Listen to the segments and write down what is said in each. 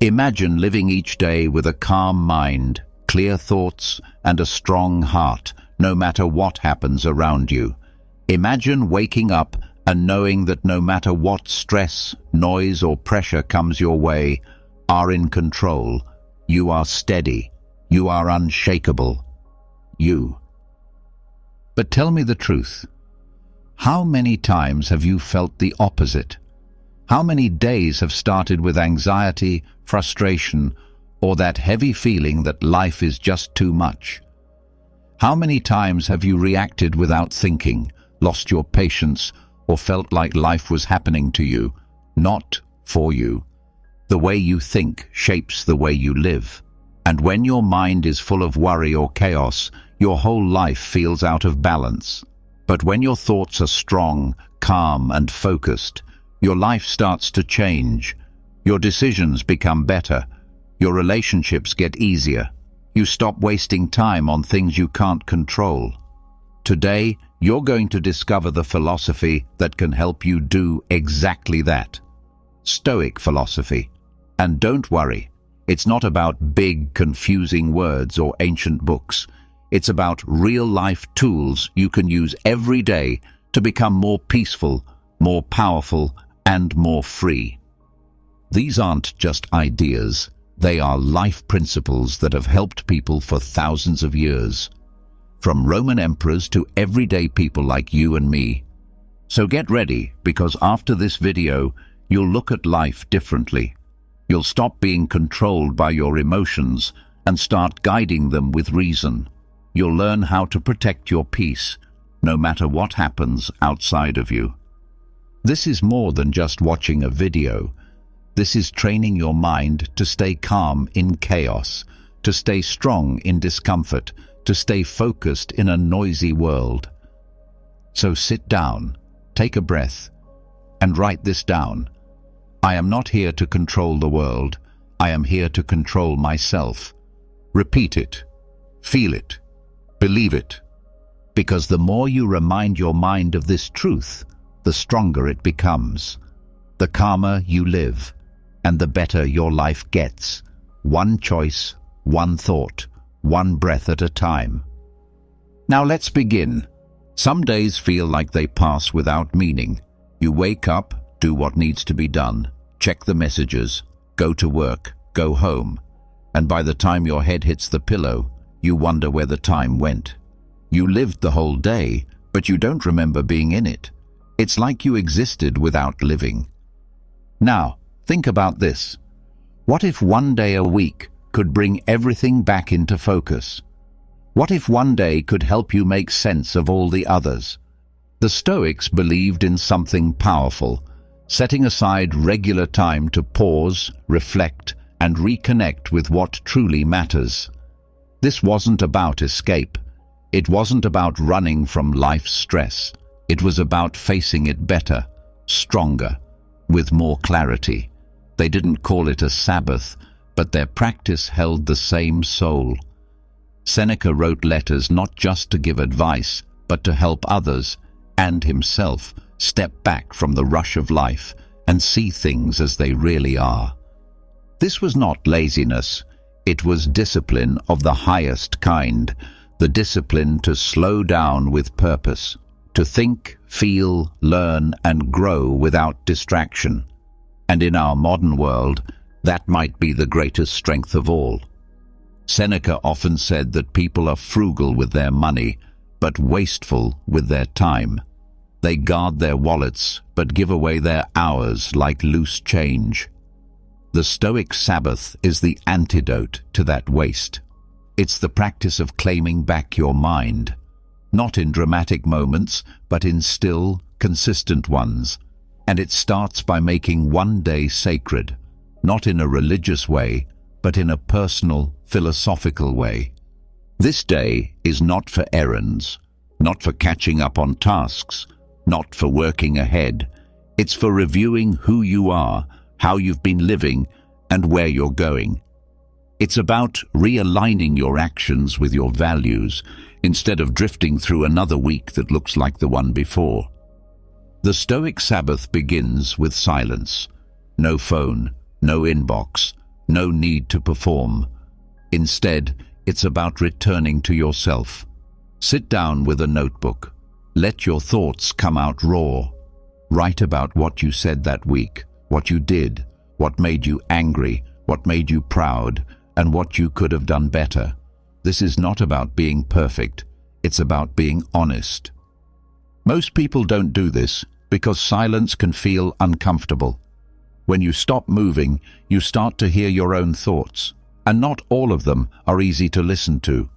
Imagine living each day with a calm mind, clear thoughts, and a strong heart, no matter what happens around you. Imagine waking up and knowing that no matter what stress, noise, or pressure comes your way, are in control. You are steady. You are unshakable. You. But tell me the truth. How many times have you felt the opposite? How many days have started with anxiety, frustration, or that heavy feeling that life is just too much? How many times have you reacted without thinking, lost your patience, or felt like life was happening to you, not for you? The way you think shapes the way you live. And when your mind is full of worry or chaos, your whole life feels out of balance. But when your thoughts are strong, calm, and focused, your life starts to change. Your decisions become better. Your relationships get easier. You stop wasting time on things you can't control. Today, you're going to discover the philosophy that can help you do exactly that. Stoic philosophy. And don't worry, it's not about big, confusing words or ancient books. It's about real-life tools you can use every day to become more peaceful, more powerful, and more free. These aren't just ideas. They are life principles that have helped people for thousands of years. From Roman emperors to everyday people like you and me. So get ready, because after this video, you'll look at life differently. You'll stop being controlled by your emotions and start guiding them with reason. You'll learn how to protect your peace, no matter what happens outside of you. This is more than just watching a video. This is training your mind to stay calm in chaos, to stay strong in discomfort, to stay focused in a noisy world. So sit down, take a breath, and write this down. I am not here to control the world. I am here to control myself. Repeat it. Feel it. Believe it. Because the more you remind your mind of this truth, the stronger it becomes. The calmer you live, and the better your life gets. One choice, one thought, one breath at a time. Now let's begin. Some days feel like they pass without meaning. You wake up, do what needs to be done, check the messages, go to work, go home, and by the time your head hits the pillow, you wonder where the time went. You lived the whole day, but you don't remember being in it. It's like you existed without living. Now, think about this. What if one day a week could bring everything back into focus? What if one day could help you make sense of all the others? The Stoics believed in something powerful, setting aside regular time to pause, reflect, and reconnect with what truly matters. This wasn't about escape. It wasn't about running from life's stress. It was about facing it better, stronger, with more clarity. They didn't call it a Sabbath, but their practice held the same soul. Seneca wrote letters not just to give advice, but to help others, and himself, step back from the rush of life and see things as they really are. This was not laziness. It was discipline of the highest kind, the discipline to slow down with purpose, to think, feel, learn, and grow without distraction. And in our modern world, that might be the greatest strength of all. Seneca often said that people are frugal with their money, but wasteful with their time. They guard their wallets, but give away their hours like loose change. The Stoic Sabbath is the antidote to that waste. It's the practice of claiming back your mind, not in dramatic moments, but in still, consistent ones. And it starts by making one day sacred, not in a religious way, but in a personal, philosophical way. This day is not for errands, not for catching up on tasks, not for working ahead. It's for reviewing who you are, how you've been living, and where you're going. It's about realigning your actions with your values, instead of drifting through another week that looks like the one before. The Stoic Sabbath begins with silence. No phone, no inbox, No need to perform. Instead, it's about returning to yourself. Sit down with a notebook. Let your thoughts come out raw. Write about what you said that week, what you did, what made you angry, what made you proud, and what you could have done better. This is not about being perfect. It's about being honest. Most people don't do this because silence can feel uncomfortable. When you stop moving, you start to hear your own thoughts, and not all of them are easy to listen to.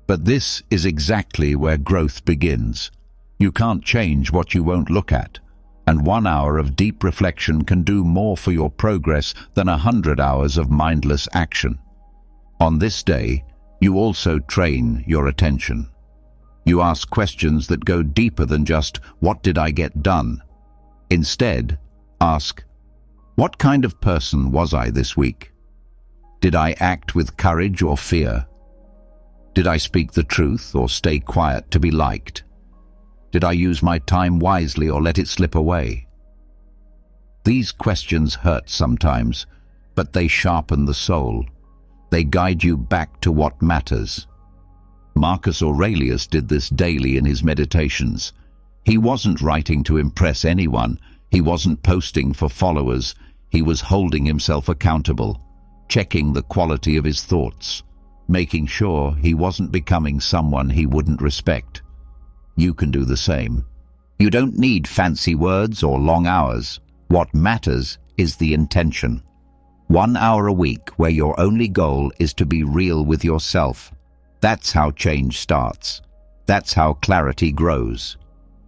But this is exactly where growth begins. You can't change what you won't look at, and 1 hour of deep reflection can do more for your progress than 100 hours of mindless action. On this day, you also train your attention. You ask questions that go deeper than just, "What did I get done?" Instead, ask, "What kind of person was I this week? Did I act with courage or fear? Did I speak the truth or stay quiet to be liked? Did I use my time wisely or let it slip away?" These questions hurt sometimes, but they sharpen the soul. They guide you back to what matters. Marcus Aurelius did this daily in his meditations. He wasn't writing to impress anyone. He wasn't posting for followers. He was holding himself accountable, checking the quality of his thoughts, making sure he wasn't becoming someone he wouldn't respect. You can do the same. You don't need fancy words or long hours. What matters is the intention. 1 hour a week where your only goal is to be real with yourself. That's how change starts. That's how clarity grows.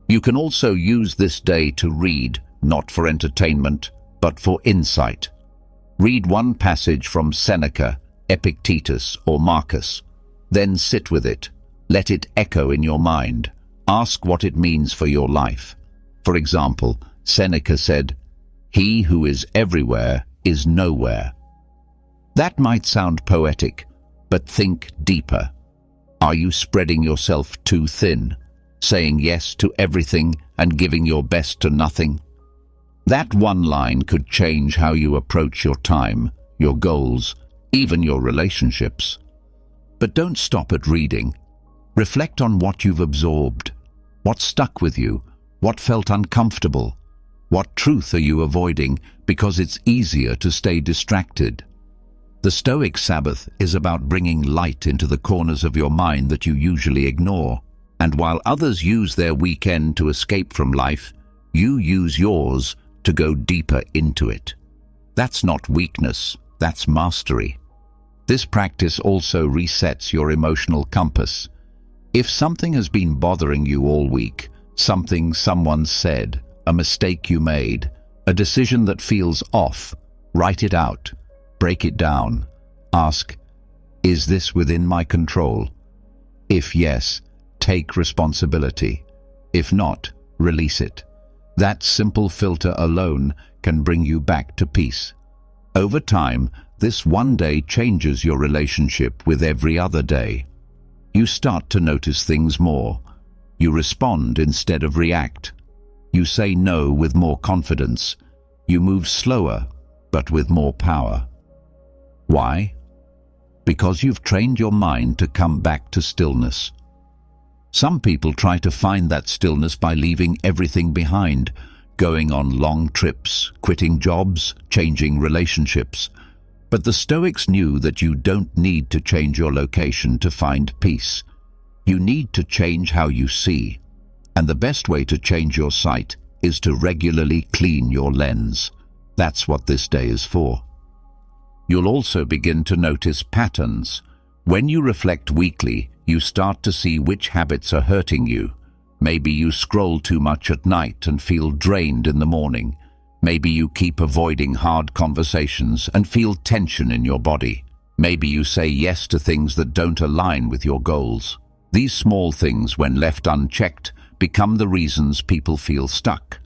You can also use this day to read, not for entertainment, but for insight. Read one passage from Seneca, Epictetus, or Marcus. Then sit with it. Let it echo in your mind. Ask what it means for your life. For example, Seneca said, "He who is everywhere is nowhere." That might sound poetic, but think deeper. Are you spreading yourself too thin, saying yes to everything and giving your best to nothing? That one line could change how you approach your time, your goals, even your relationships. But don't stop at reading. Reflect on what you've absorbed. What stuck with you? What felt uncomfortable? What truth are you avoiding because it's easier to stay distracted? The Stoic Sabbath is about bringing light into the corners of your mind that you usually ignore. And while others use their weekend to escape from life, you use yours to go deeper into it. That's not weakness, that's mastery. This practice also resets your emotional compass. If something has been bothering you all week, something someone said, a mistake you made, a decision that feels off, write it out, break it down. Ask, is this within my control? If yes, take responsibility. If not, release it. That simple filter alone can bring you back to peace. Over time, this one day changes your relationship with every other day. You start to notice things more. You respond instead of react. You say no with more confidence. You move slower, but with more power. Why? Because you've trained your mind to come back to stillness. Some people try to find that stillness by leaving everything behind, going on long trips, quitting jobs, changing relationships. But the Stoics knew that you don't need to change your location to find peace. You need to change how you see. And the best way to change your sight is to regularly clean your lens. That's what this day is for. You'll also begin to notice patterns. When you reflect weekly, you start to see which habits are hurting you. Maybe you scroll too much at night and feel drained in the morning. Maybe you keep avoiding hard conversations and feel tension in your body. Maybe you say yes to things that don't align with your goals. These small things, when left unchecked, become the reasons people feel stuck.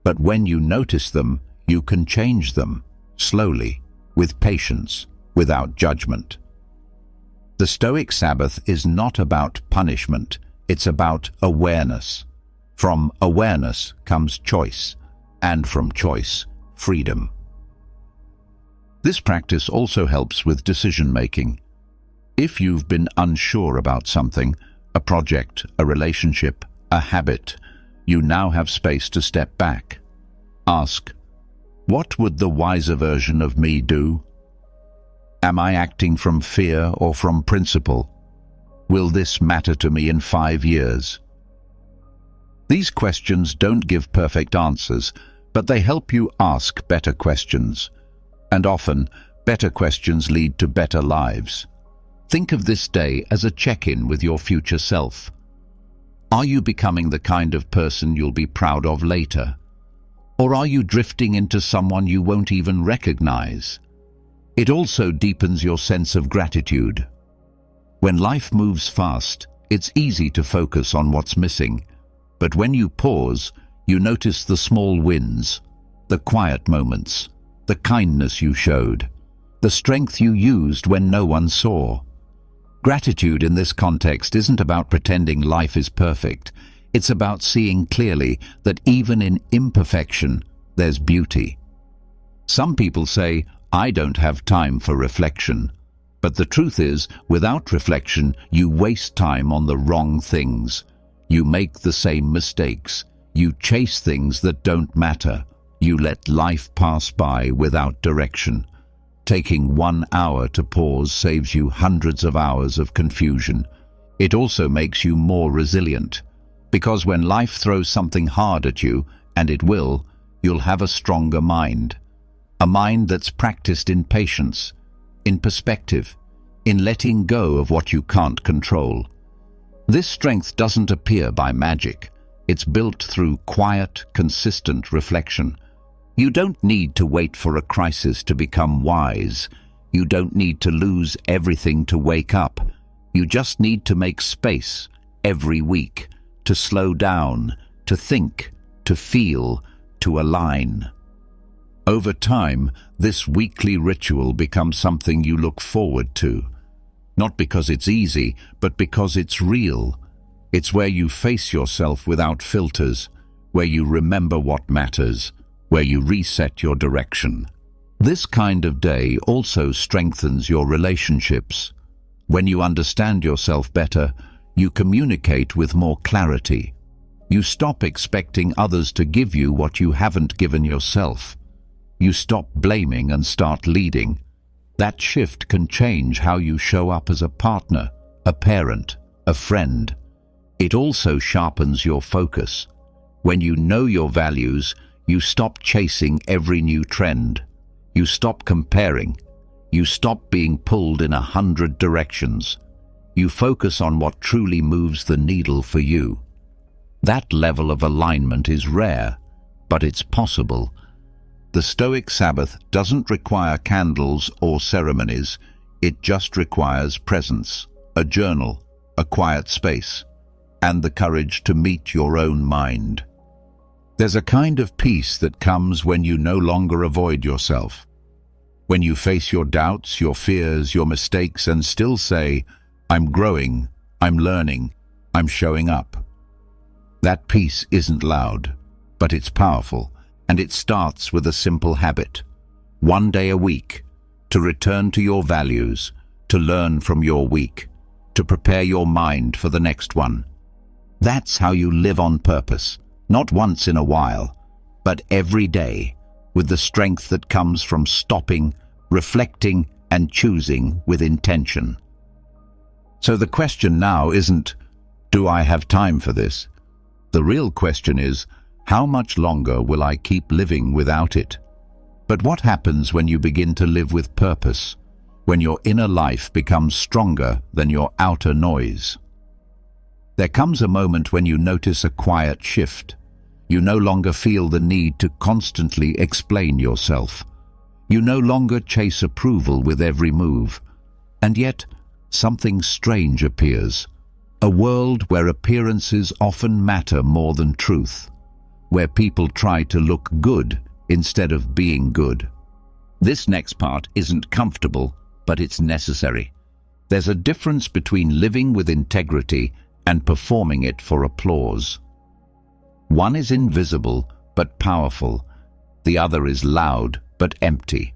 But when you notice them, you can change them, slowly, with patience, without judgment. The Stoic Sabbath is not about punishment, it's about awareness. From awareness comes choice, and from choice, freedom. This practice also helps with decision-making. If you've been unsure about something, a project, a relationship, a habit, you now have space to step back. Ask, what would the wiser version of me do? Am I acting from fear or from principle? Will this matter to me in 5 years? These questions don't give perfect answers, but they help you ask better questions. And often, better questions lead to better lives. Think of this day as a check-in with your future self. Are you becoming the kind of person you'll be proud of later? Or are you drifting into someone you won't even recognize? It also deepens your sense of gratitude. When life moves fast, it's easy to focus on what's missing. But when you pause, you notice the small wins, the quiet moments, the kindness you showed, the strength you used when no one saw. Gratitude in this context isn't about pretending life is perfect. It's about seeing clearly that even in imperfection, there's beauty. Some people say, I don't have time for reflection. But the truth is, without reflection, you waste time on the wrong things. You make the same mistakes. You chase things that don't matter. You let life pass by without direction. Taking 1 hour to pause saves you hundreds of hours of confusion. It also makes you more resilient. Because when life throws something hard at you, and it will, you'll have a stronger mind. A mind that's practiced in patience, in perspective, in letting go of what you can't control. This strength doesn't appear by magic. It's built through quiet, consistent reflection. You don't need to wait for a crisis to become wise. You don't need to lose everything to wake up. You just need to make space every week, to slow down, to think, to feel, to align. Over time, this weekly ritual becomes something you look forward to. Not because it's easy, but because it's real. It's where you face yourself without filters, where you remember what matters, where you reset your direction. This kind of day also strengthens your relationships. When you understand yourself better, you communicate with more clarity. You stop expecting others to give you what you haven't given yourself. You stop blaming and start leading. That shift can change how you show up as a partner, a parent, a friend. It also sharpens your focus. When you know your values, you stop chasing every new trend. You stop comparing. You stop being pulled in 100 directions. You focus on what truly moves the needle for you. That level of alignment is rare, but it's possible. The Stoic Sabbath doesn't require candles or ceremonies. It just requires presence, a journal, a quiet space, and the courage to meet your own mind. There's a kind of peace that comes when you no longer avoid yourself. When you face your doubts, your fears, your mistakes, and still say, I'm growing, I'm learning, I'm showing up. That peace isn't loud, but it's powerful. And it starts with a simple habit. 1 day a week, to return to your values, to learn from your week, to prepare your mind for the next one. That's how you live on purpose, not once in a while, but every day, with the strength that comes from stopping, reflecting, and choosing with intention. So the question now isn't, do I have time for this? The real question is, how much longer will I keep living without it? But what happens when you begin to live with purpose, when your inner life becomes stronger than your outer noise? There comes a moment when you notice a quiet shift. You no longer feel the need to constantly explain yourself. You no longer chase approval with every move. And yet, something strange appears. A world where appearances often matter more than truth. Where people try to look good instead of being good. This next part isn't comfortable, but it's necessary. There's a difference between living with integrity and performing it for applause. One is invisible but powerful. The other is loud but empty.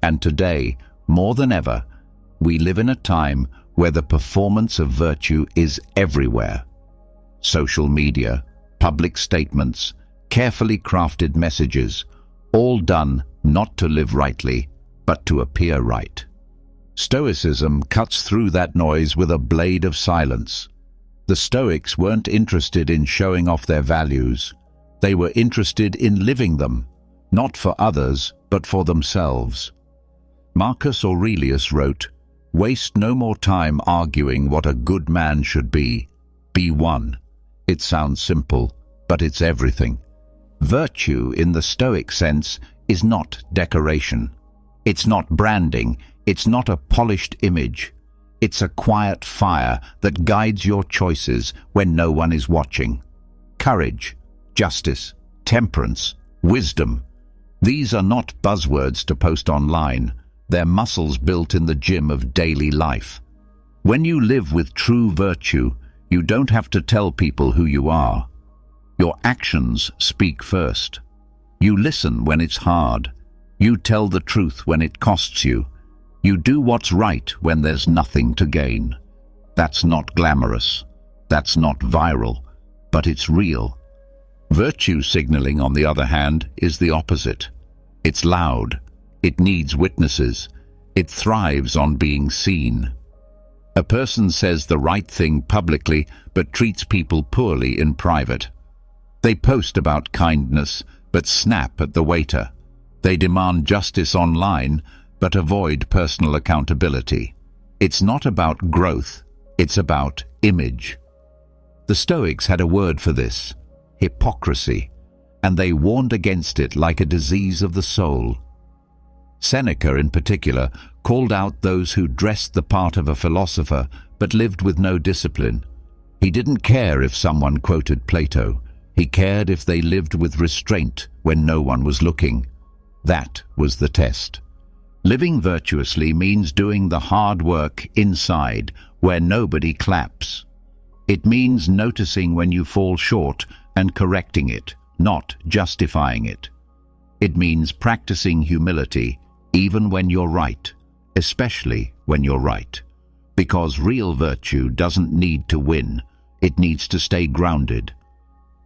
And today, more than ever, we live in a time where the performance of virtue is everywhere. Social media, public statements, carefully crafted messages, all done not to live rightly, but to appear right. Stoicism cuts through that noise with a blade of silence. The Stoics weren't interested in showing off their values. They were interested in living them, not for others, but for themselves. Marcus Aurelius wrote, "Waste no more time arguing what a good man should be. Be one." It sounds simple, but it's everything. Virtue, in the Stoic sense, is not decoration. It's not branding. It's not a polished image. It's a quiet fire that guides your choices when no one is watching. Courage, justice, temperance, wisdom. These are not buzzwords to post online. They're muscles built in the gym of daily life. When you live with true virtue, you don't have to tell people who you are. Your actions speak first. You listen when it's hard. You tell the truth when it costs you. You do what's right when there's nothing to gain. That's not glamorous. That's not viral, but it's real. Virtue signaling, on the other hand, is the opposite. It's loud. It needs witnesses. It thrives on being seen. A person says the right thing publicly, but treats people poorly in private. They post about kindness, but snap at the waiter. They demand justice online, but avoid personal accountability. It's not about growth, it's about image. The Stoics had a word for this: hypocrisy, and they warned against it like a disease of the soul. Seneca, in particular, called out those who dressed the part of a philosopher but lived with no discipline. He didn't care if someone quoted Plato. He cared if they lived with restraint when no one was looking. That was the test. Living virtuously means doing the hard work inside, where nobody claps. It means noticing when you fall short and correcting it, not justifying it. It means practicing humility, even when you're right, especially when you're right. Because real virtue doesn't need to win, it needs to stay grounded.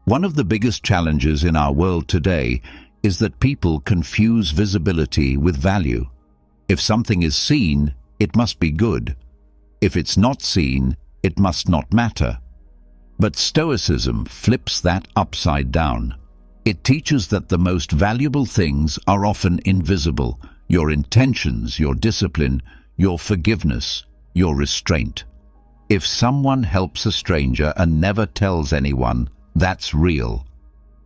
One of the biggest challenges in our world today is that people confuse visibility with value. If something is seen, it must be good. If it's not seen, it must not matter. But Stoicism flips that upside down. It teaches that the most valuable things are often invisible: your intentions, your discipline, your forgiveness, your restraint. If someone helps a stranger and never tells anyone, that's real.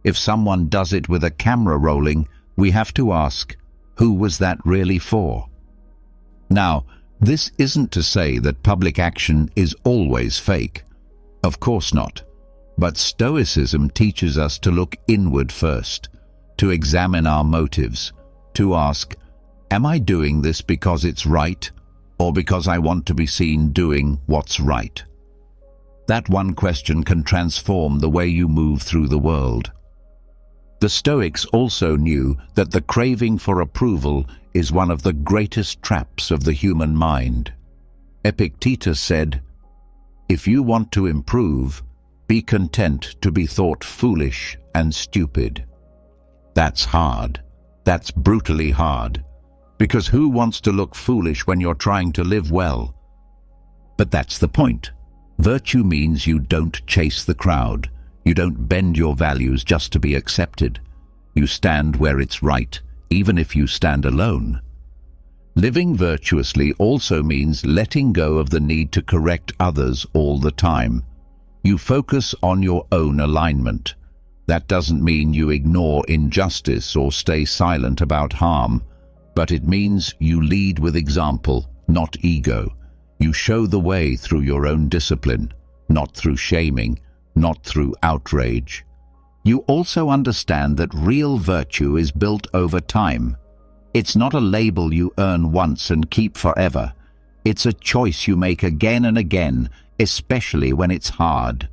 If someone does it with a camera rolling, we have to ask, who was that really for? Now, this isn't to say that public action is always fake. Of course not. But Stoicism teaches us to look inward first, to examine our motives, to ask, am I doing this because it's right, or because I want to be seen doing what's right? That one question can transform the way you move through the world. The Stoics also knew that the craving for approval is one of the greatest traps of the human mind. Epictetus said, "If you want to improve, be content to be thought foolish and stupid." That's hard. That's brutally hard. Because who wants to look foolish when you're trying to live well? But that's the point. Virtue means you don't chase the crowd. You don't bend your values just to be accepted. You stand where it's right, even if you stand alone. Living virtuously also means letting go of the need to correct others all the time. You focus on your own alignment. That doesn't mean you ignore injustice or stay silent about harm, but it means you lead with example, not ego. You show the way through your own discipline, not through shaming, not through outrage. You also understand that real virtue is built over time. It's not a label you earn once and keep forever. It's a choice you make again and again, especially when it's hard.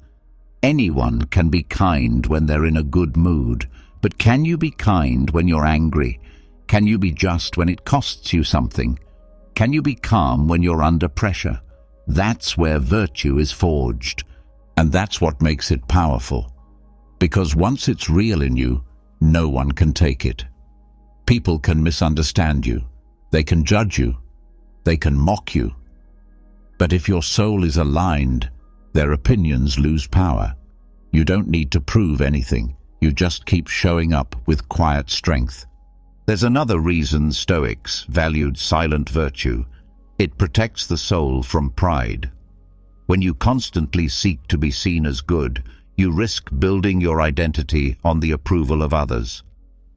Anyone can be kind when they're in a good mood, but can you be kind when you're angry? Can you be just when it costs you something? Can you be calm when you're under pressure? That's where virtue is forged, and that's what makes it powerful. Because once it's real in you, no one can take it. People can misunderstand you. They can judge you. They can mock you. But if your soul is aligned, their opinions lose power. You don't need to prove anything. You just keep showing up with quiet strength. There's another reason Stoics valued silent virtue. It protects the soul from pride. When you constantly seek to be seen as good, you risk building your identity on the approval of others.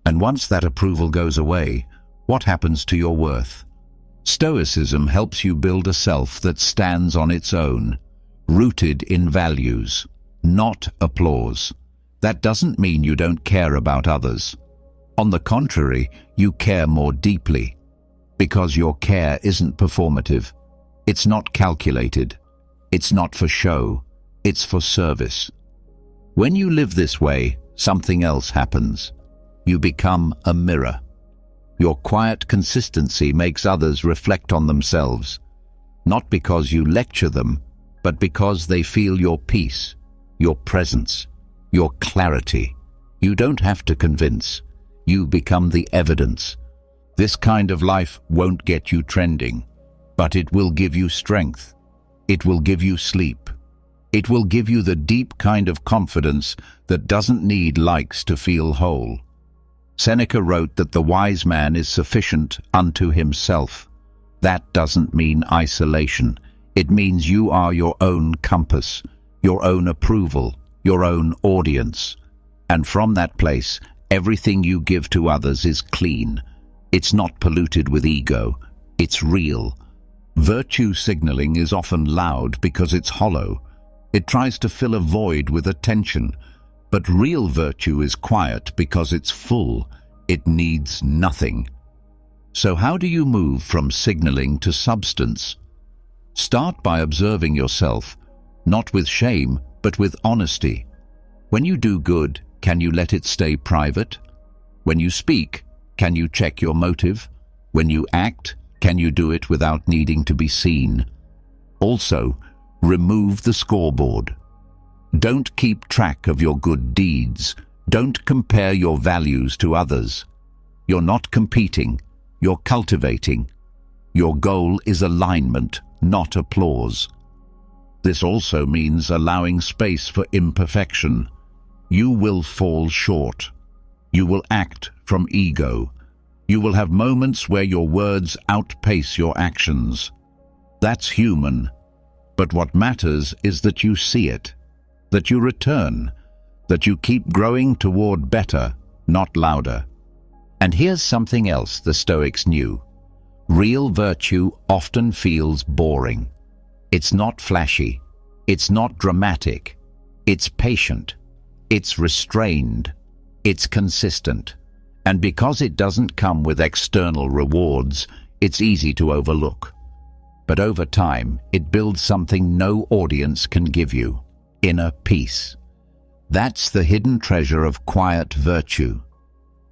And once that approval goes away, what happens to your worth? Stoicism helps you build a self that stands on its own, rooted in values, not applause. That doesn't mean you don't care about others. On the contrary, you care more deeply, because your care isn't performative. It's not calculated. It's not for show. It's for service. When you live this way, something else happens. You become a mirror. Your quiet consistency makes others reflect on themselves, not because you lecture them, but because they feel your peace, your presence, your clarity. You don't have to convince. You become the evidence. This kind of life won't get you trending, but it will give you strength. It will give you sleep. It will give you the deep kind of confidence that doesn't need likes to feel whole. Seneca wrote that the wise man is sufficient unto himself. That doesn't mean isolation. It means you are your own compass, your own approval, your own audience. And from that place, everything you give to others is clean. It's not polluted with ego. It's real. Virtue signaling is often loud because it's hollow. It tries to fill a void with attention. But real virtue is quiet because it's full. It needs nothing. So how do you move from signaling to substance? Start by observing yourself, not with shame, but with honesty. When you do good, can you let it stay private? When you speak, can you check your motive? When you act, can you do it without needing to be seen? Also, remove the scoreboard. Don't keep track of your good deeds. Don't compare your values to others. You're not competing. You're cultivating. Your goal is alignment, not applause. This also means allowing space for imperfection. You will fall short. You will act from ego. You will have moments where your words outpace your actions. That's human. But what matters is that you see it, that you return, that you keep growing toward better, not louder. And here's something else the Stoics knew. Real virtue often feels boring. It's not flashy. It's not dramatic. It's patient. It's restrained. It's consistent. And because it doesn't come with external rewards, it's easy to overlook. But over time, it builds something no audience can give you: inner peace. That's the hidden treasure of quiet virtue.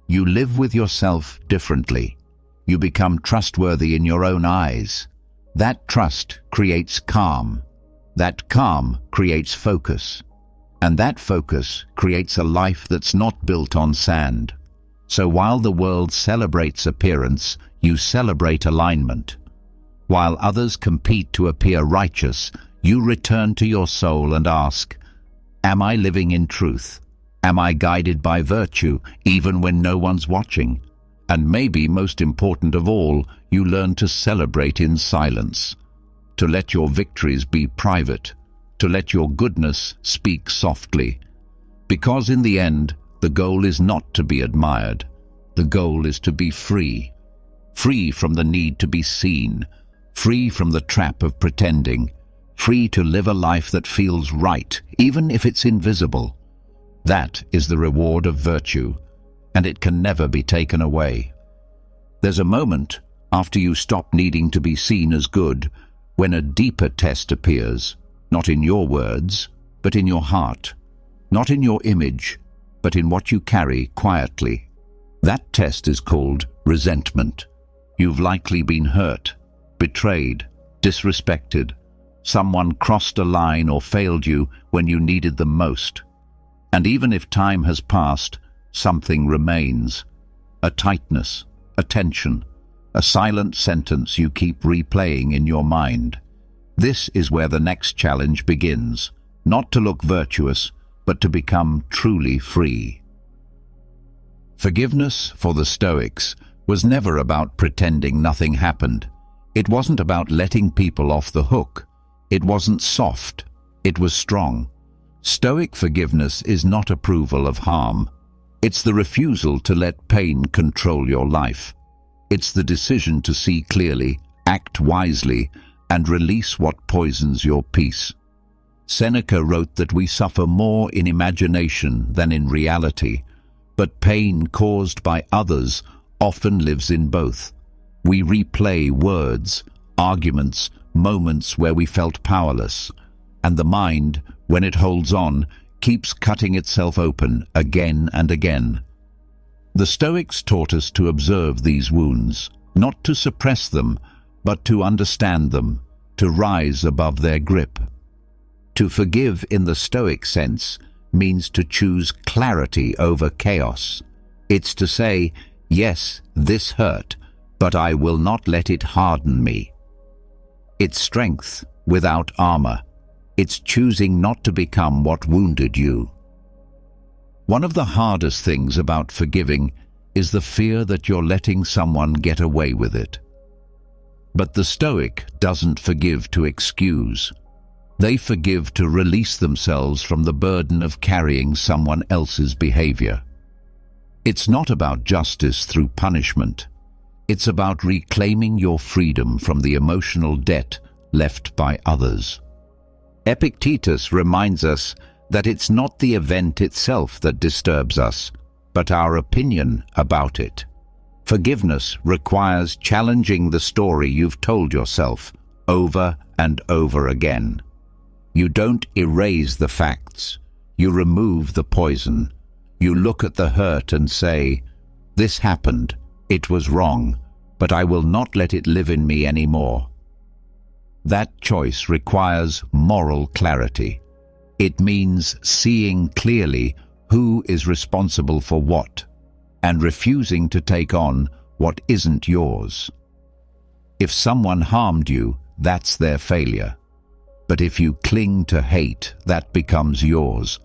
You live with yourself differently. You become trustworthy in your own eyes. That trust creates calm. That calm creates focus. And that focus creates a life that's not built on sand. So while the world celebrates appearance, you celebrate alignment. While others compete to appear righteous, you return to your soul and ask, am I living in truth? Am I guided by virtue, even when no one's watching? And maybe most important of all, you learn to celebrate in silence, to let your victories be private, to let your goodness speak softly. Because in the end, the goal is not to be admired. The goal is to be free. Free from the need to be seen. Free from the trap of pretending. Free to live a life that feels right, even if it's invisible. That is the reward of virtue, and it can never be taken away. There's a moment, after you stop needing to be seen as good, when a deeper test appears, not in your words, but in your heart, not in your image, but in what you carry quietly. That test is called Resentment. You've likely been hurt, betrayed, disrespected. Someone crossed a line or failed you when you needed them most. And even if time has passed, something remains. A tightness, a tension, a silent sentence you keep replaying in your mind. This is where the next challenge begins, not to look virtuous, but to become truly free. Forgiveness for the Stoics was never about pretending nothing happened. It wasn't about letting people off the hook. It wasn't soft. It was strong. Stoic forgiveness is not approval of harm. It's the refusal to let pain control your life. It's the decision to see clearly, act wisely, and release what poisons your peace. Seneca wrote that we suffer more in imagination than in reality, but pain caused by others often lives in both. We replay words, arguments, moments where we felt powerless, and the mind, when it holds on, keeps cutting itself open again and again. The Stoics taught us to observe these wounds, not to suppress them, but to understand them, to rise above their grip. To forgive in the Stoic sense means to choose clarity over chaos. It's to say, yes, this hurt, but I will not let it harden me. It's strength without armor. It's choosing not to become what wounded you. One of the hardest things about forgiving is the fear that you're letting someone get away with it. But the Stoic doesn't forgive to excuse. They forgive to release themselves from the burden of carrying someone else's behavior. It's not about justice through punishment. It's about reclaiming your freedom from the emotional debt left by others. Epictetus reminds us that it's not the event itself that disturbs us, but our opinion about it. Forgiveness requires challenging the story you've told yourself over and over again. You don't erase the facts. You remove the poison. You look at the hurt and say, "This happened. It was wrong, but I will not let it live in me anymore." That choice requires moral clarity. It means seeing clearly who is responsible for what, and refusing to take on what isn't yours. If someone harmed you, that's their failure. But if you cling to hate, that becomes yours.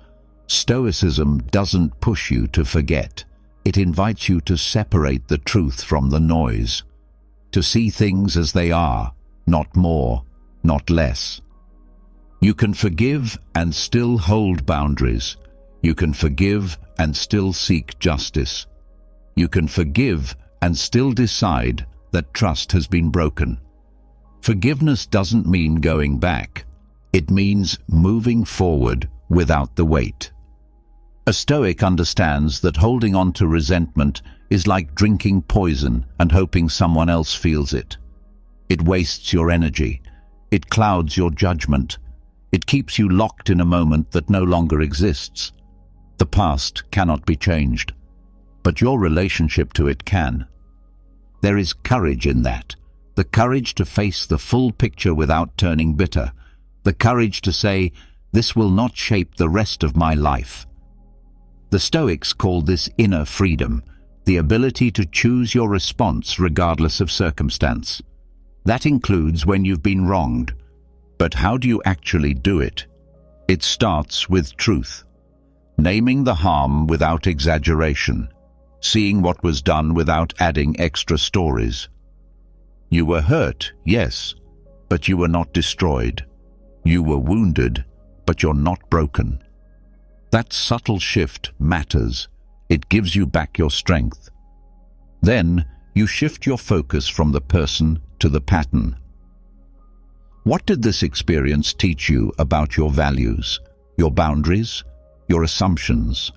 Stoicism doesn't push you to forget. It invites you to separate the truth from the noise, to see things as they are, not more, not less. You can forgive and still hold boundaries. You can forgive and still seek justice. You can forgive and still decide that trust has been broken. Forgiveness doesn't mean going back. It means moving forward without the weight. A Stoic understands that holding on to resentment is like drinking poison and hoping someone else feels it. It wastes your energy. It clouds your judgment. It keeps you locked in a moment that no longer exists. The past cannot be changed, but your relationship to it can. There is courage in that, the courage to face the full picture without turning bitter, the courage to say, "This will not shape the rest of my life." The Stoics call this inner freedom, the ability to choose your response regardless of circumstance. That includes when you've been wronged. But how do you actually do it? It starts with truth. Naming the harm without exaggeration. Seeing what was done without adding extra stories. You were hurt, yes, but you were not destroyed. You were wounded, but you're not broken. That subtle shift matters. It gives you back your strength. Then you shift your focus from the person to the pattern. What did this experience teach you about your values, your boundaries, your assumptions?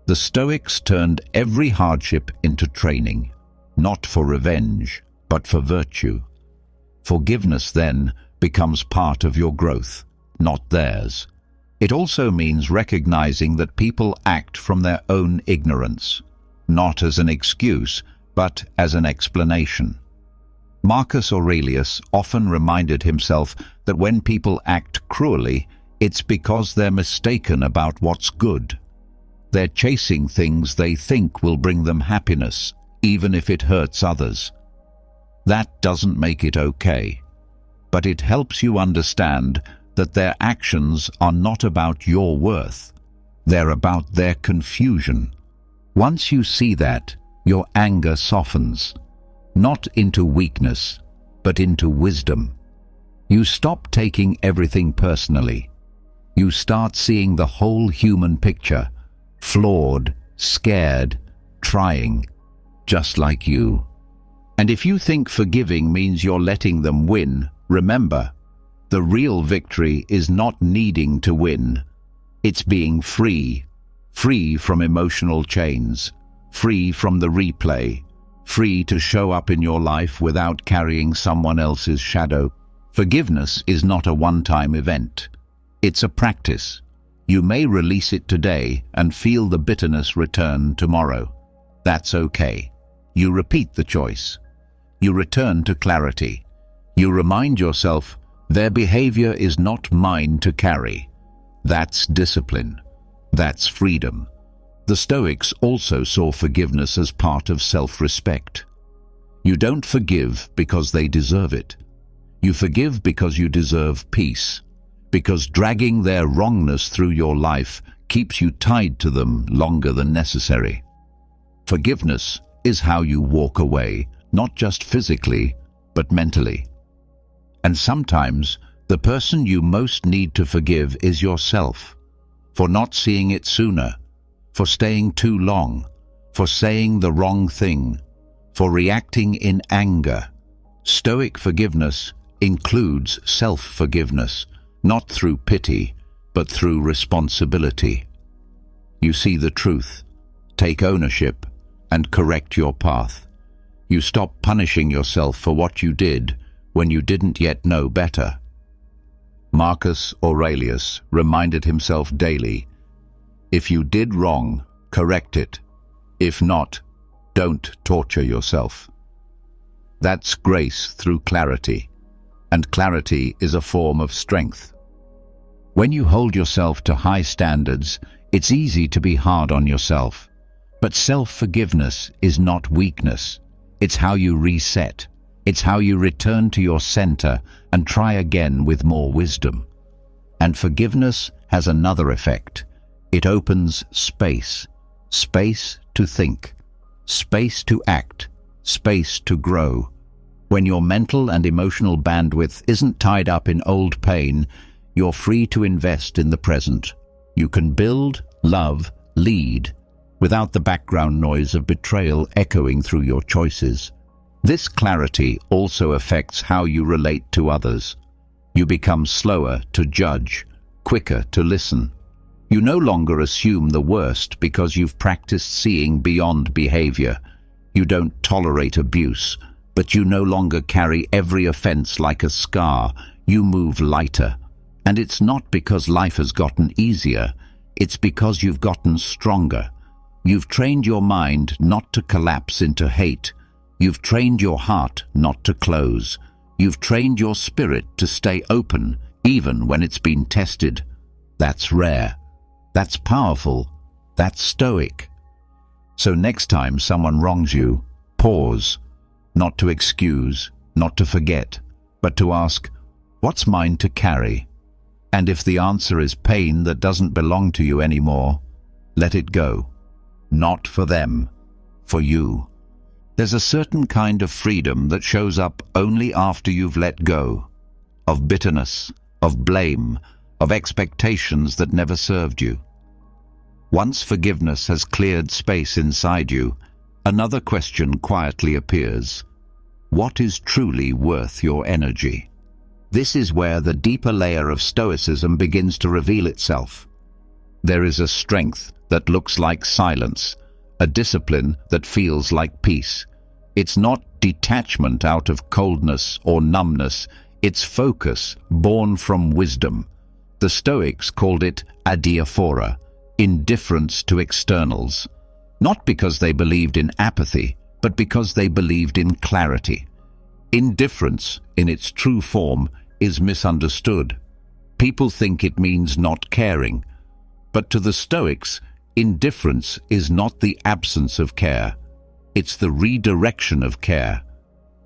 The Stoics turned every hardship into training, not for revenge, but for virtue. Forgiveness, then, becomes part of your growth, not theirs. It also means recognizing that people act from their own ignorance, not as an excuse, but as an explanation. Marcus Aurelius often reminded himself that when people act cruelly, it's because they're mistaken about what's good. They're chasing things they think will bring them happiness, even if it hurts others. That doesn't make it okay, but it helps you understand that their actions are not about your worth. They're about their confusion. Once you see that, your anger softens, not into weakness, but into wisdom. You stop taking everything personally. You start seeing the whole human picture, flawed, scared, trying, just like you. And if you think forgiving means you're letting them win, remember, the real victory is not needing to win. It's being free, free from emotional chains, free from the replay, free to show up in your life without carrying someone else's shadow. Forgiveness is not a one-time event. It's a practice. You may release it today and feel the bitterness return tomorrow. That's okay. You repeat the choice. You return to clarity. You remind yourself, their behavior is not mine to carry. That's discipline. That's freedom. The Stoics also saw forgiveness as part of self-respect. You don't forgive because they deserve it. You forgive because you deserve peace, because dragging their wrongness through your life keeps you tied to them longer than necessary. Forgiveness is how you walk away, not just physically, but mentally. And sometimes, the person you most need to forgive is yourself, for not seeing it sooner, for staying too long, for saying the wrong thing, for reacting in anger. Stoic forgiveness includes self-forgiveness, not through pity, but through responsibility. You see the truth, take ownership, and correct your path. You stop punishing yourself for what you did when you didn't yet know better. Marcus Aurelius reminded himself daily, if you did wrong, correct it. If not, don't torture yourself. That's grace through clarity, and clarity is a form of strength. When you hold yourself to high standards, it's easy to be hard on yourself. But self-forgiveness is not weakness. It's how you reset. It's how you return to your center and try again with more wisdom. And forgiveness has another effect. It opens space. Space to think. Space to act. Space to grow. When your mental and emotional bandwidth isn't tied up in old pain, you're free to invest in the present. You can build, love, lead, without the background noise of betrayal echoing through your choices. This clarity also affects how you relate to others. You become slower to judge, quicker to listen. You no longer assume the worst because you've practiced seeing beyond behavior. You don't tolerate abuse, but you no longer carry every offense like a scar. You move lighter. And it's not because life has gotten easier, it's because you've gotten stronger. You've trained your mind not to collapse into hate. You've trained your heart not to close. You've trained your spirit to stay open, even when it's been tested. That's rare. That's powerful. That's stoic. So next time someone wrongs you, pause. Not to excuse, not to forget, but to ask, what's mine to carry? And if the answer is pain that doesn't belong to you anymore, let it go. Not for them, for you. There's a certain kind of freedom that shows up only after you've let go, of bitterness, of blame, of expectations that never served you. Once forgiveness has cleared space inside you, another question quietly appears. What is truly worth your energy? This is where the deeper layer of Stoicism begins to reveal itself. There is a strength that looks like silence, a discipline that feels like peace. It's not detachment out of coldness or numbness, it's focus born from wisdom. The Stoics called it adiaphora, indifference to externals. Not because they believed in apathy, but because they believed in clarity. Indifference, in its true form, is misunderstood. People think it means not caring, but to the Stoics, indifference is not the absence of care. It's the redirection of care.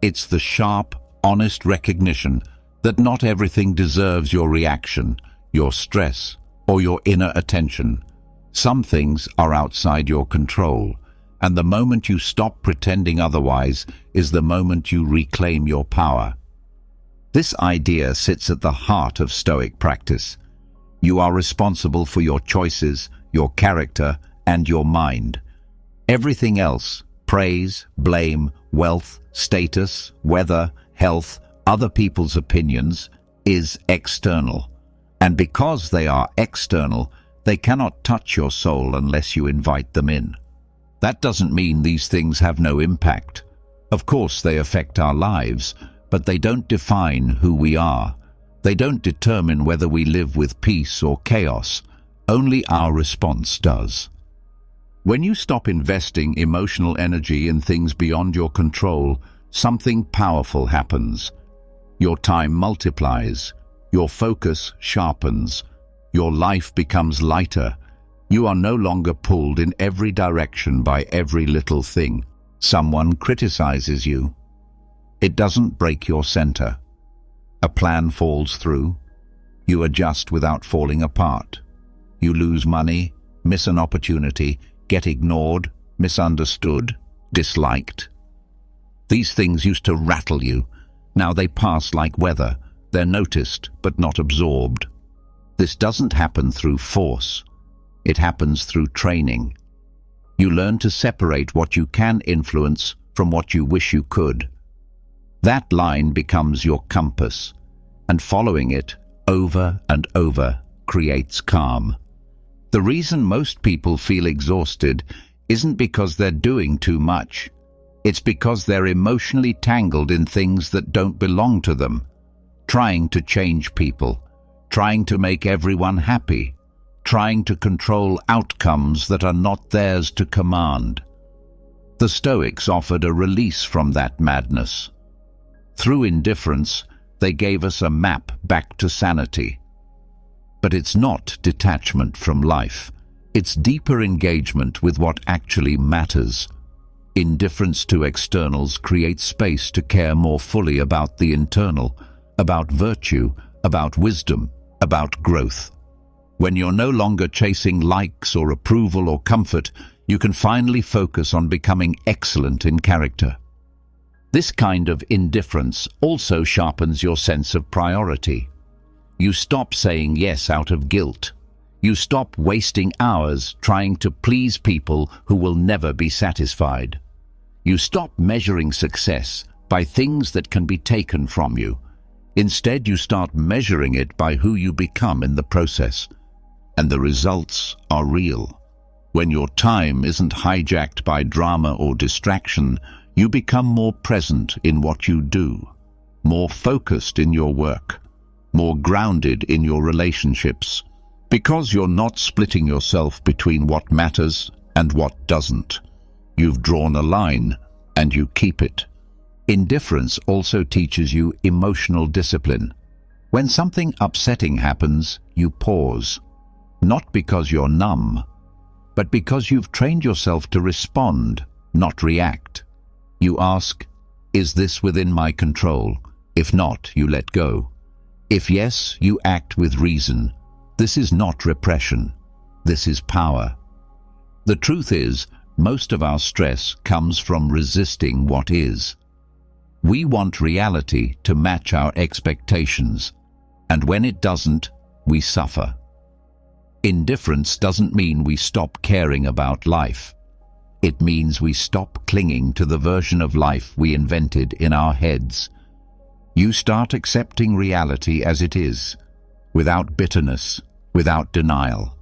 It's the sharp, honest recognition that not everything deserves your reaction, your stress, or your inner attention. Some things are outside your control, and the moment you stop pretending otherwise is the moment you reclaim your power. This idea sits at the heart of Stoic practice. You are responsible for your choices, your character, and your mind. Everything else, praise, blame, wealth, status, weather, health, other people's opinions, is external. And because they are external, they cannot touch your soul unless you invite them in. That doesn't mean these things have no impact. Of course, they affect our lives, but they don't define who we are. They don't determine whether we live with peace or chaos. Only our response does. When you stop investing emotional energy in things beyond your control, something powerful happens. Your time multiplies, your focus sharpens, your life becomes lighter. You are no longer pulled in every direction by every little thing. Someone criticizes you. It doesn't break your center. A plan falls through. You adjust without falling apart. You lose money, miss an opportunity, get ignored, misunderstood, disliked. These things used to rattle you. Now they pass like weather. They're noticed, but not absorbed. This doesn't happen through force. It happens through training. You learn to separate what you can influence from what you wish you could. That line becomes your compass, and following it over and over creates calm. The reason most people feel exhausted isn't because they're doing too much. It's because they're emotionally tangled in things that don't belong to them, trying to change people, trying to make everyone happy, trying to control outcomes that are not theirs to command. The Stoics offered a release from that madness. Through indifference, they gave us a map back to sanity. But it's not detachment from life. It's deeper engagement with what actually matters. Indifference to externals creates space to care more fully about the internal, about virtue, about wisdom, about growth. When you're no longer chasing likes or approval or comfort, you can finally focus on becoming excellent in character. This kind of indifference also sharpens your sense of priority. You stop saying yes out of guilt. You stop wasting hours trying to please people who will never be satisfied. You stop measuring success by things that can be taken from you. Instead, you start measuring it by who you become in the process. And the results are real. When your time isn't hijacked by drama or distraction, you become more present in what you do, more focused in your work, more grounded in your relationships, because you're not splitting yourself between what matters and what doesn't. You've drawn a line, and you keep it. Indifference also teaches you emotional discipline. When something upsetting happens, you pause. Not because you're numb, but because you've trained yourself to respond, not react. You ask, is this within my control? If not, you let go. If yes, you act with reason. This is not repression. This is power. The truth is, most of our stress comes from resisting what is. We want reality to match our expectations, and when it doesn't, we suffer. Indifference doesn't mean we stop caring about life. It means we stop clinging to the version of life we invented in our heads. You start accepting reality as it is, without bitterness, without denial.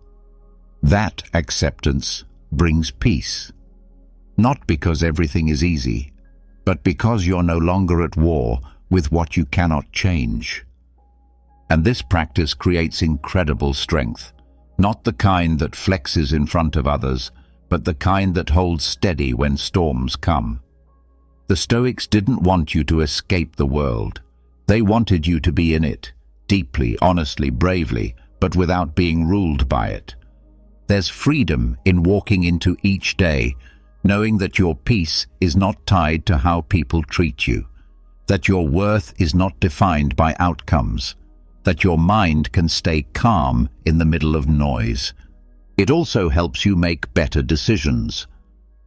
That acceptance brings peace. Not because everything is easy, but because you're no longer at war with what you cannot change. And this practice creates incredible strength, not the kind that flexes in front of others, but the kind that holds steady when storms come. The Stoics didn't want you to escape the world. They wanted you to be in it, deeply, honestly, bravely, but without being ruled by it. There's freedom in walking into each day, knowing that your peace is not tied to how people treat you, that your worth is not defined by outcomes, that your mind can stay calm in the middle of noise. It also helps you make better decisions,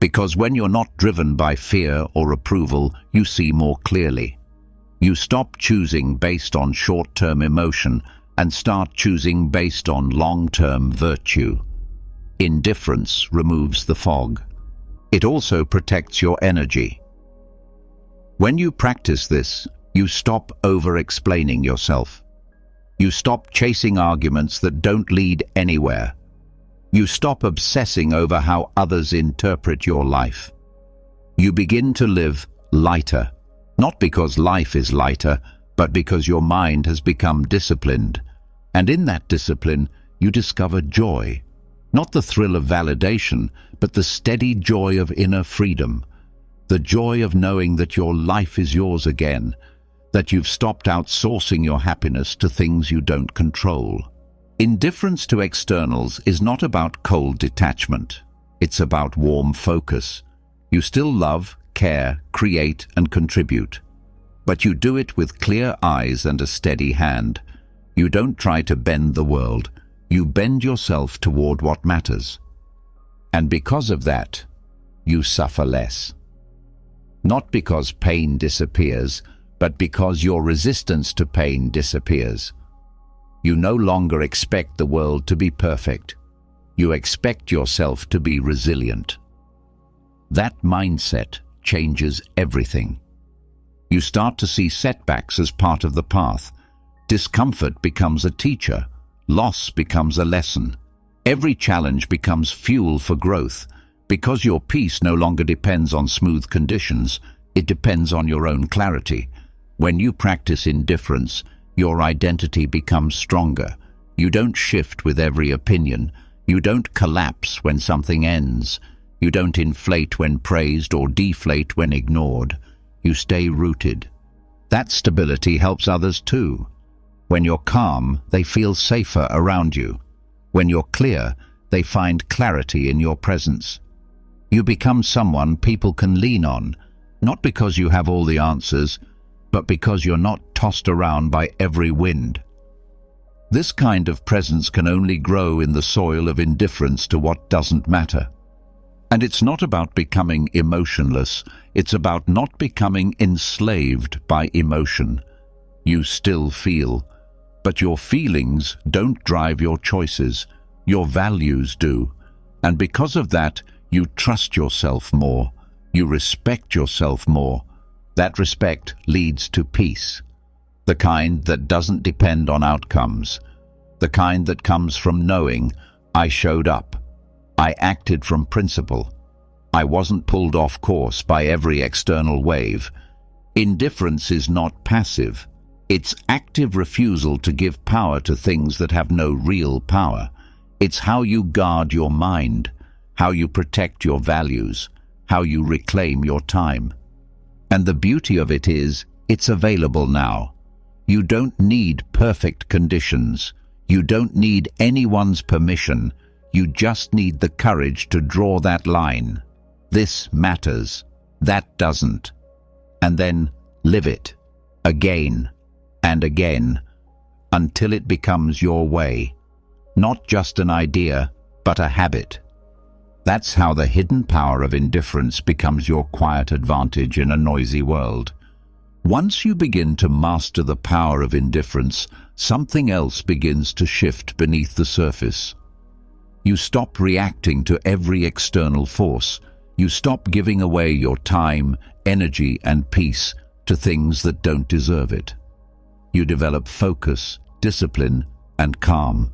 because when you're not driven by fear or approval, you see more clearly. You stop choosing based on short-term emotion and start choosing based on long-term virtue. Indifference removes the fog. It also protects your energy. When you practice this, you stop over-explaining yourself. You stop chasing arguments that don't lead anywhere. You stop obsessing over how others interpret your life. You begin to live lighter, not because life is lighter, but because your mind has become disciplined. And in that discipline, you discover joy. Not the thrill of validation, but the steady joy of inner freedom. The joy of knowing that your life is yours again, that you've stopped outsourcing your happiness to things you don't control. Indifference to externals is not about cold detachment. It's about warm focus. You still love, care, create, and contribute. But you do it with clear eyes and a steady hand. You don't try to bend the world. You bend yourself toward what matters. And because of that, you suffer less. Not because pain disappears, but because your resistance to pain disappears. You no longer expect the world to be perfect. You expect yourself to be resilient. That mindset changes everything. You start to see setbacks as part of the path. Discomfort becomes a teacher. Loss becomes a lesson. Every challenge becomes fuel for growth. Because your peace no longer depends on smooth conditions, it depends on your own clarity. When you practice indifference, your identity becomes stronger. You don't shift with every opinion. You don't collapse when something ends. You don't inflate when praised or deflate when ignored. You stay rooted. That stability helps others too. When you're calm, they feel safer around you. When you're clear, they find clarity in your presence. You become someone people can lean on, not because you have all the answers, but because you're not tossed around by every wind. This kind of presence can only grow in the soil of indifference to what doesn't matter. And it's not about becoming emotionless, it's about not becoming enslaved by emotion. You still feel, but your feelings don't drive your choices, your values do. And because of that, you trust yourself more, you respect yourself more. That respect leads to peace, the kind that doesn't depend on outcomes, the kind that comes from knowing, I showed up, I acted from principle, I wasn't pulled off course by every external wave. Indifference is not passive, it's active refusal to give power to things that have no real power. It's how you guard your mind, how you protect your values, how you reclaim your time. And the beauty of it is, it's available now. You don't need perfect conditions. You don't need anyone's permission. You just need the courage to draw that line. This matters. That doesn't. And then live it. Again and again. Until it becomes your way. Not just an idea, but a habit. That's how the hidden power of indifference becomes your quiet advantage in a noisy world. Once you begin to master the power of indifference, something else begins to shift beneath the surface. You stop reacting to every external force. You stop giving away your time, energy, and peace to things that don't deserve it. You develop focus, discipline, and calm.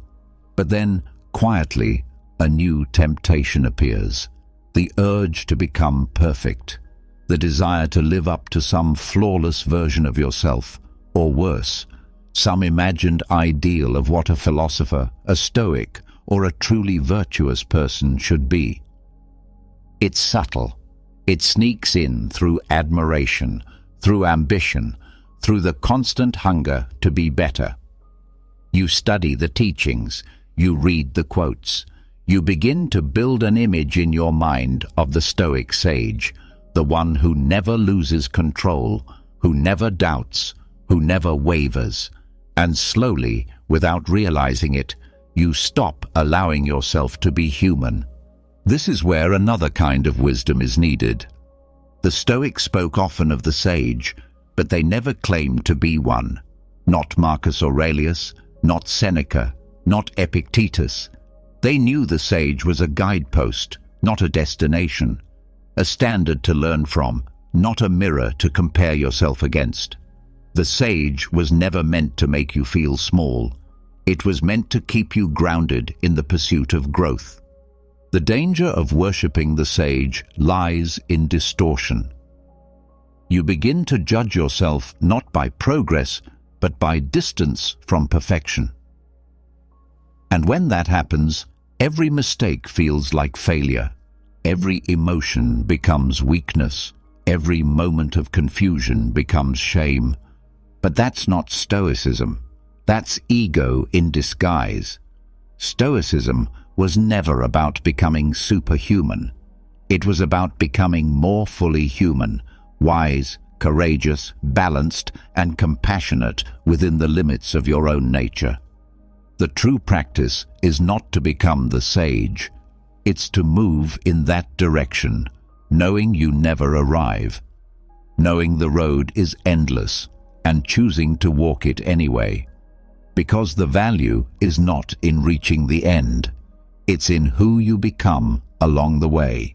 But then, quietly, a new temptation appears. The urge to become perfect. The desire to live up to some flawless version of yourself, or worse, some imagined ideal of what a philosopher, a Stoic, or a truly virtuous person should be. It's subtle. It sneaks in through admiration, through ambition, through the constant hunger to be better. You study the teachings, you read the quotes, you begin to build an image in your mind of the Stoic sage, the one who never loses control, who never doubts, who never wavers, and slowly, without realizing it, you stop allowing yourself to be human. This is where another kind of wisdom is needed. The Stoics spoke often of the sage, but they never claimed to be one. Not Marcus Aurelius, not Seneca, not Epictetus. They knew the sage was a guidepost, not a destination, a standard to learn from, not a mirror to compare yourself against. The sage was never meant to make you feel small. It was meant to keep you grounded in the pursuit of growth. The danger of worshipping the sage lies in distortion. You begin to judge yourself not by progress, but by distance from perfection. And when that happens, every mistake feels like failure. Every emotion becomes weakness. Every moment of confusion becomes shame. But that's not Stoicism. That's ego in disguise. Stoicism was never about becoming superhuman. It was about becoming more fully human, wise, courageous, balanced, and compassionate within the limits of your own nature. The true practice is not to become the sage. It's to move in that direction, knowing you never arrive, knowing the road is endless, and choosing to walk it anyway. Because the value is not in reaching the end. It's in who you become along the way.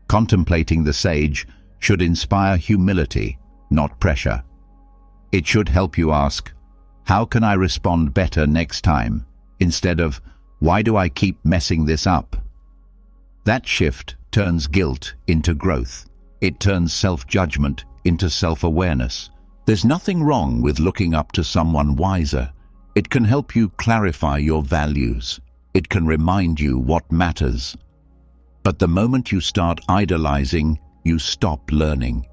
Contemplating the sage should inspire humility, not pressure. It should help you ask, how can I respond better next time, instead of, why do I keep messing this up? That shift turns guilt into growth. It turns self-judgment into self-awareness. There's nothing wrong with looking up to someone wiser. It can help you clarify your values. It can remind you what matters. But the moment you start idolizing, you stop learning.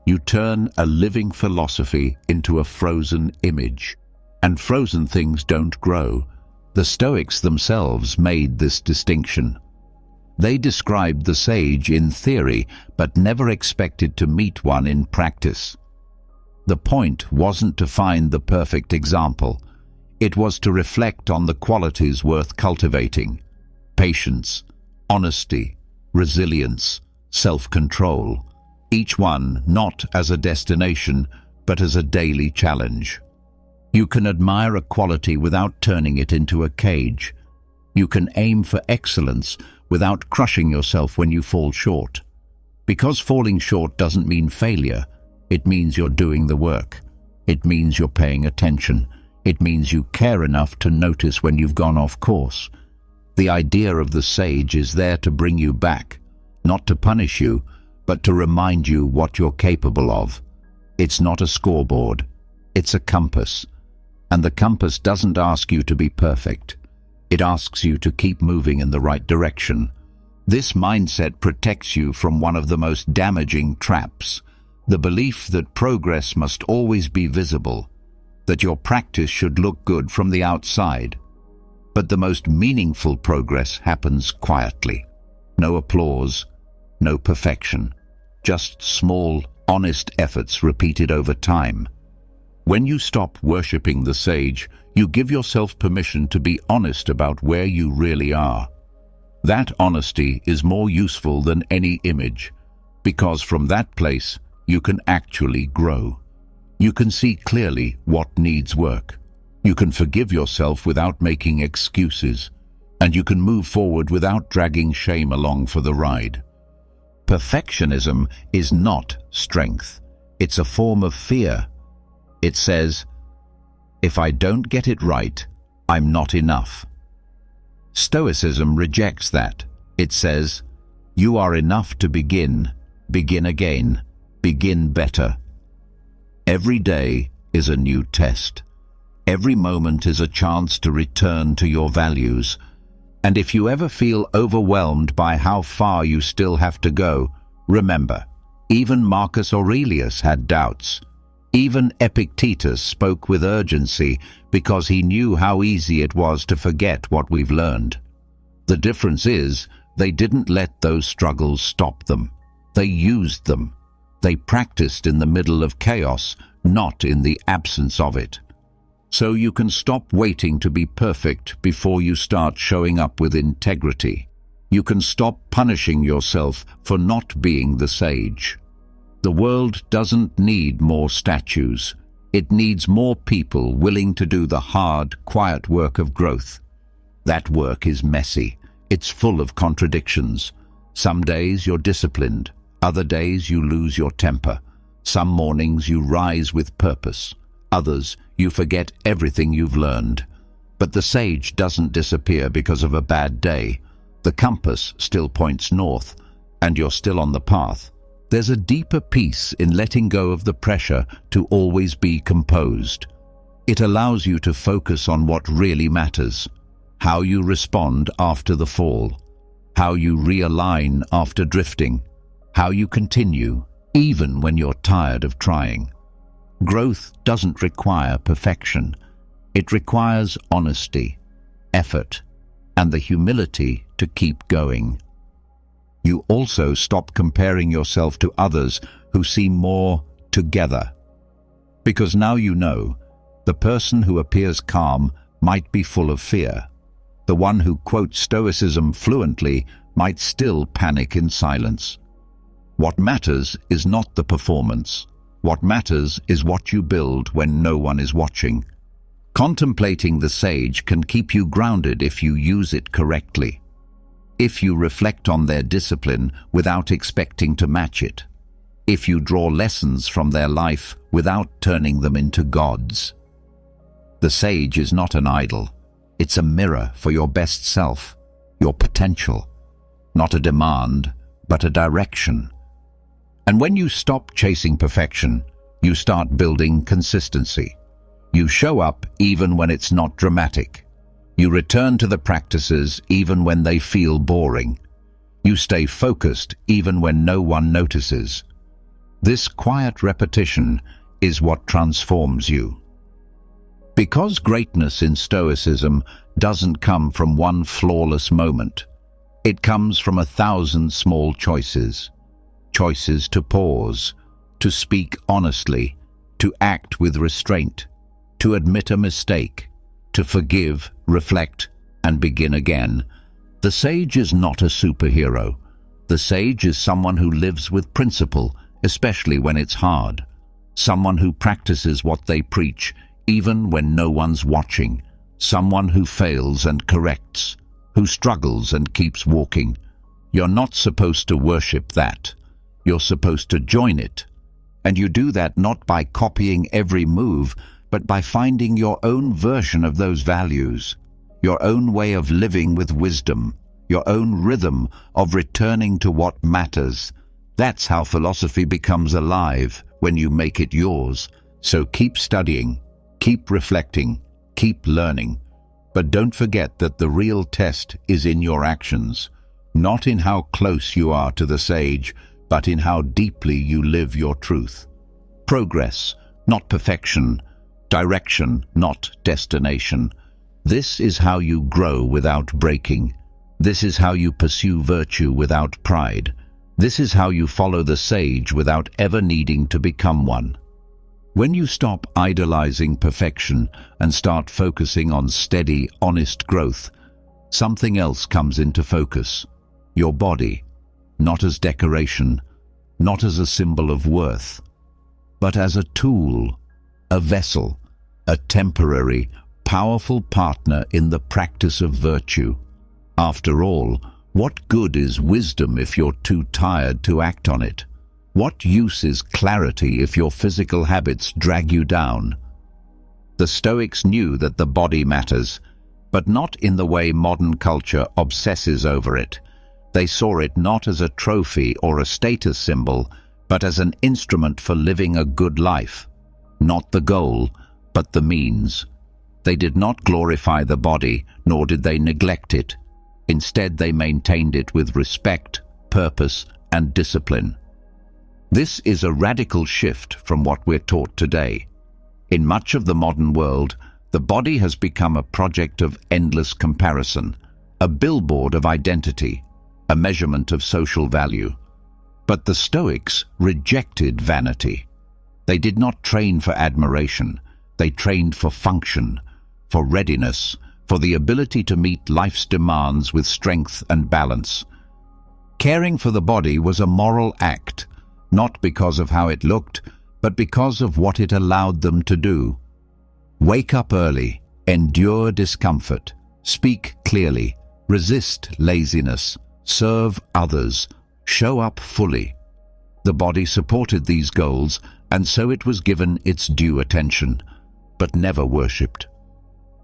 You turn a living philosophy into a frozen image. And frozen things don't grow. The Stoics themselves made this distinction. They described the sage in theory, but never expected to meet one in practice. The point wasn't to find the perfect example. It was to reflect on the qualities worth cultivating: patience, honesty, resilience, self-control, each one not as a destination, but as a daily challenge. You can admire a quality without turning it into a cage. You can aim for excellence without crushing yourself when you fall short. Because falling short doesn't mean failure, it means you're doing the work. It means you're paying attention. It means you care enough to notice when you've gone off course. The idea of the sage is there to bring you back, not to punish you, but to remind you what you're capable of. It's not a scoreboard, it's a compass. And the compass doesn't ask you to be perfect. It asks you to keep moving in the right direction. This mindset protects you from one of the most damaging traps: the belief that progress must always be visible, that your practice should look good from the outside. But the most meaningful progress happens quietly. No applause, no perfection, just small, honest efforts repeated over time. When you stop worshipping the sage, you give yourself permission to be honest about where you really are. That honesty is more useful than any image, because from that place you can actually grow. You can see clearly what needs work. You can forgive yourself without making excuses, and you can move forward without dragging shame along for the ride. Perfectionism is not strength. It's a form of fear. It says, if I don't get it right, I'm not enough. Stoicism rejects that. It says, you are enough to begin again, begin better. Every day is a new test. Every moment is a chance to return to your values. And if you ever feel overwhelmed by how far you still have to go, Remember, even Marcus Aurelius had doubts. Even Epictetus spoke with urgency because he knew how easy it was to forget what we've learned. The difference is, they didn't let those struggles stop them. They used them. They practiced in the middle of chaos, not in the absence of it. So you can stop waiting to be perfect before you start showing up with integrity. You can stop punishing yourself for not being the sage. The world doesn't need more statues. It needs more people willing to do the hard, quiet work of growth. That work is messy. It's full of contradictions. Some days you're disciplined. Other days you lose your temper. Some mornings you rise with purpose. Others you forget everything you've learned. But the sage doesn't disappear because of a bad day. The compass still points north, and you're still on the path. There's a deeper peace in letting go of the pressure to always be composed. It allows you to focus on what really matters: how you respond after the fall, how you realign after drifting, how you continue even when you're tired of trying. Growth doesn't require perfection. It requires honesty, effort, and the humility to keep going. You also stop comparing yourself to others who seem more together. Because now you know, the person who appears calm might be full of fear. The one who quotes Stoicism fluently might still panic in silence. What matters is not the performance. What matters is what you build when no one is watching. Contemplating the sage can keep you grounded if you use it correctly. If you reflect on their discipline without expecting to match it. If you draw lessons from their life without turning them into gods. The sage is not an idol. It's a mirror for your best self, your potential. Not a demand, but a direction. And when you stop chasing perfection, you start building consistency. You show up even when it's not dramatic. You return to the practices even when they feel boring. You stay focused even when no one notices. This quiet repetition is what transforms you. Because greatness in Stoicism doesn't come from one flawless moment. It comes from 1,000 small choices. Choices to pause, to speak honestly, to act with restraint, to admit a mistake, to forgive, reflect, and begin again. The sage is not a superhero. The sage is someone who lives with principle, especially when it's hard. Someone who practices what they preach, even when no one's watching. Someone who fails and corrects, who struggles and keeps walking. You're not supposed to worship that. You're supposed to join it. And you do that not by copying every move, but by finding your own version of those values, your own way of living with wisdom, your own rhythm of returning to what matters. That's how philosophy becomes alive, when you make it yours. So keep studying, keep reflecting, keep learning. But don't forget that the real test is in your actions, not in how close you are to the sage, but in how deeply you live your truth. Progress, not perfection. Direction, not destination. This is how you grow without breaking. This is how you pursue virtue without pride. This is how you follow the sage without ever needing to become one. When you stop idolizing perfection and start focusing on steady, honest growth, something else comes into focus. Your body, not as decoration, not as a symbol of worth, but as a tool, a vessel, a temporary, powerful partner in the practice of virtue. After all, what good is wisdom if you're too tired to act on it? What use is clarity if your physical habits drag you down? The Stoics knew that the body matters, but not in the way modern culture obsesses over it. They saw it not as a trophy or a status symbol, but as an instrument for living a good life. Not the goal, but the means. They did not glorify the body, nor did they neglect it. Instead, they maintained it with respect, purpose, and discipline. This is a radical shift from what we're taught today. In much of the modern world, the body has become a project of endless comparison, a billboard of identity, a measurement of social value. But the Stoics rejected vanity. They did not train for admiration. They trained for function, for readiness, for the ability to meet life's demands with strength and balance. Caring for the body was a moral act, not because of how it looked, but because of what it allowed them to do. Wake up early, endure discomfort, speak clearly, resist laziness, serve others, show up fully. The body supported these goals, and so it was given its due attention, but never worshipped.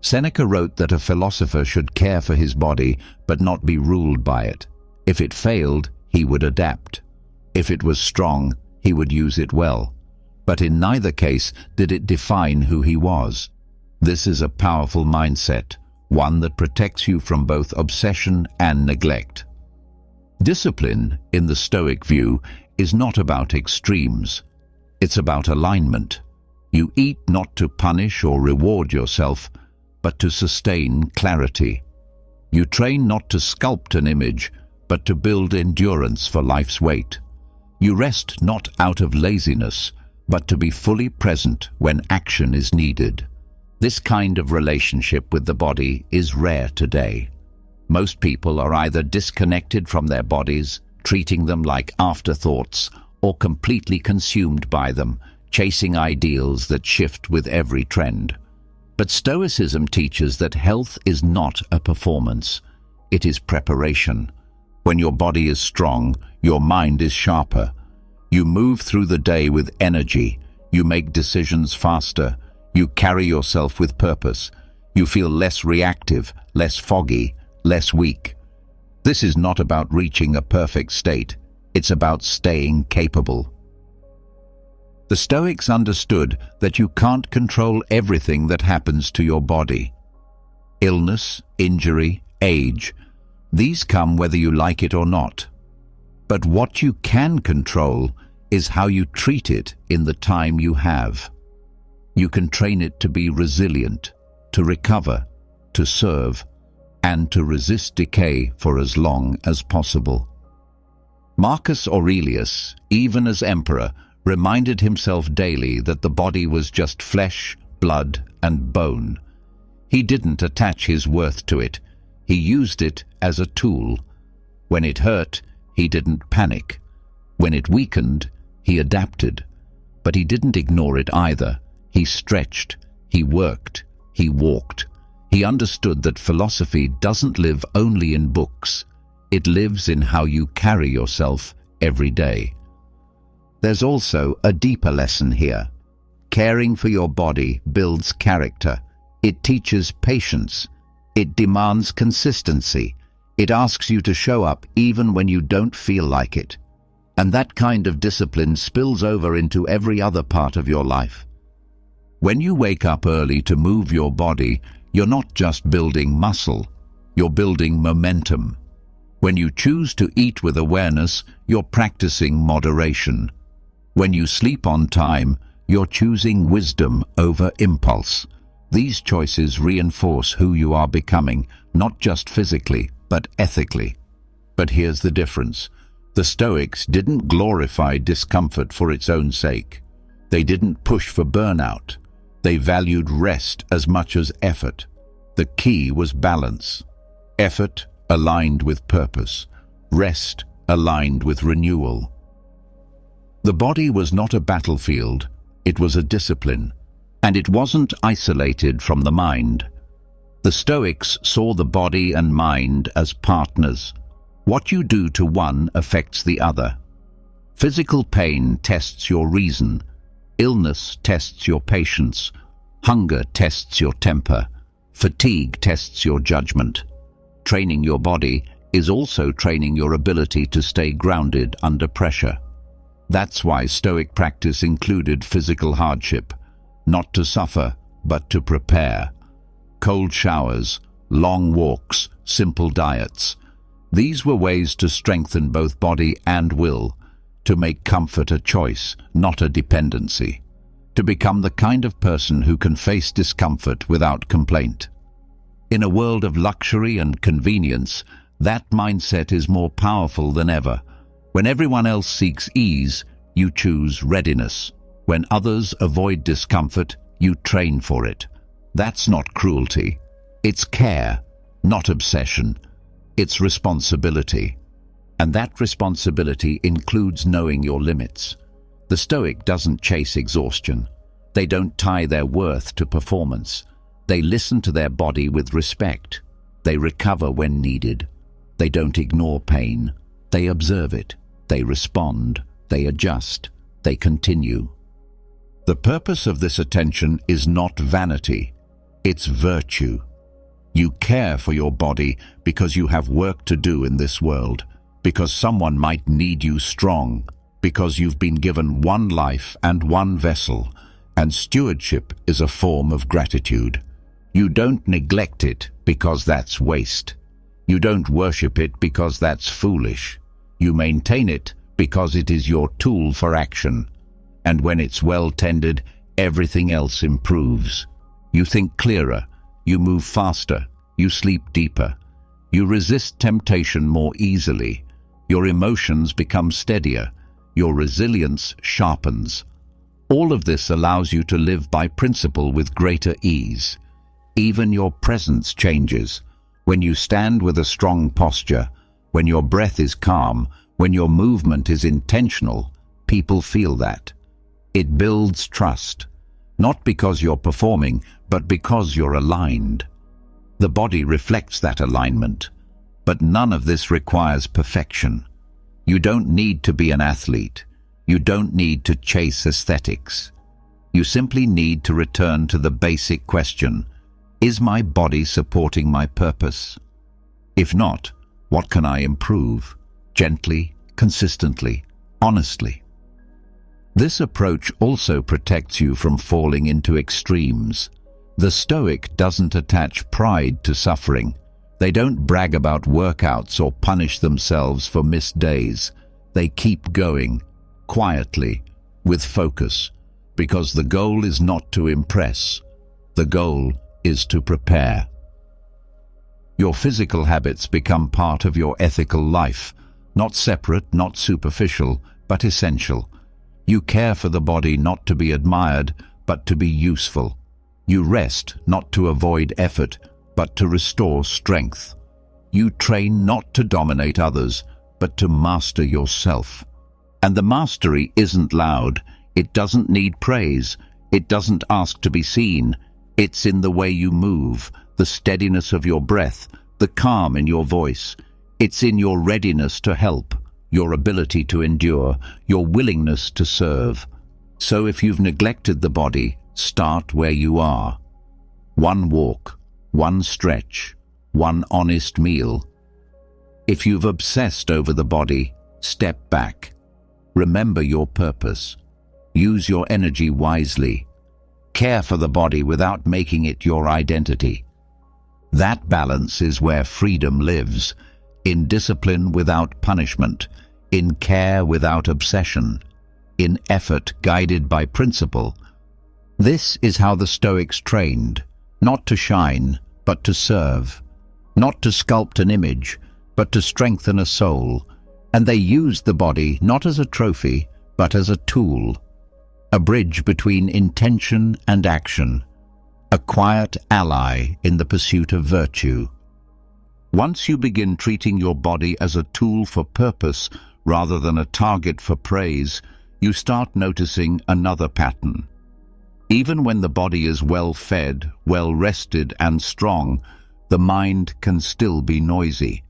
Seneca wrote that a philosopher should care for his body, but not be ruled by it. If it failed, he would adapt. If it was strong, he would use it well. But in neither case did it define who he was. This is a powerful mindset, one that protects you from both obsession and neglect. Discipline, in the Stoic view, is not about extremes. It's about alignment. You eat not to punish or reward yourself, but to sustain clarity. You train not to sculpt an image, but to build endurance for life's weight. You rest not out of laziness, but to be fully present when action is needed. This kind of relationship with the body is rare today. Most people are either disconnected from their bodies, treating them like afterthoughts, or completely consumed by them, chasing ideals that shift with every trend. But Stoicism teaches that health is not a performance. It is preparation. When your body is strong, your mind is sharper. You move through the day with energy. You make decisions faster. You carry yourself with purpose. You feel less reactive, less foggy, less weak. This is not about reaching a perfect state. It's about staying capable. The Stoics understood that you can't control everything that happens to your body. Illness, injury, age, these come whether you like it or not. But what you can control is how you treat it in the time you have. You can train it to be resilient, to recover, to serve, and to resist decay for as long as possible. Marcus Aurelius, even as emperor, reminded himself daily that the body was just flesh, blood, and bone. He didn't attach his worth to it. He used it as a tool. When it hurt, he didn't panic. When it weakened, he adapted. But he didn't ignore it either. He stretched, he worked, he walked. He understood that philosophy doesn't live only in books. It lives in how you carry yourself every day. There's also a deeper lesson here. Caring for your body builds character. It teaches patience. It demands consistency. It asks you to show up even when you don't feel like it. And that kind of discipline spills over into every other part of your life. When you wake up early to move your body, you're not just building muscle, you're building momentum. When you choose to eat with awareness, you're practicing moderation. When you sleep on time, you're choosing wisdom over impulse. These choices reinforce who you are becoming, not just physically, but ethically. But here's the difference. The Stoics didn't glorify discomfort for its own sake. They didn't push for burnout. They valued rest as much as effort. The key was balance. Effort aligned with purpose. Rest aligned with renewal. The body was not a battlefield. It was a discipline. And it wasn't isolated from the mind. The Stoics saw the body and mind as partners. What you do to one affects the other. Physical pain tests your reason. Illness tests your patience. Hunger tests your temper. Fatigue tests your judgment. Training your body is also training your ability to stay grounded under pressure. That's why Stoic practice included physical hardship, not to suffer, but to prepare. Cold showers, long walks, simple diets. These were ways to strengthen both body and will, to make comfort a choice, not a dependency, to become the kind of person who can face discomfort without complaint. In a world of luxury and convenience, that mindset is more powerful than ever. When everyone else seeks ease, you choose readiness. When others avoid discomfort, you train for it. That's not cruelty. It's care, not obsession. It's responsibility. And that responsibility includes knowing your limits. The Stoic doesn't chase exhaustion. They don't tie their worth to performance. They listen to their body with respect. They recover when needed. They don't ignore pain. They observe it. They respond. They adjust. They continue. The purpose of this attention is not vanity. It's virtue. You care for your body because you have work to do in this world, because someone might need you strong, because you've been given one life and one vessel, and stewardship is a form of gratitude. You don't neglect it because that's waste. You don't worship it because that's foolish. You maintain it because it is your tool for action. And when it's well tended, everything else improves. You think clearer, you move faster, you sleep deeper. You resist temptation more easily. Your emotions become steadier. Your resilience sharpens. All of this allows you to live by principle with greater ease. Even your presence changes. When you stand with a strong posture, when your breath is calm, when your movement is intentional, people feel that. It builds trust, not because you're performing, but because you're aligned. The body reflects that alignment, but none of this requires perfection. You don't need to be an athlete. You don't need to chase aesthetics. You simply need to return to the basic question: is my body supporting my purpose? If not, what can I improve? Gently, consistently, honestly. This approach also protects you from falling into extremes. The Stoic doesn't attach pride to suffering. They don't brag about workouts or punish themselves for missed days. They keep going, quietly, with focus, because the goal is not to impress. The goal is to prepare. Your physical habits become part of your ethical life, not separate, not superficial, but essential. You care for the body not to be admired, but to be useful. You rest not to avoid effort, but to restore strength. You train not to dominate others, but to master yourself. And the mastery isn't loud. It doesn't need praise. It doesn't ask to be seen. It's in the way you move, the steadiness of your breath, the calm in your voice. It's in your readiness to help, your ability to endure, your willingness to serve. So if you've neglected the body, start where you are. One walk, one stretch, one honest meal. If you've obsessed over the body, step back. Remember your purpose. Use your energy wisely. Care for the body without making it your identity. That balance is where freedom lives, in discipline without punishment, in care without obsession, in effort guided by principle. This is how the Stoics trained, not to shine, but to serve, not to sculpt an image, but to strengthen a soul. And they used the body not as a trophy, but as a tool, a bridge between intention and action, a quiet ally in the pursuit of virtue. Once you begin treating your body as a tool for purpose rather than a target for praise, you start noticing another pattern. Even when the body is well-fed, well-rested and strong, the mind can still be noisy.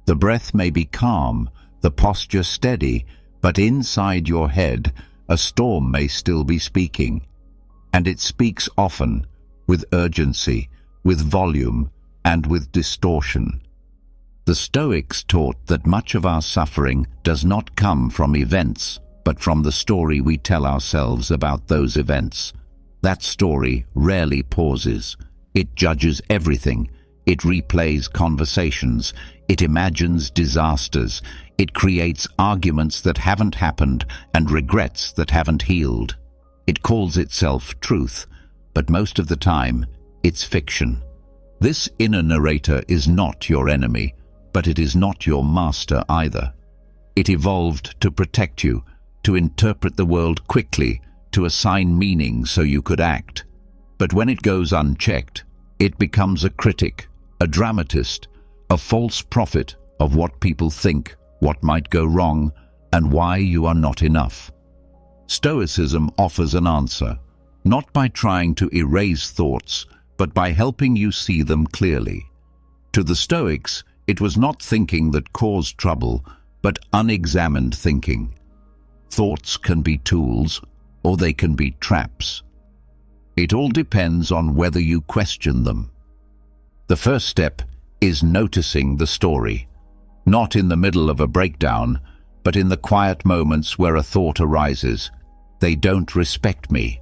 The breath may be calm, the posture steady, but inside your head, a storm may still be speaking. And it speaks often, with urgency, with volume, and with distortion. The Stoics taught that much of our suffering does not come from events, but from the story we tell ourselves about those events. That story rarely pauses. It judges everything. It replays conversations. It imagines disasters. It creates arguments that haven't happened and regrets that haven't healed. It calls itself truth, but most of the time, it's fiction. This inner narrator is not your enemy, but it is not your master either. It evolved to protect you, to interpret the world quickly, to assign meaning so you could act. But when it goes unchecked, it becomes a critic, a dramatist, a false prophet of what people think, what might go wrong, and why you are not enough. Stoicism offers an answer, not by trying to erase thoughts, but by helping you see them clearly. To the Stoics, it was not thinking that caused trouble, but unexamined thinking. Thoughts can be tools, or they can be traps. It all depends on whether you question them. The first step is noticing the story, not in the middle of a breakdown, but in the quiet moments where a thought arises. They don't respect me.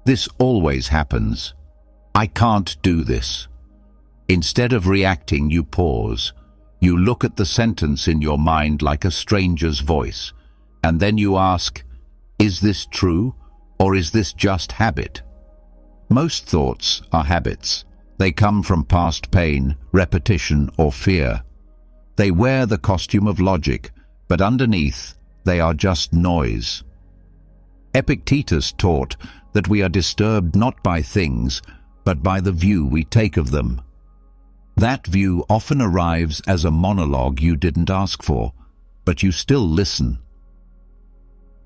This always happens. I can't do this. Instead of reacting, you pause. You look at the sentence in your mind like a stranger's voice, and then you ask, is this true, or is this just habit? Most thoughts are habits. They come from past pain, repetition, or fear. They wear the costume of logic, but underneath, they are just noise. Epictetus taught that we are disturbed not by things, but by the view we take of them. That view often arrives as a monologue you didn't ask for, but you still listen.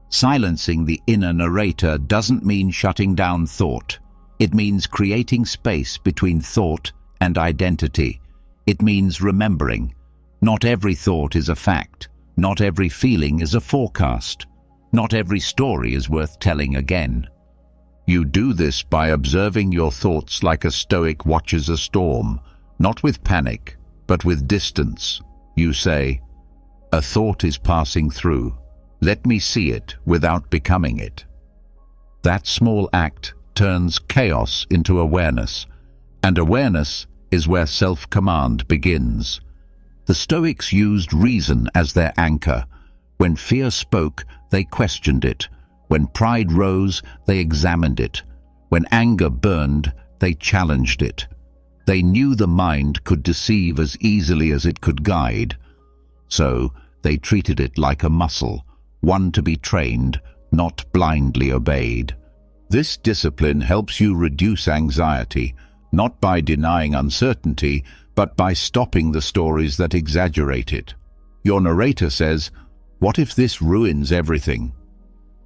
Silencing the inner narrator doesn't mean shutting down thought. It means creating space between thought and identity. It means remembering. Not every thought is a fact. Not every feeling is a forecast. Not every story is worth telling again. You do this by observing your thoughts like a Stoic watches a storm, not with panic, but with distance. You say, a thought is passing through. Let me see it without becoming it. That small act turns chaos into awareness, and awareness is where self-command begins. The Stoics used reason as their anchor. When fear spoke, they questioned it. When pride rose, they examined it. When anger burned, they challenged it. They knew the mind could deceive as easily as it could guide. So they treated it like a muscle, one to be trained, not blindly obeyed. This discipline helps you reduce anxiety, not by denying uncertainty, but by stopping the stories that exaggerate it. Your narrator says, "What if this ruins everything?"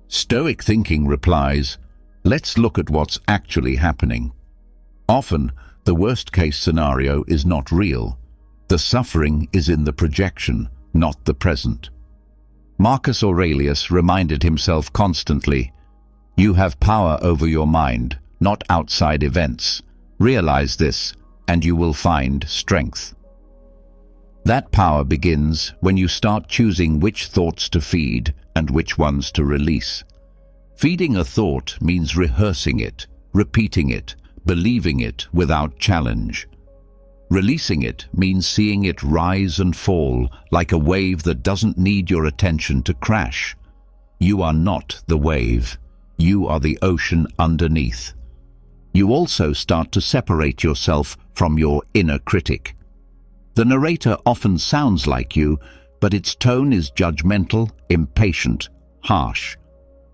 Stoic thinking replies, "Let's look at what's actually happening." Often, the worst-case scenario is not real. The suffering is in the projection, not the present. Marcus Aurelius reminded himself constantly, "You have power over your mind, not outside events. Realize this, and you will find strength." That power begins when you start choosing which thoughts to feed and which ones to release. Feeding a thought means rehearsing it, repeating it, believing it without challenge. Releasing it means seeing it rise and fall like a wave that doesn't need your attention to crash. You are not the wave. You are the ocean underneath. You also start to separate yourself from your inner critic. The narrator often sounds like you, but its tone is judgmental, impatient, harsh.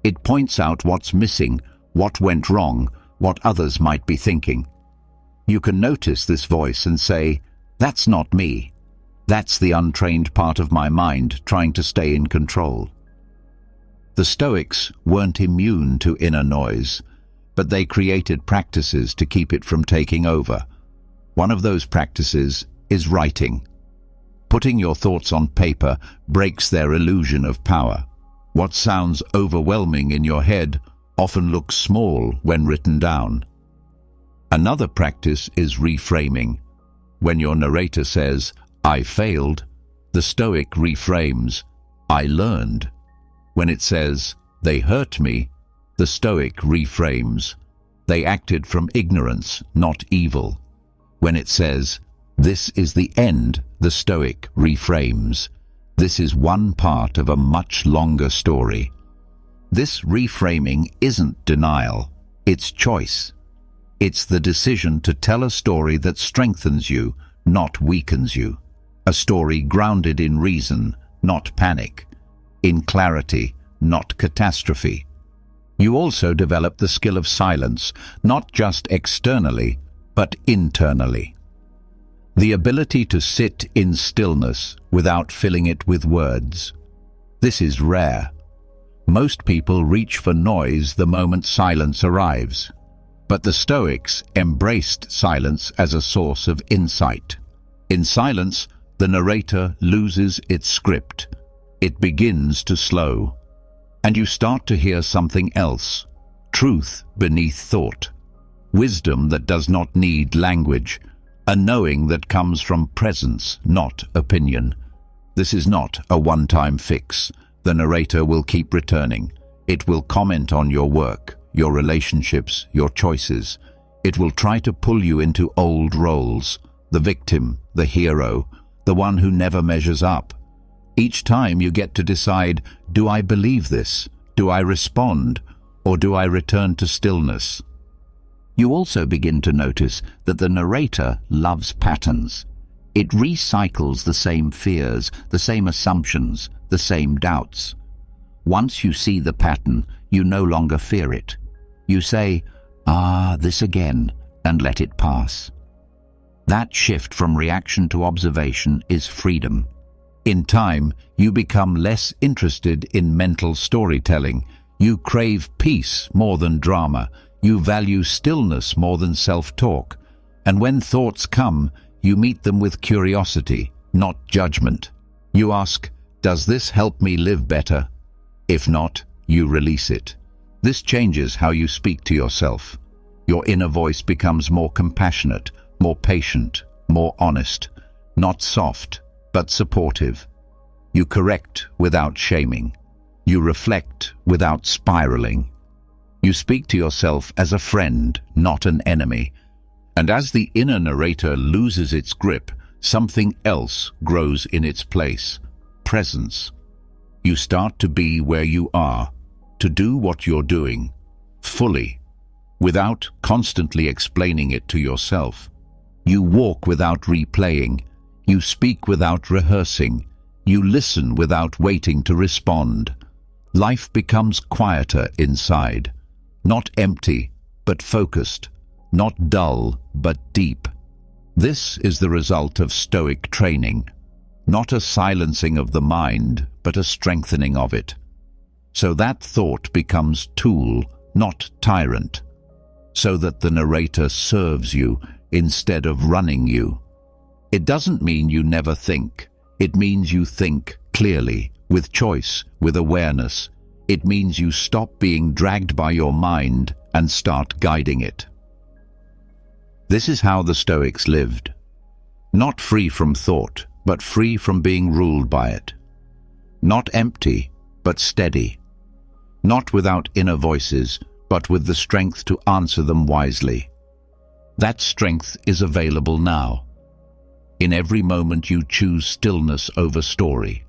It points out what's missing, what went wrong, what others might be thinking. You can notice this voice and say, "That's not me. That's the untrained part of my mind trying to stay in control." The Stoics weren't immune to inner noise, but they created practices to keep it from taking over. One of those practices is writing. Putting your thoughts on paper breaks their illusion of power. What sounds overwhelming in your head often looks small when written down. Another practice is reframing. When your narrator says, "I failed," the Stoic reframes, "I learned." When it says, "They hurt me," the Stoic reframes, "They acted from ignorance, not evil." When it says, This is the end, the Stoic reframes. This is one part of a much longer story. This reframing isn't denial, it's choice. It's the decision to tell a story that strengthens you, not weakens you. A story grounded in reason, not panic. In clarity, not catastrophe. You also develop the skill of silence, not just externally, but internally. The ability to sit in stillness without filling it with words. This is rare. Most people reach for noise the moment silence arrives. But the Stoics embraced silence as a source of insight. In silence, the narrator loses its script. It begins to slow. And you start to hear something else. Truth beneath thought. Wisdom that does not need language. A knowing that comes from presence, not opinion. This is not a one-time fix. The narrator will keep returning. It will comment on your work, your relationships, your choices. It will try to pull you into old roles. The victim, the hero, the one who never measures up. Each time you get to decide, do I believe this? Do I respond? Or do I return to stillness? You also begin to notice that the narrator loves patterns. It recycles the same fears, the same assumptions, the same doubts. Once you see the pattern, you no longer fear it. You say, this again, and let it pass. That shift from reaction to observation is freedom. In time, you become less interested in mental storytelling. You crave peace more than drama. You value stillness more than self-talk. And when thoughts come, you meet them with curiosity, not judgment. You ask, does this help me live better? If not, you release it. This changes how you speak to yourself. Your inner voice becomes more compassionate, more patient, more honest, not soft, but supportive. You correct without shaming. You reflect without spiraling. You speak to yourself as a friend, not an enemy. And as the inner narrator loses its grip, something else grows in its place. Presence. You start to be where you are, to do what you're doing, fully, without constantly explaining it to yourself. You walk without replaying. You speak without rehearsing. You listen without waiting to respond. Life becomes quieter inside. Not empty, but focused. Not dull, but deep. This is the result of Stoic training. Not a silencing of the mind, but a strengthening of it. So that thought becomes tool, not tyrant. So that the narrator serves you instead of running you. It doesn't mean you never think. It means you think clearly, with choice, with awareness. It means you stop being dragged by your mind and start guiding it. This is how the Stoics lived. Not free from thought, but free from being ruled by it. Not empty, but steady. Not without inner voices, but with the strength to answer them wisely. That strength is available now. In every moment you choose stillness over story,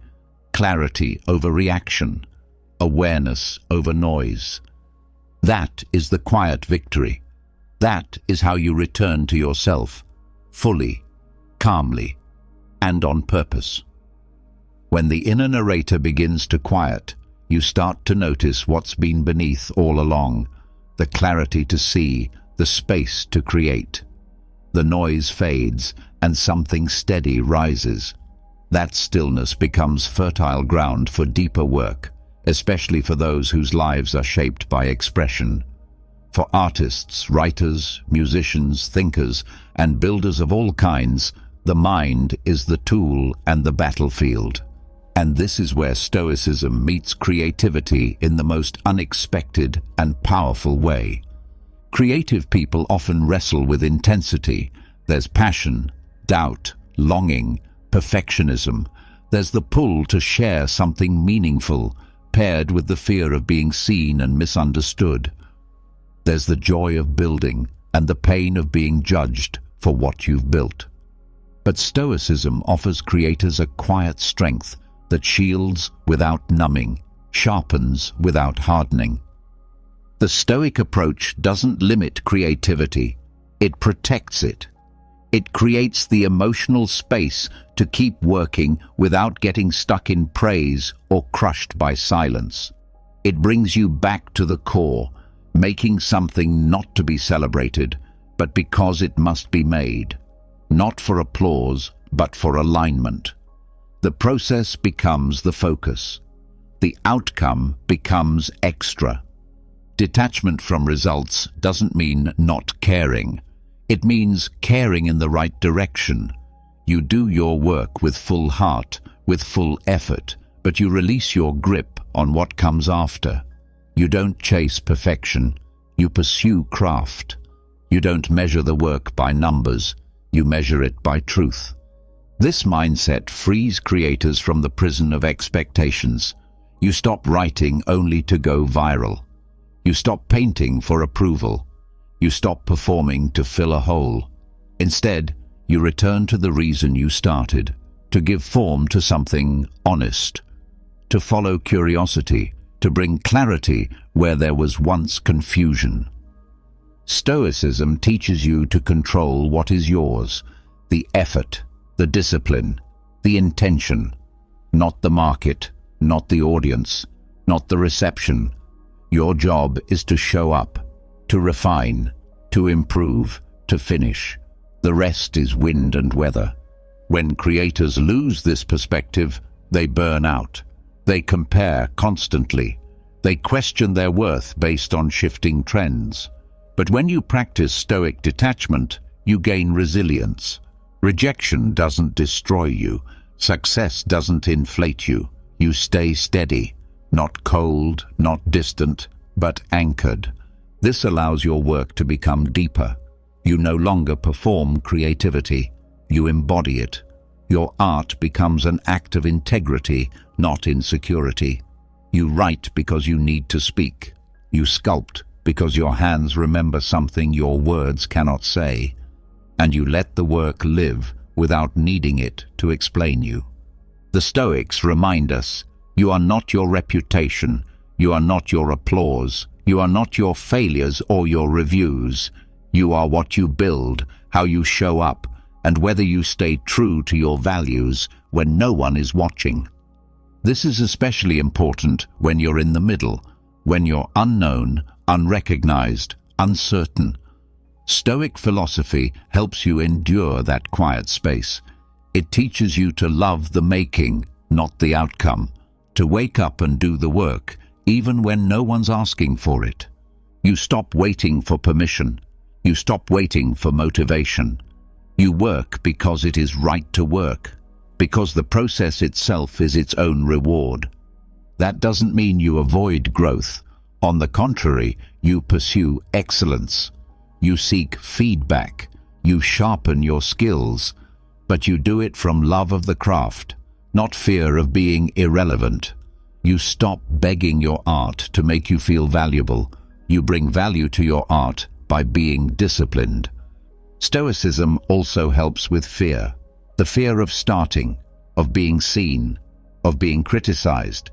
clarity over reaction, awareness over noise. That is the quiet victory. That is how you return to yourself, fully, calmly, and on purpose. When the inner narrator begins to quiet, you start to notice what's been beneath all along, the clarity to see, the space to create. The noise fades, and something steady rises. That stillness becomes fertile ground for deeper work, especially for those whose lives are shaped by expression. For artists, writers, musicians, thinkers, and builders of all kinds, the mind is the tool and the battlefield. And this is where Stoicism meets creativity in the most unexpected and powerful way. Creative people often wrestle with intensity. There's passion, doubt, longing, perfectionism. There's the pull to share something meaningful, paired with the fear of being seen and misunderstood. There's the joy of building and the pain of being judged for what you've built. But Stoicism offers creators a quiet strength that shields without numbing, sharpens without hardening. The Stoic approach doesn't limit creativity, it protects it. It creates the emotional space to keep working without getting stuck in praise or crushed by silence. It brings you back to the core, making something not to be celebrated, but because it must be made. Not for applause, but for alignment. The process becomes the focus. The outcome becomes extra. Detachment from results doesn't mean not caring. It means caring in the right direction. You do your work with full heart, with full effort, but you release your grip on what comes after. You don't chase perfection, you pursue craft. You don't measure the work by numbers, you measure it by truth. This mindset frees creators from the prison of expectations. You stop writing only to go viral. You stop painting for approval. You stop performing to fill a hole. Instead, you return to the reason you started, to give form to something honest, to follow curiosity, to bring clarity where there was once confusion. Stoicism teaches you to control what is yours, the effort, the discipline, the intention, not the market, not the audience, not the reception. Your job is to show up, to refine, to improve, to finish. The rest is wind and weather. When creators lose this perspective, they burn out. They compare constantly. They question their worth based on shifting trends. But when you practice Stoic detachment, you gain resilience. Rejection doesn't destroy you. Success doesn't inflate you. You stay steady, not cold, not distant, but anchored. This allows your work to become deeper. You no longer perform creativity, you embody it. Your art becomes an act of integrity, not insecurity. You write because you need to speak. You sculpt because your hands remember something your words cannot say. And you let the work live without needing it to explain you. The Stoics remind us, you are not your reputation, you are not your applause, you are not your failures or your reviews. You are what you build, how you show up, and whether you stay true to your values when no one is watching. This is especially important when you're in the middle, when you're unknown, unrecognized, uncertain. Stoic philosophy helps you endure that quiet space. It teaches you to love the making, not the outcome, to wake up and do the work, even when no one's asking for it. You stop waiting for permission. You stop waiting for motivation. You work because it is right to work, because the process itself is its own reward. That doesn't mean you avoid growth. On the contrary, you pursue excellence. You seek feedback. You sharpen your skills, but you do it from love of the craft, not fear of being irrelevant. You stop begging your art to make you feel valuable. You bring value to your art by being disciplined. Stoicism also helps with fear. The fear of starting, of being seen, of being criticized.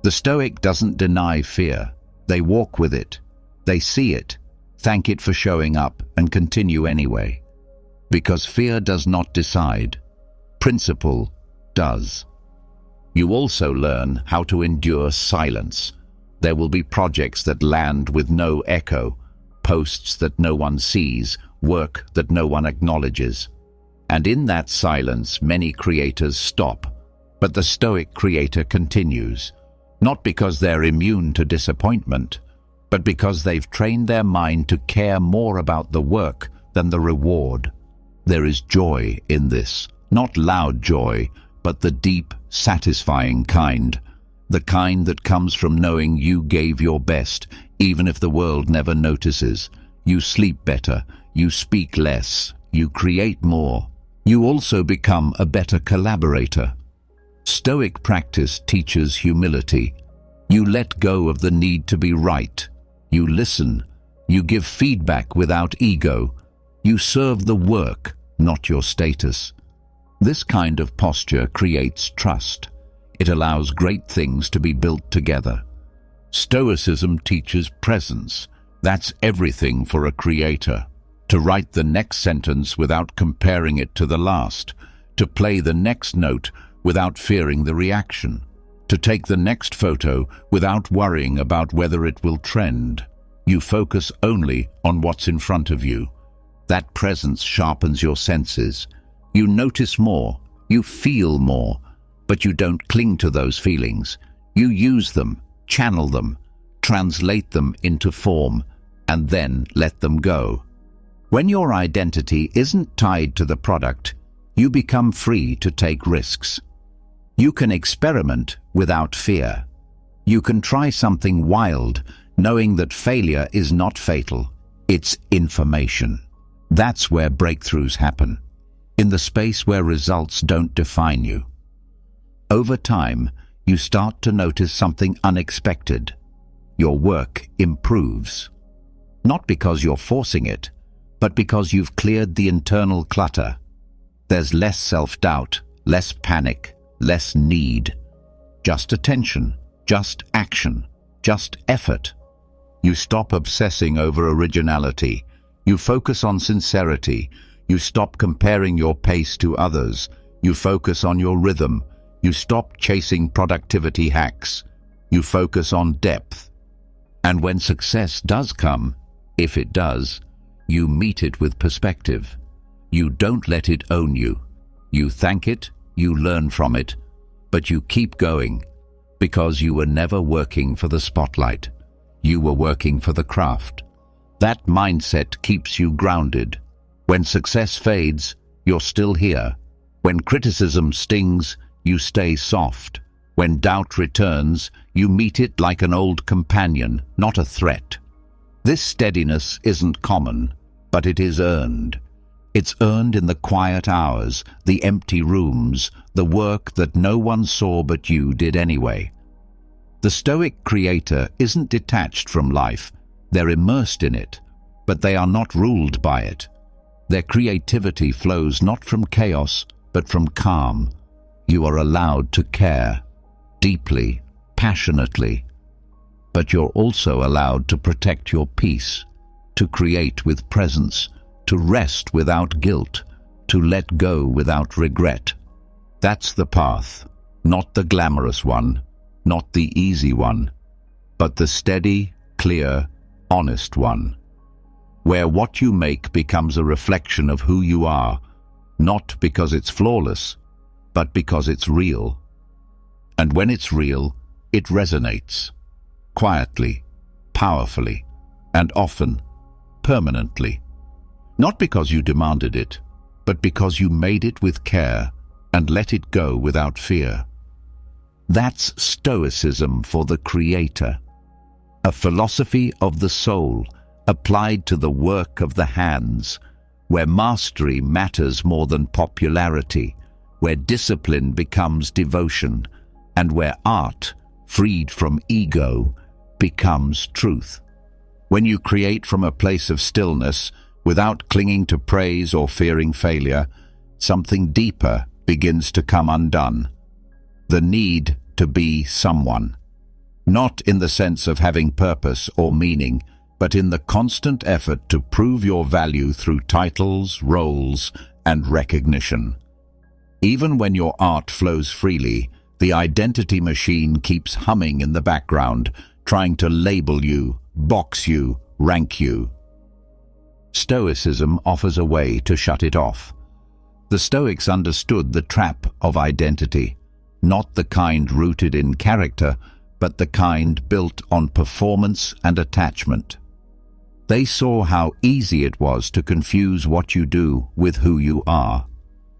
The Stoic doesn't deny fear. They walk with it. They see it, thank it for showing up, and continue anyway. Because fear does not decide. Principle does. You also learn how to endure silence. There will be projects that land with no echo, posts that no one sees, work that no one acknowledges. And in that silence, many creators stop. But the Stoic creator continues, not because they're immune to disappointment, but because they've trained their mind to care more about the work than the reward. There is joy in this, not loud joy, but the deep, satisfying kind. The kind that comes from knowing you gave your best, even if the world never notices. You sleep better, you speak less, you create more. You also become a better collaborator. Stoic practice teaches humility. You let go of the need to be right. You listen. You give feedback without ego. You serve the work, not your status. This kind of posture creates trust. It allows great things to be built together. Stoicism teaches presence. That's everything for a creator. To write the next sentence without comparing it to the last. To play the next note without fearing the reaction. To take the next photo without worrying about whether it will trend. You focus only on what's in front of you. That presence sharpens your senses. You notice more, you feel more, but you don't cling to those feelings. You use them, channel them, translate them into form, and then let them go. When your identity isn't tied to the product, you become free to take risks. You can experiment without fear. You can try something wild, knowing that failure is not fatal. It's information. That's where breakthroughs happen, in the space where results don't define you. Over time, you start to notice something unexpected. Your work improves. Not because you're forcing it, but because you've cleared the internal clutter. There's less self-doubt, less panic, less need. Just attention, just action, just effort. You stop obsessing over originality. You focus on sincerity. You stop comparing your pace to others. You focus on your rhythm. You stop chasing productivity hacks. You focus on depth. And when success does come, if it does, you meet it with perspective. You don't let it own you. You thank it, you learn from it, but you keep going because you were never working for the spotlight. You were working for the craft. That mindset keeps you grounded. When success fades, you're still here. When criticism stings, you stay soft. When doubt returns, you meet it like an old companion, not a threat. This steadiness isn't common, but it is earned. It's earned in the quiet hours, the empty rooms, the work that no one saw but you did anyway. The Stoic creator isn't detached from life. They're immersed in it, but they are not ruled by it. Their creativity flows not from chaos, but from calm. You are allowed to care, deeply, passionately, but you're also allowed to protect your peace, to create with presence, to rest without guilt, to let go without regret. That's the path, not the glamorous one, not the easy one, but the steady, clear, honest one, where what you make becomes a reflection of who you are, not because it's flawless, but because it's real. And when it's real, it resonates, quietly, powerfully, and often permanently. Not because you demanded it, but because you made it with care and let it go without fear. That's Stoicism for the creator, a philosophy of the soul applied to the work of the hands, where mastery matters more than popularity, where discipline becomes devotion, and where art, freed from ego, becomes truth. When you create from a place of stillness, without clinging to praise or fearing failure, something deeper begins to come undone. The need to be someone. Not in the sense of having purpose or meaning, but in the constant effort to prove your value through titles, roles, and recognition. Even when your art flows freely, the identity machine keeps humming in the background, trying to label you, box you, rank you. Stoicism offers a way to shut it off. The Stoics understood the trap of identity, not the kind rooted in character, but the kind built on performance and attachment. They saw how easy it was to confuse what you do with who you are,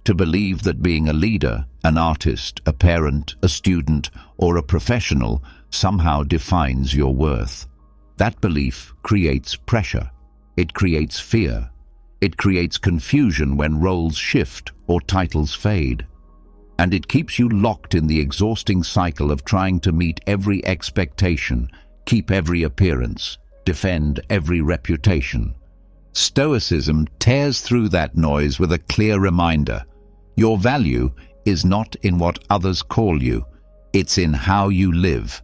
to believe that being a leader, an artist, a parent, a student, or a professional somehow defines your worth. That belief creates pressure. It creates fear. It creates confusion when roles shift or titles fade. And it keeps you locked in the exhausting cycle of trying to meet every expectation, keep every appearance, defend every reputation. Stoicism tears through that noise with a clear reminder. Your value is not in what others call you, it's in how you live.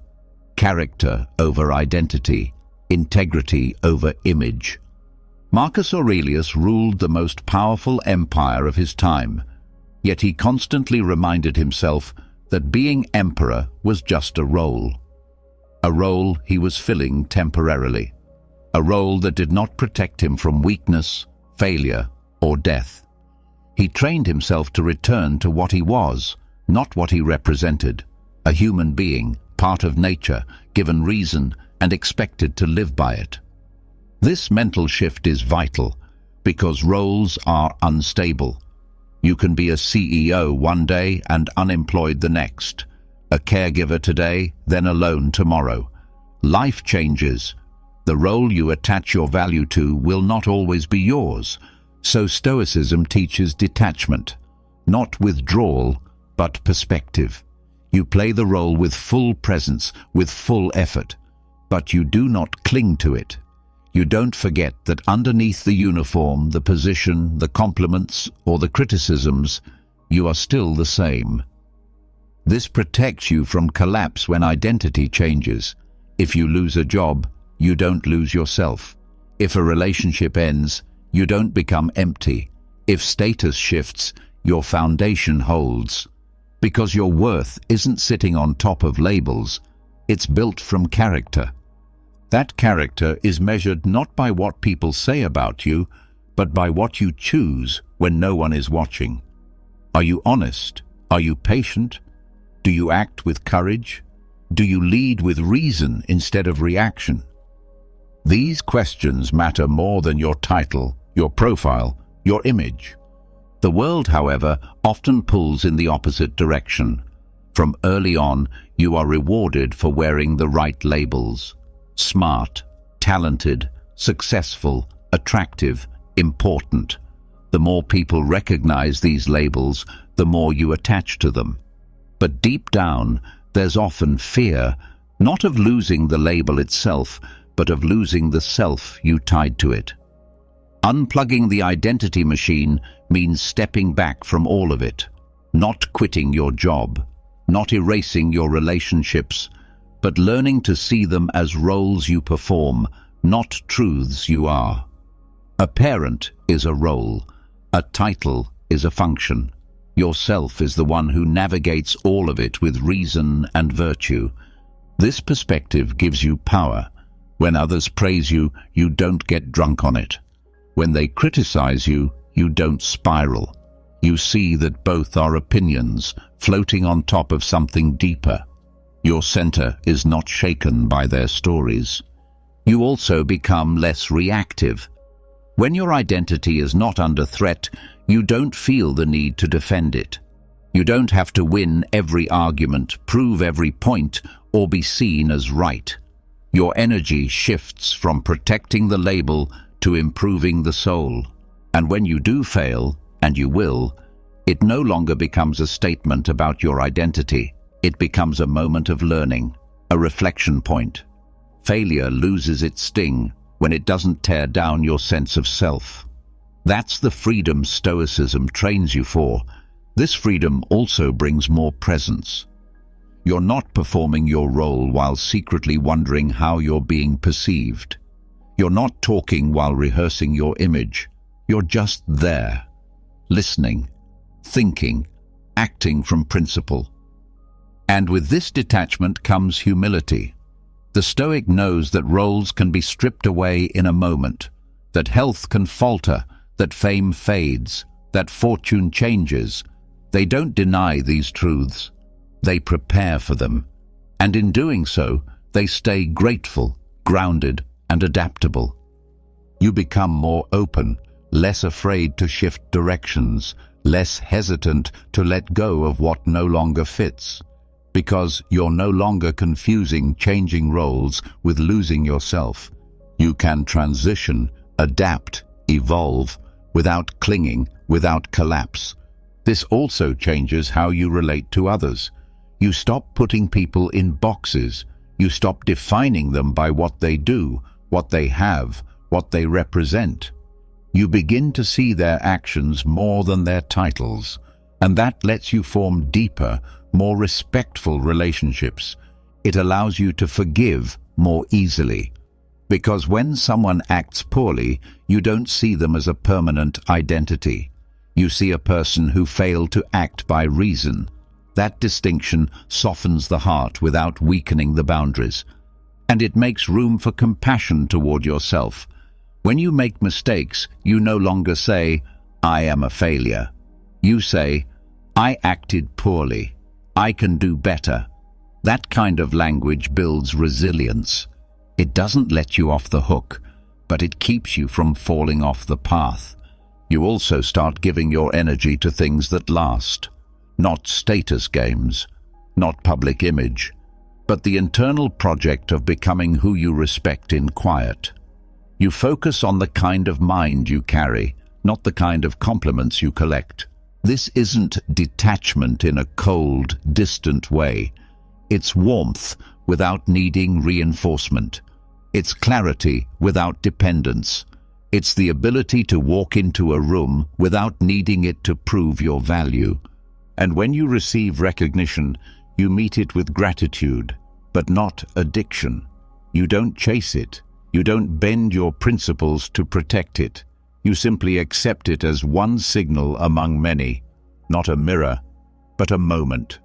Character over identity, integrity over image. Marcus Aurelius ruled the most powerful empire of his time, yet he constantly reminded himself that being emperor was just a role he was filling temporarily, a role that did not protect him from weakness, failure, or death. He trained himself to return to what he was, not what he represented, a human being, part of nature, given reason and expected to live by it. This mental shift is vital because roles are unstable. You can be a CEO one day and unemployed the next, a caregiver today, then alone tomorrow. Life changes. The role you attach your value to will not always be yours. So Stoicism teaches detachment, not withdrawal, but perspective. You play the role with full presence, with full effort, but you do not cling to it. You don't forget that underneath the uniform, the position, the compliments, or the criticisms, you are still the same. This protects you from collapse when identity changes. If you lose a job, you don't lose yourself. If a relationship ends, you don't become empty. If status shifts, your foundation holds. Because your worth isn't sitting on top of labels, it's built from character. That character is measured not by what people say about you, but by what you choose when no one is watching. Are you honest? Are you patient? Do you act with courage? Do you lead with reason instead of reaction? These questions matter more than your title, your profile, your image. The world, however, often pulls in the opposite direction. From early on, you are rewarded for wearing the right labels. Smart, talented, successful, attractive, important. The more people recognize these labels, the more you attach to them. But deep down, there's often fear, not of losing the label itself, but of losing the self you tied to it. Unplugging the identity machine means stepping back from all of it, not quitting your job, not erasing your relationships, but learning to see them as roles you perform, not truths you are. A parent is a role, a title is a function. Yourself is the one who navigates all of it with reason and virtue. This perspective gives you power. When others praise you, you don't get drunk on it. When they criticize you, you don't spiral. You see that both are opinions, floating on top of something deeper. Your center is not shaken by their stories. You also become less reactive. When your identity is not under threat, you don't feel the need to defend it. You don't have to win every argument, prove every point, or be seen as right. Your energy shifts from protecting the label to improving the soul. And when you do fail, and you will, it no longer becomes a statement about your identity. It becomes a moment of learning, a reflection point. Failure loses its sting when it doesn't tear down your sense of self. That's the freedom Stoicism trains you for. This freedom also brings more presence. You're not performing your role while secretly wondering how you're being perceived. You're not talking while rehearsing your image. You're just there, listening, thinking, acting from principle. And with this detachment comes humility. The Stoic knows that roles can be stripped away in a moment, that health can falter, that fame fades, that fortune changes. They don't deny these truths. They prepare for them. And in doing so, they stay grateful, grounded, and adaptable. You become more open, less afraid to shift directions, less hesitant to let go of what no longer fits. Because you're no longer confusing changing roles with losing yourself. You can transition, adapt, evolve, without clinging, without collapse. This also changes how you relate to others. You stop putting people in boxes. You stop defining them by what they do, what they have, what they represent. You begin to see their actions more than their titles. And that lets you form deeper, more respectful relationships. It allows you to forgive more easily. Because when someone acts poorly, you don't see them as a permanent identity. You see a person who failed to act by reason. That distinction softens the heart without weakening the boundaries. And it makes room for compassion toward yourself. When you make mistakes, you no longer say, "I am a failure." You say, "I acted poorly. I can do better." That kind of language builds resilience. It doesn't let you off the hook, but it keeps you from falling off the path. You also start giving your energy to things that last. Not status games, not public image, but the internal project of becoming who you respect in quiet. You focus on the kind of mind you carry, not the kind of compliments you collect. This isn't detachment in a cold, distant way. It's warmth without needing reinforcement. It's clarity without dependence. It's the ability to walk into a room without needing it to prove your value. And when you receive recognition, you meet it with gratitude, but not addiction. You don't chase it. You don't bend your principles to protect it. You simply accept it as one signal among many, not a mirror, but a moment.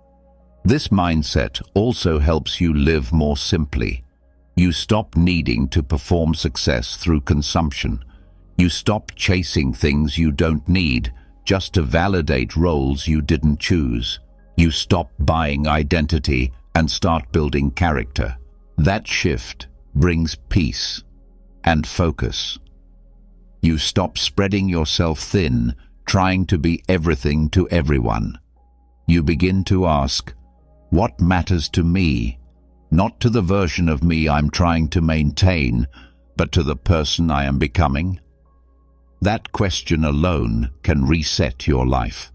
This mindset also helps you live more simply. You stop needing to perform success through consumption. You stop chasing things you don't need just to validate roles you didn't choose. You stop buying identity and start building character. That shift brings peace and focus. You stop spreading yourself thin, trying to be everything to everyone. You begin to ask, what matters to me? Not to the version of me I'm trying to maintain, but to the person I am becoming? That question alone can reset your life.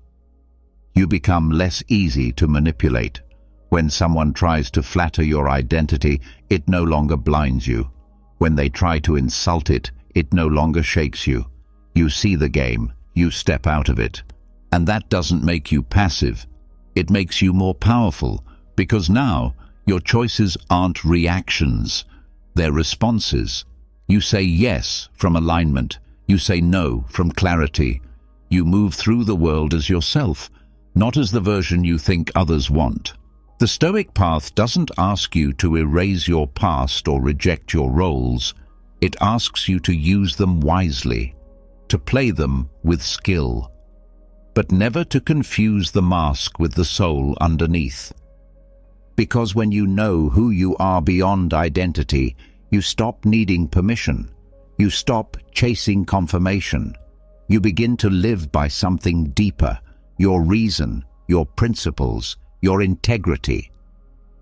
You become less easy to manipulate. When someone tries to flatter your identity, it no longer blinds you. When they try to insult it, it no longer shakes you. You see the game, you step out of it. And that doesn't make you passive. It makes you more powerful, because now your choices aren't reactions, they're responses. You say yes from alignment. You say no from clarity. You move through the world as yourself, not as the version you think others want. The Stoic path doesn't ask you to erase your past or reject your roles. It asks you to use them wisely, to play them with skill, but never to confuse the mask with the soul underneath. Because when you know who you are beyond identity, you stop needing permission. You stop chasing confirmation. You begin to live by something deeper, your reason, your principles, your integrity.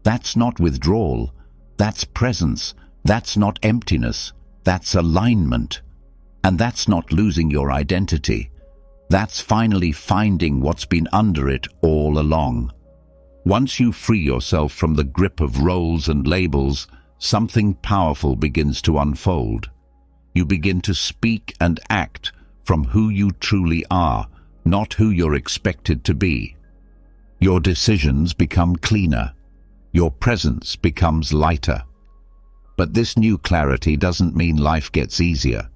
That's not withdrawal. That's presence. That's not emptiness. That's alignment. And that's not losing your identity. That's finally finding what's been under it all along. Once you free yourself from the grip of roles and labels, something powerful begins to unfold. You begin to speak and act from who you truly are, not who you're expected to be. Your decisions become cleaner. Your presence becomes lighter. But this new clarity doesn't mean life gets easier.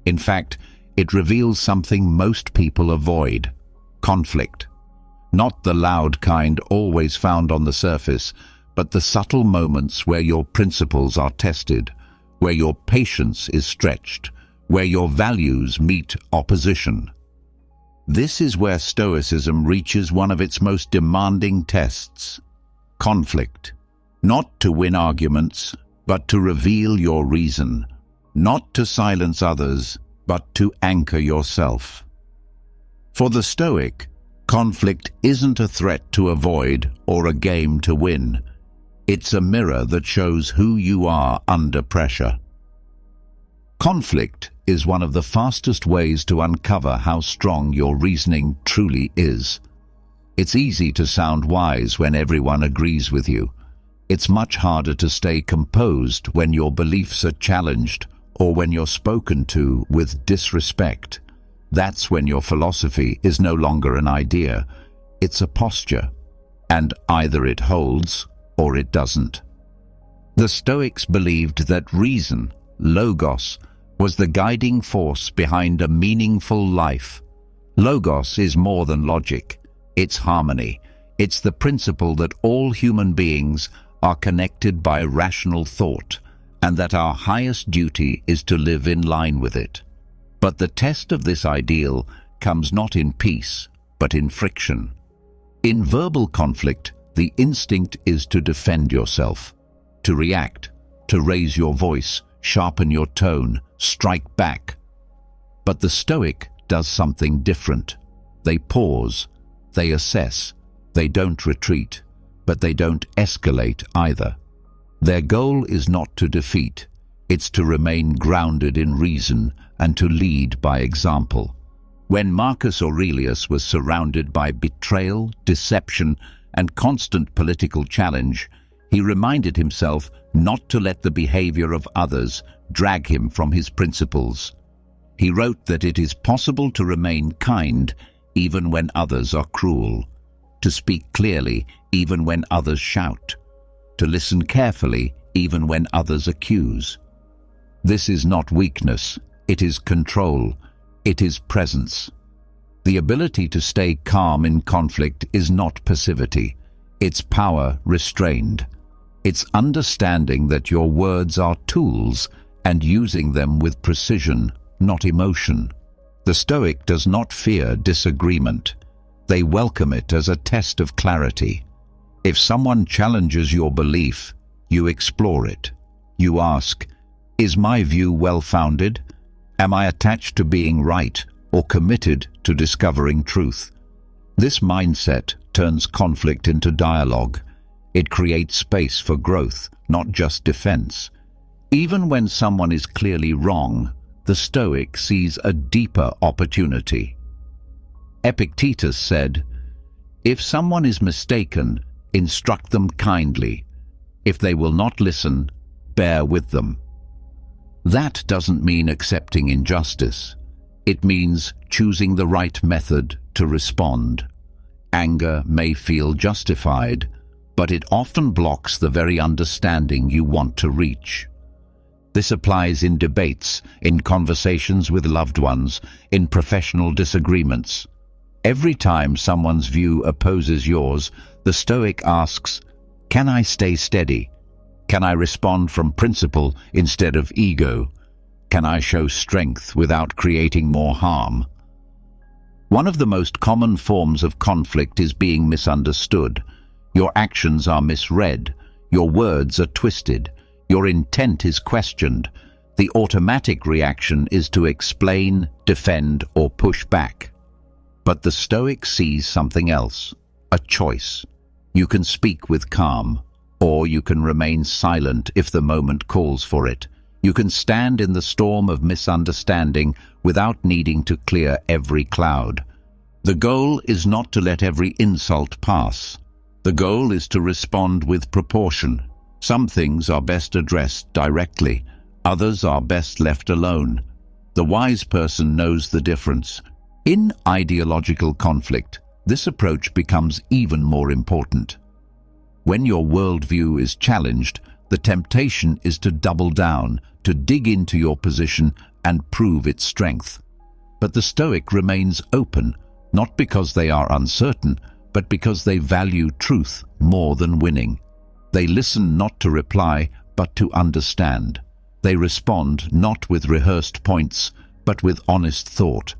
In fact, it reveals something most people avoid: conflict. Not the loud kind always found on the surface, but the subtle moments where your principles are tested, where your patience is stretched, where your values meet opposition. This is where Stoicism reaches one of its most demanding tests: conflict. Not to win arguments, but to reveal your reason. Not to silence others, but to anchor yourself. For the Stoic, conflict isn't a threat to avoid or a game to win. It's a mirror that shows who you are under pressure. Conflict is one of the fastest ways to uncover how strong your reasoning truly is. It's easy to sound wise when everyone agrees with you. It's much harder to stay composed when your beliefs are challenged or when you're spoken to with disrespect. That's when your philosophy is no longer an idea. it's a posture, and either it holds or it doesn't. The Stoics believed that reason, logos, was the guiding force behind a meaningful life. Logos is more than logic, it's harmony. It's the principle that all human beings are connected by rational thought, and that our highest duty is to live in line with it. But the test of this ideal comes not in peace, but in friction. In verbal conflict, the instinct is to defend yourself, to react, to raise your voice, sharpen your tone, strike back. But the Stoic does something different. They pause, they assess, they don't retreat, but they don't escalate either. Their goal is not to defeat, it's to remain grounded in reason and to lead by example. When Marcus Aurelius was surrounded by betrayal, deception, and constant political challenge, he reminded himself not to let the behavior of others drag him from his principles. He wrote that it is possible to remain kind even when others are cruel, to speak clearly even when others shout, to listen carefully even when others accuse. This is not weakness, it is control, it is presence. The ability to stay calm in conflict is not passivity, it's power restrained. It's understanding that your words are tools and using them with precision, not emotion. The Stoic does not fear disagreement. They welcome it as a test of clarity. If someone challenges your belief, you explore it. You ask, is my view well-founded? Am I attached to being right or committed to discovering truth? This mindset turns conflict into dialogue. It creates space for growth, not just defense. Even when someone is clearly wrong, the Stoic sees a deeper opportunity. Epictetus said, "If someone is mistaken, instruct them kindly. If they will not listen, bear with them." That doesn't mean accepting injustice. It means choosing the right method to respond. Anger may feel justified, but it often blocks the very understanding you want to reach. This applies in debates, in conversations with loved ones, in professional disagreements. Every time someone's view opposes yours, the Stoic asks, can I stay steady? Can I respond from principle instead of ego? Can I show strength without creating more harm? One of the most common forms of conflict is being misunderstood. Your actions are misread, your words are twisted, your intent is questioned. The automatic reaction is to explain, defend, or push back. But the Stoic sees something else, a choice. You can speak with calm, or you can remain silent if the moment calls for it. You can stand in the storm of misunderstanding without needing to clear every cloud. The goal is not to let every insult pass. The goal is to respond with proportion. Some things are best addressed directly, others are best left alone. The wise person knows the difference. In ideological conflict, this approach becomes even more important. When your worldview is challenged, the temptation is to double down, to dig into your position and prove its strength. But the Stoic remains open, not because they are uncertain, but because they value truth more than winning. They listen not to reply, but to understand. They respond not with rehearsed points, but with honest thought.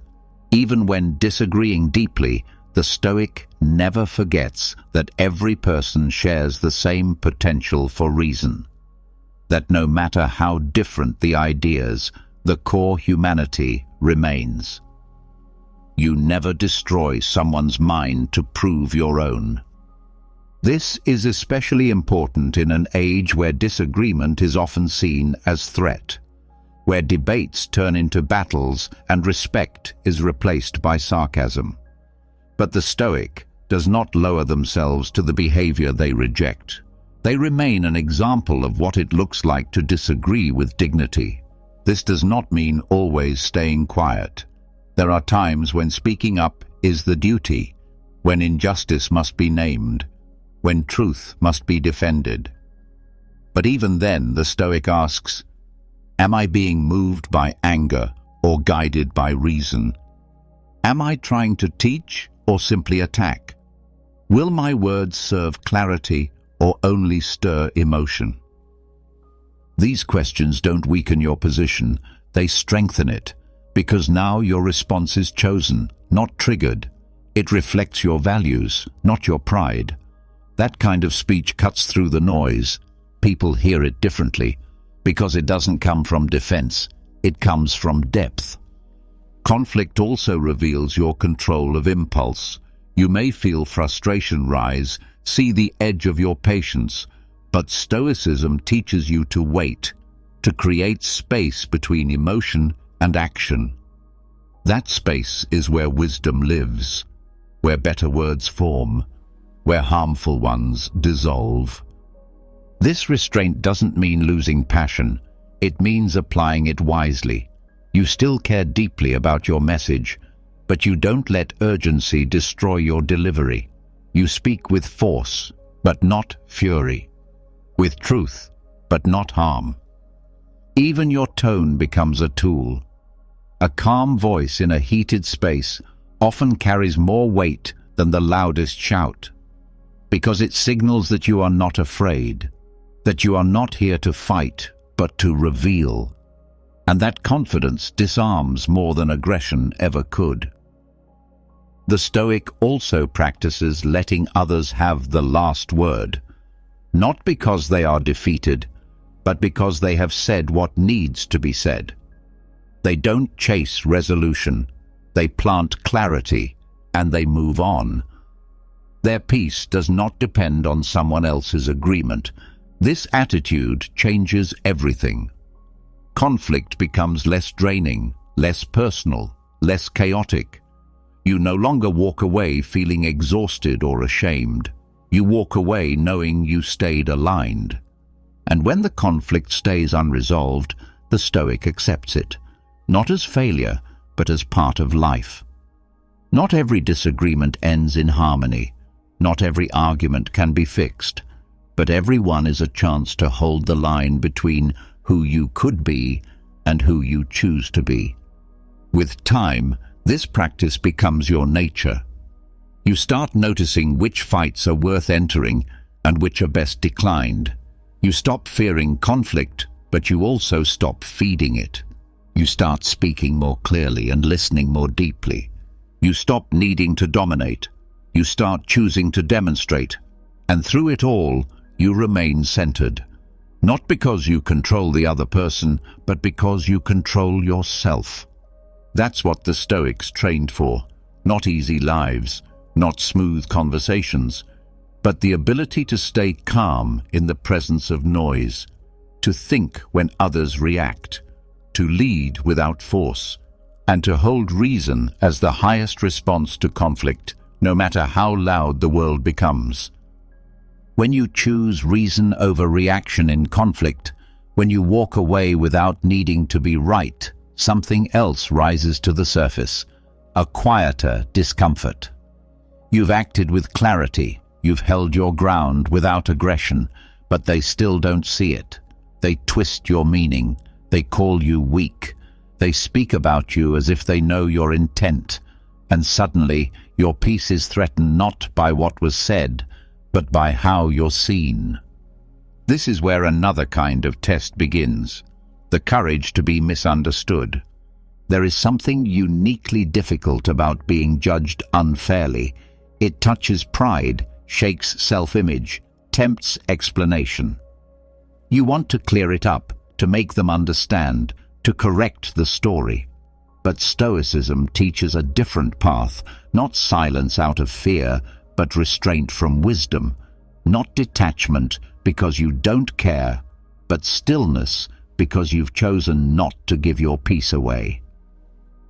Even when disagreeing deeply, the Stoic never forgets that every person shares the same potential for reason. That no matter how different the ideas, the core humanity remains. You never destroy someone's mind to prove your own. This is especially important in an age where disagreement is often seen as threat, where debates turn into battles and respect is replaced by sarcasm. But the Stoic does not lower themselves to the behavior they reject. They remain an example of what it looks like to disagree with dignity. This does not mean always staying quiet. There are times when speaking up is the duty. when injustice must be named, when truth must be defended. But even then, the Stoic asks, am I being moved by anger or guided by reason? Am I trying to teach or simply attack? Will my words serve clarity or only stir emotion? These questions don't weaken your position, they strengthen it, because now your response is chosen, not triggered. It reflects your values, not your pride. That kind of speech cuts through the noise. People hear it differently, because it doesn't come from defense, it comes from depth. Conflict also reveals your control of impulse. You may feel frustration rise, see the edge of your patience, but Stoicism teaches you to wait, to create space between emotion and action. That space is where wisdom lives, where better words form, where harmful ones dissolve. This restraint doesn't mean losing passion, it means applying it wisely. You still care deeply about your message, but you don't let urgency destroy your delivery. You speak with force, but not fury. With truth, but not harm. Even your tone becomes a tool. A calm voice in a heated space often carries more weight than the loudest shout, because it signals that you are not afraid, that you are not here to fight, but to reveal. And that confidence disarms more than aggression ever could. The Stoic also practices letting others have the last word, not because they are defeated, but because they have said what needs to be said. They don't chase resolution, they plant clarity, and they move on. Their peace does not depend on someone else's agreement. This attitude changes everything. Conflict becomes less draining, less personal, less chaotic. You no longer walk away feeling exhausted or ashamed. You walk away knowing you stayed aligned. And when the conflict stays unresolved, the Stoic accepts it, not as failure, but as part of life. Not every disagreement ends in harmony. Not every argument can be fixed, but every one is a chance to hold the line between who you could be and who you choose to be. With time, this practice becomes your nature. You start noticing which fights are worth entering and which are best declined. You stop fearing conflict, but you also stop feeding it. You start speaking more clearly and listening more deeply. You stop needing to dominate. You start choosing to demonstrate. And through it all, you remain centered. Not because you control the other person, but because you control yourself. That's what the Stoics trained for. Not easy lives, not smooth conversations, but the ability to stay calm in the presence of noise, to think when others react, to lead without force, and to hold reason as the highest response to conflict, no matter how loud the world becomes. When you choose reason over reaction in conflict, when you walk away without needing to be right, something else rises to the surface, a quieter discomfort. You've acted with clarity, you've held your ground without aggression, but they still don't see it. They twist your meaning, they call you weak, they speak about you as if they know your intent, and suddenly your peace is threatened not by what was said, but by how you're seen. This is where another kind of test begins, the courage to be misunderstood. There is something uniquely difficult about being judged unfairly. It touches pride, shakes self-image, tempts explanation. You want to clear it up, to make them understand, to correct the story. But Stoicism teaches a different path, not silence out of fear, but restraint from wisdom, not detachment because you don't care, but stillness because you've chosen not to give your peace away.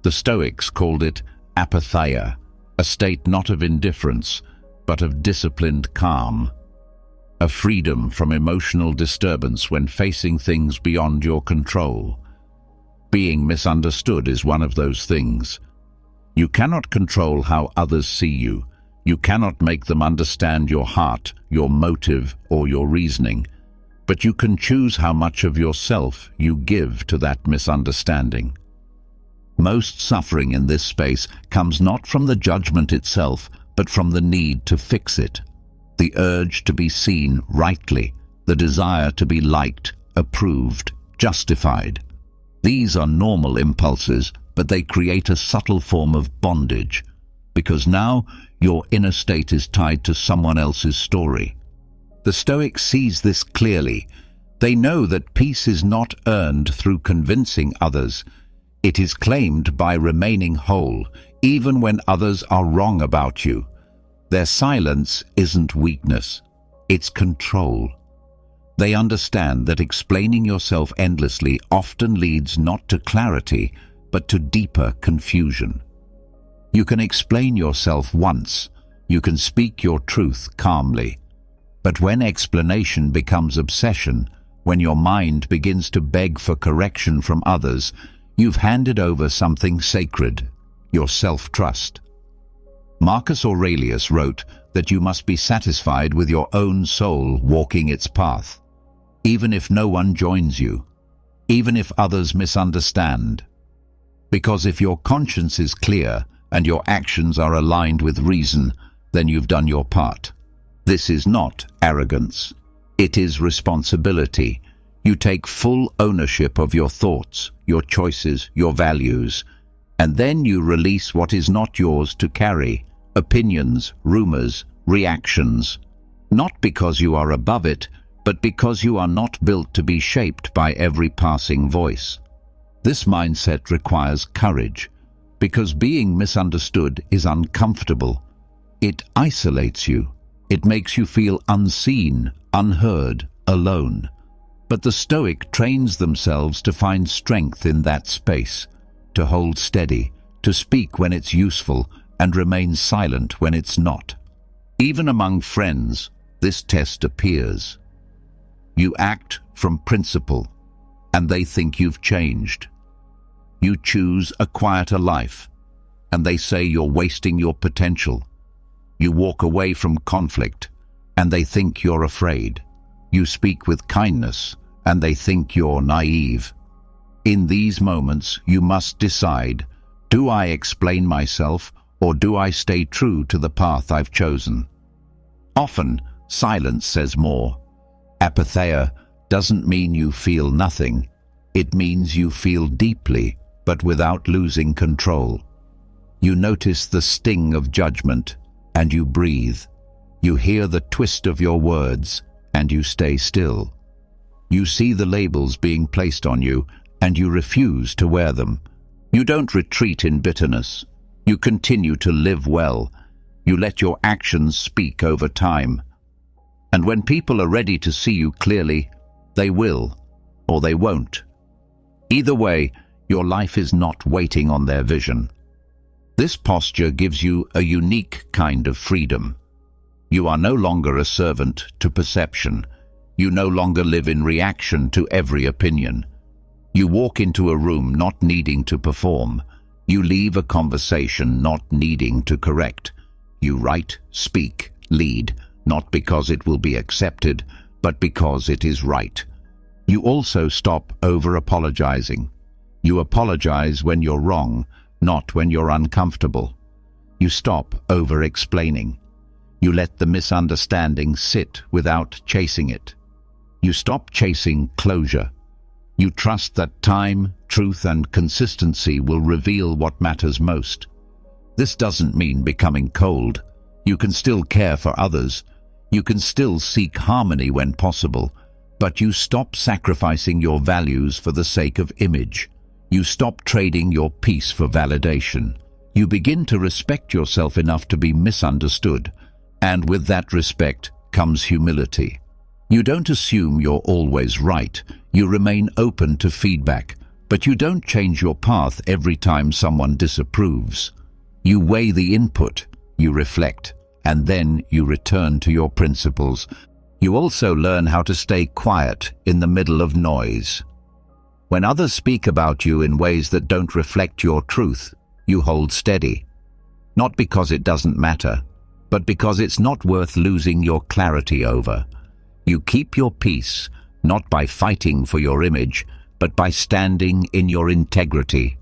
The Stoics called it apatheia, a state not of indifference, but of disciplined calm, a freedom from emotional disturbance when facing things beyond your control. Being misunderstood is one of those things. You cannot control how others see you, You cannot make them understand your heart, your motive, or your reasoning, but you can choose how much of yourself you give to that misunderstanding. Most suffering in this space comes not from the judgment itself, but from the need to fix it, the urge to be seen rightly, the desire to be liked, approved, justified. These are normal impulses, but they create a subtle form of bondage, because now your inner state is tied to someone else's story. The Stoic sees this clearly. They know that peace is not earned through convincing others. It is claimed by remaining whole, even when others are wrong about you. Their silence isn't weakness, it's control. They understand that explaining yourself endlessly often leads not to clarity, but to deeper confusion. You can explain yourself once, you can speak your truth calmly. But when explanation becomes obsession, when your mind begins to beg for correction from others, you've handed over something sacred, your self-trust. Marcus Aurelius wrote that you must be satisfied with your own soul walking its path, even if no one joins you, even if others misunderstand. Because if your conscience is clear and your actions are aligned with reason, then you've done your part. This is not arrogance. It is responsibility. You take full ownership of your thoughts, your choices, your values, and then you release what is not yours to carry, opinions, rumors, reactions. Not because you are above it, but because you are not built to be shaped by every passing voice. This mindset requires courage, because being misunderstood is uncomfortable. It isolates you. It makes you feel unseen, unheard, alone. But the Stoic trains themselves to find strength in that space, to hold steady, to speak when it's useful, and remain silent when it's not. Even among friends, this test appears. You act from principle, and they think you've changed. You choose a quieter life, and they say you're wasting your potential. You walk away from conflict, and they think you're afraid. You speak with kindness, and they think you're naive. In these moments, you must decide, do I explain myself, or do I stay true to the path I've chosen? Often, silence says more. Apatheia doesn't mean you feel nothing. It means you feel deeply, but without losing control. You notice the sting of judgment, and you breathe. You hear the twist of your words, and you stay still. You see the labels being placed on you, and you refuse to wear them. You don't retreat in bitterness. You continue to live well. You let your actions speak over time. And when people are ready to see you clearly, they will, or they won't. Either way, your life is not waiting on their vision. This posture gives you a unique kind of freedom. You are no longer a servant to perception. You no longer live in reaction to every opinion. You walk into a room not needing to perform. You leave a conversation not needing to correct. You write, speak, lead, not because it will be accepted, but because it is right. You also stop over-apologizing. You apologize when you're wrong, not when you're uncomfortable. You stop over-explaining. You let the misunderstanding sit without chasing it. You stop chasing closure. You trust that time, truth, and consistency will reveal what matters most. This doesn't mean becoming cold. You can still care for others. You can still seek harmony when possible, but you stop sacrificing your values for the sake of image. You stop trading your peace for validation. You begin to respect yourself enough to be misunderstood, and with that respect comes humility. You don't assume you're always right. You remain open to feedback, but you don't change your path every time someone disapproves. You weigh the input, you reflect, and then you return to your principles. You also learn how to stay quiet in the middle of noise. When others speak about you in ways that don't reflect your truth, you hold steady. Not because it doesn't matter, but because it's not worth losing your clarity over. You keep your peace, not by fighting for your image, but by standing in your integrity.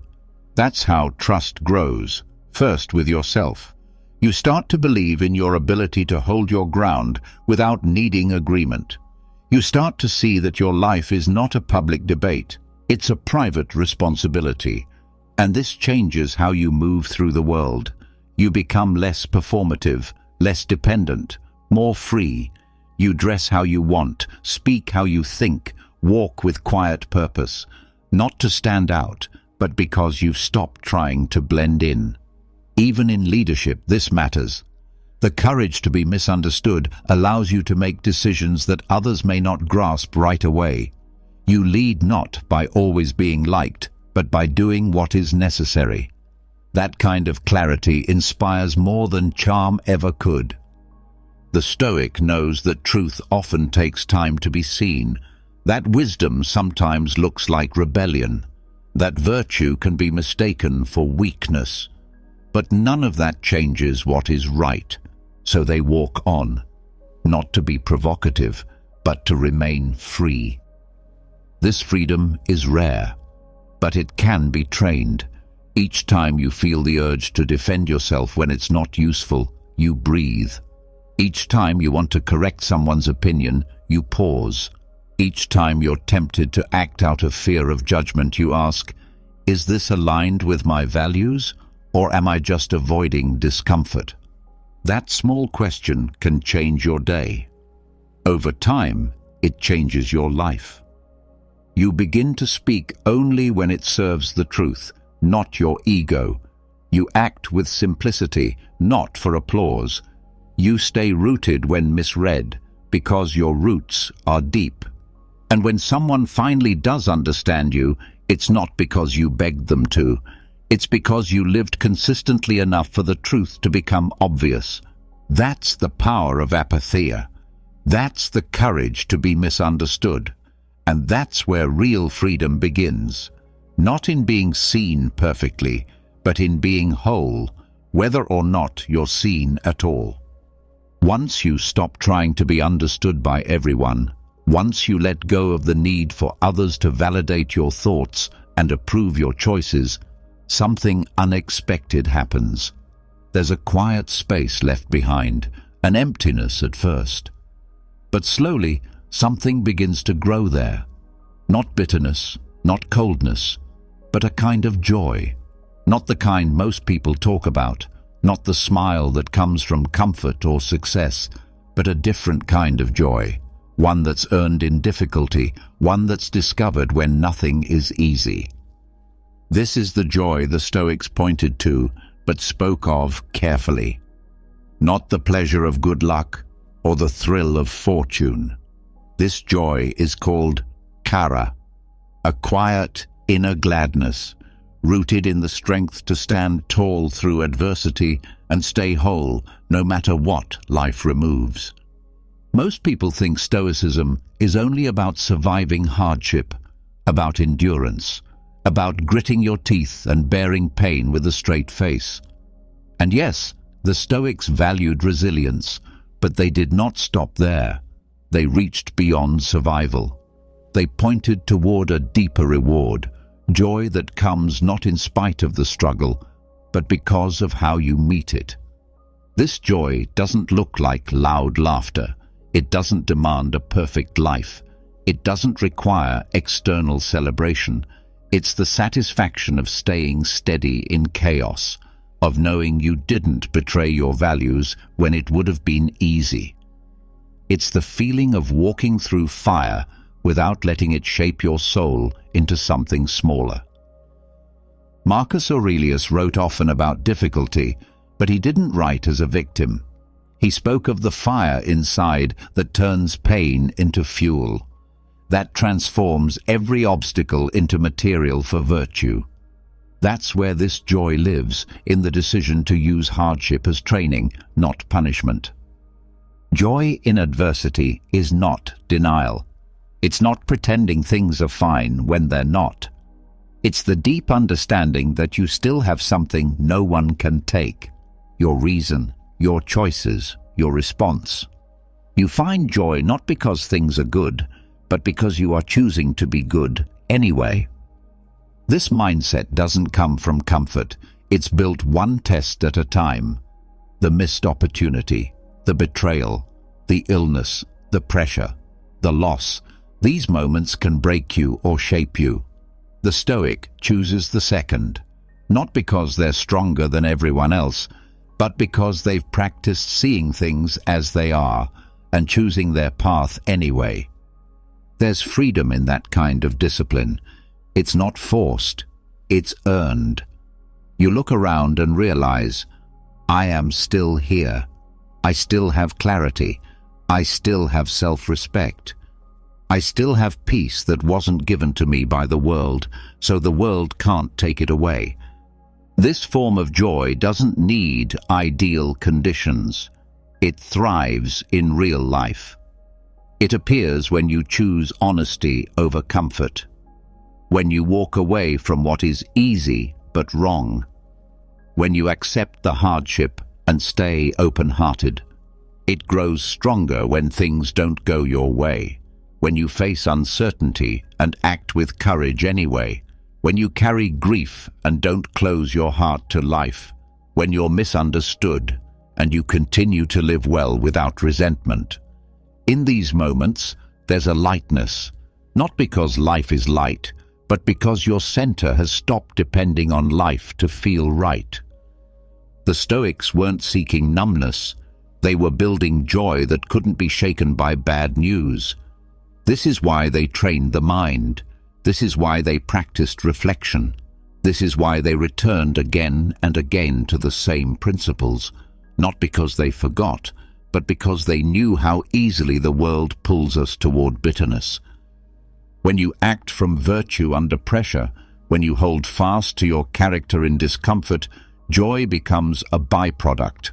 That's how trust grows, first with yourself. You start to believe in your ability to hold your ground without needing agreement. You start to see that your life is not a public debate, it's a private responsibility. And this changes how you move through the world. You become less performative, less dependent, more free. You dress how you want, speak how you think, walk with quiet purpose, not to stand out, but because you've stopped trying to blend in. Even in leadership, this matters. The courage to be misunderstood allows you to make decisions that others may not grasp right away. You lead not by always being liked, but by doing what is necessary. That kind of clarity inspires more than charm ever could. The Stoic knows that truth often takes time to be seen, that wisdom sometimes looks like rebellion, that virtue can be mistaken for weakness. But none of that changes what is right, so they walk on, not to be provocative, but to remain free. This freedom is rare, but it can be trained. Each time you feel the urge to defend yourself when it's not useful, you breathe. Each time you want to correct someone's opinion, you pause. Each time you're tempted to act out of fear of judgment, you ask, is this aligned with my values, or am I just avoiding discomfort? That small question can change your day. Over time, it changes your life. You begin to speak only when it serves the truth, not your ego. You act with simplicity, not for applause. You stay rooted when misread, because your roots are deep. And when someone finally does understand you, it's not because you begged them to. It's because you lived consistently enough for the truth to become obvious. That's the power of apatheia. That's the courage to be misunderstood. And that's where real freedom begins. Not in being seen perfectly, but in being whole, whether or not you're seen at all. Once you stop trying to be understood by everyone, once you let go of the need for others to validate your thoughts and approve your choices, something unexpected happens. There's a quiet space left behind, an emptiness at first. But slowly, something begins to grow there. Not bitterness, not coldness, but a kind of joy. Not the kind most people talk about, not the smile that comes from comfort or success, but a different kind of joy. One that's earned in difficulty, one that's discovered when nothing is easy. This is the joy the Stoics pointed to, but spoke of carefully. Not the pleasure of good luck or the thrill of fortune. This joy is called kara, a quiet inner gladness, rooted in the strength to stand tall through adversity and stay whole no matter what life removes. Most people think Stoicism is only about surviving hardship, about endurance, about gritting your teeth and bearing pain with a straight face. And yes, the Stoics valued resilience, but they did not stop there. They reached beyond survival. They pointed toward a deeper reward, joy that comes not in spite of the struggle, but because of how you meet it. This joy doesn't look like loud laughter. It doesn't demand a perfect life. It doesn't require external celebration. It's the satisfaction of staying steady in chaos, of knowing you didn't betray your values when it would have been easy. It's the feeling of walking through fire without letting it shape your soul into something smaller. Marcus Aurelius wrote often about difficulty, but he didn't write as a victim. He spoke of the fire inside that turns pain into fuel, that transforms every obstacle into material for virtue. That's where this joy lives, in the decision to use hardship as training, not punishment. Joy in adversity is not denial. It's not pretending things are fine when they're not. It's the deep understanding that you still have something no one can take: your reason, your choices, your response. You find joy not because things are good, but because you are choosing to be good anyway. This mindset doesn't come from comfort. It's built one test at a time. The missed opportunity, the betrayal, the illness, the pressure, the loss. These moments can break you or shape you. The Stoic chooses the second, not because they're stronger than everyone else, but because they've practiced seeing things as they are and choosing their path anyway. There's freedom in that kind of discipline. It's not forced, it's earned. You look around and realize, I am still here. I still have clarity. I still have self-respect. I still have peace that wasn't given to me by the world, so the world can't take it away. This form of joy doesn't need ideal conditions. It thrives in real life. It appears when you choose honesty over comfort, when you walk away from what is easy but wrong, when you accept the hardship and stay open-hearted. It grows stronger when things don't go your way, when you face uncertainty and act with courage anyway, when you carry grief and don't close your heart to life, when you're misunderstood and you continue to live well without resentment. In these moments, there's a lightness, not because life is light, but because your center has stopped depending on life to feel right. The Stoics weren't seeking numbness. They were building joy that couldn't be shaken by bad news. This is why they trained the mind. This is why they practiced reflection. This is why they returned again and again to the same principles, not because they forgot, but because they knew how easily the world pulls us toward bitterness. When you act from virtue under pressure, when you hold fast to your character in discomfort, joy becomes a byproduct.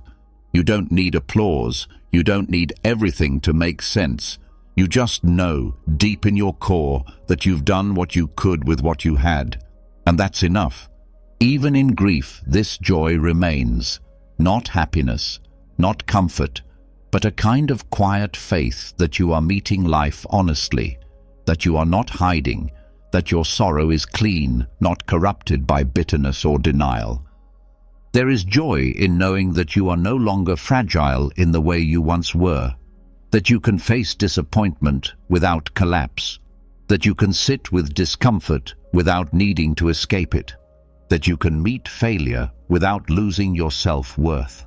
You don't need applause. You don't need everything to make sense. You just know, deep in your core, that you've done what you could with what you had. And that's enough. Even in grief, this joy remains. Not happiness, not comfort, but a kind of quiet faith that you are meeting life honestly, that you are not hiding, that your sorrow is clean, not corrupted by bitterness or denial. There is joy in knowing that you are no longer fragile in the way you once were, that you can face disappointment without collapse, that you can sit with discomfort without needing to escape it, that you can meet failure without losing your self-worth.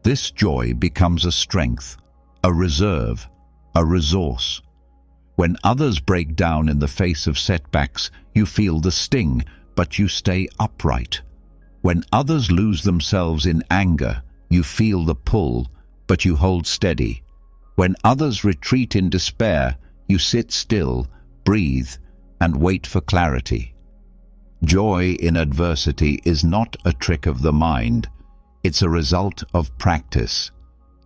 This joy becomes a strength, a reserve, a resource. When others break down in the face of setbacks, you feel the sting, but you stay upright. When others lose themselves in anger, you feel the pull, but you hold steady. When others retreat in despair, you sit still, breathe, and wait for clarity. Joy in adversity is not a trick of the mind. It's a result of practice.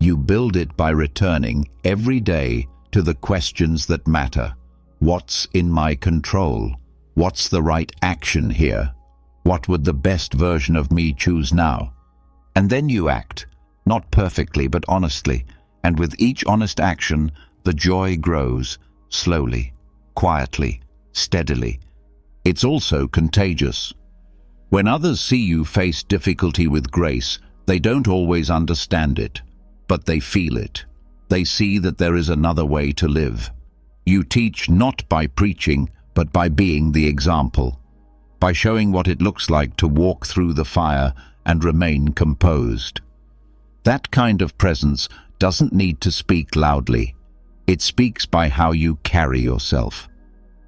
You build it by returning every day to the questions that matter. What's in my control? What's the right action here? What would the best version of me choose now? And then you act, not perfectly but honestly, and with each honest action, the joy grows, slowly, quietly, steadily. It's also contagious. When others see you face difficulty with grace, they don't always understand it, but they feel it. They see that there is another way to live. You teach not by preaching, but by being the example, by showing what it looks like to walk through the fire and remain composed. That kind of presence doesn't need to speak loudly. It speaks by how you carry yourself.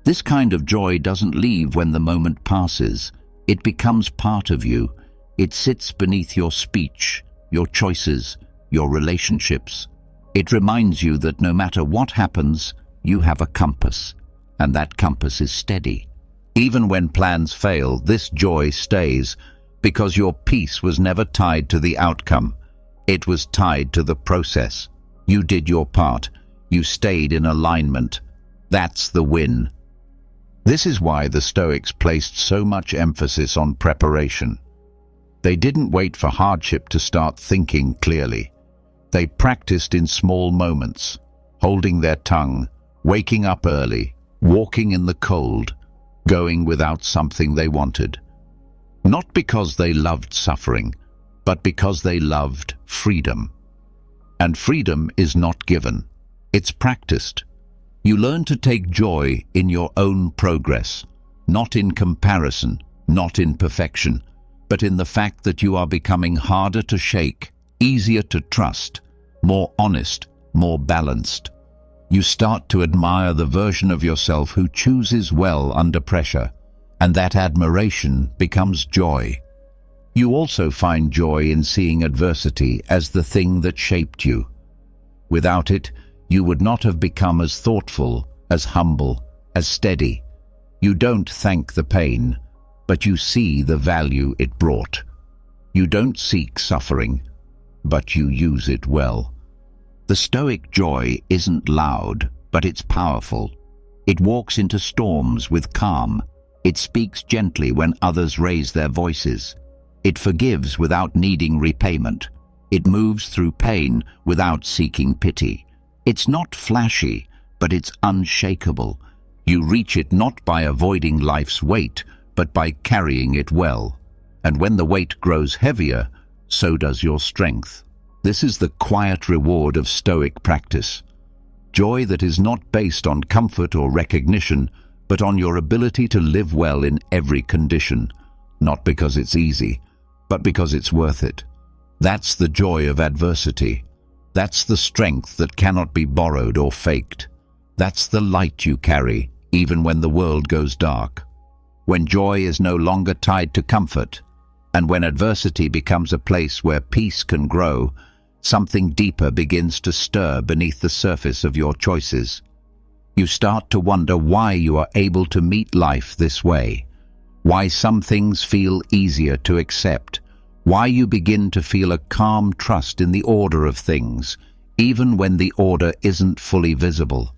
This kind of joy doesn't leave when the moment passes. It becomes part of you. It sits beneath your speech, your choices, your relationships. It reminds you that no matter what happens, you have a compass, and that compass is steady. Even when plans fail, this joy stays, because your peace was never tied to the outcome. It was tied to the process. You did your part. You stayed in alignment. That's the win. This is why the Stoics placed so much emphasis on preparation. They didn't wait for hardship to start thinking clearly. They practiced in small moments, holding their tongue, waking up early, walking in the cold, going without something they wanted. Not because they loved suffering, but because they loved freedom. And freedom is not given, it's practiced. You learn to take joy in your own progress, not in comparison, not in perfection, but in the fact that you are becoming harder to shake, easier to trust, more honest, more balanced. You start to admire the version of yourself who chooses well under pressure, and that admiration becomes joy. You also find joy in seeing adversity as the thing that shaped you. Without it, you would not have become as thoughtful, as humble, as steady. You don't thank the pain, but you see the value it brought. You don't seek suffering, but you use it well. The Stoic joy isn't loud, but it's powerful. It walks into storms with calm. It speaks gently when others raise their voices. It forgives without needing repayment. It moves through pain without seeking pity. It's not flashy, but it's unshakable. You reach it not by avoiding life's weight, but by carrying it well. And when the weight grows heavier, so does your strength. This is the quiet reward of Stoic practice. Joy that is not based on comfort or recognition, but on your ability to live well in every condition, not because it's easy, but because it's worth it. That's the joy of adversity. That's the strength that cannot be borrowed or faked. That's the light you carry, even when the world goes dark. When joy is no longer tied to comfort, and when adversity becomes a place where peace can grow, something deeper begins to stir beneath the surface of your choices. You start to wonder why you are able to meet life this way, why some things feel easier to accept, why you begin to feel a calm trust in the order of things, even when the order isn't fully visible.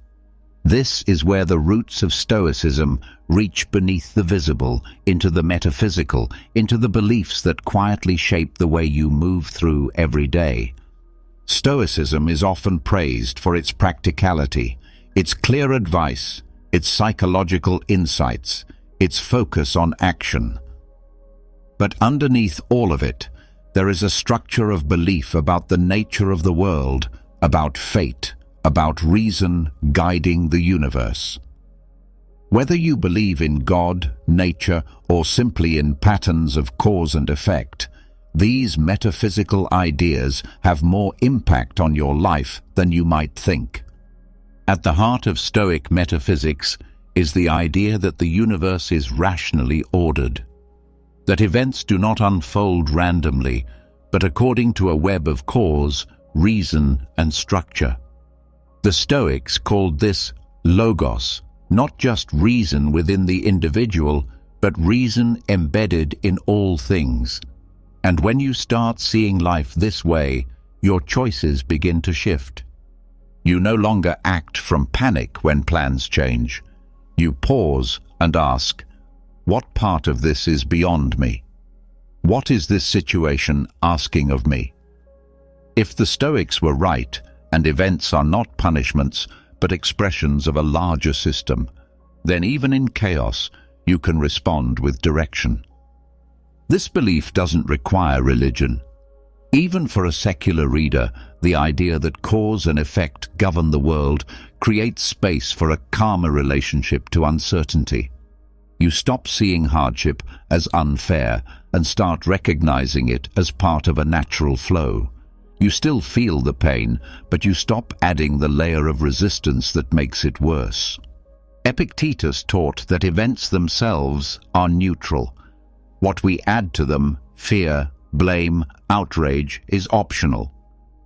This is where the roots of Stoicism reach beneath the visible, into the metaphysical, into the beliefs that quietly shape the way you move through every day. Stoicism is often praised for its practicality, its clear advice, its psychological insights, its focus on action. But underneath all of it, there is a structure of belief about the nature of the world, about fate, about reason guiding the universe. Whether you believe in God, nature, or simply in patterns of cause and effect, these metaphysical ideas have more impact on your life than you might think. At the heart of Stoic metaphysics is the idea that the universe is rationally ordered, that events do not unfold randomly, but according to a web of cause, reason, and structure. The Stoics called this logos, not just reason within the individual, but reason embedded in all things. And when you start seeing life this way, your choices begin to shift. You no longer act from panic when plans change. You pause and ask, what part of this is beyond me? What is this situation asking of me? If the Stoics were right, and events are not punishments, but expressions of a larger system, then even in chaos, you can respond with direction. This belief doesn't require religion. Even for a secular reader, the idea that cause and effect govern the world creates space for a calmer relationship to uncertainty. You stop seeing hardship as unfair and start recognizing it as part of a natural flow. You still feel the pain, but you stop adding the layer of resistance that makes it worse. Epictetus taught that events themselves are neutral. What we add to them, fear, blame, outrage, is optional.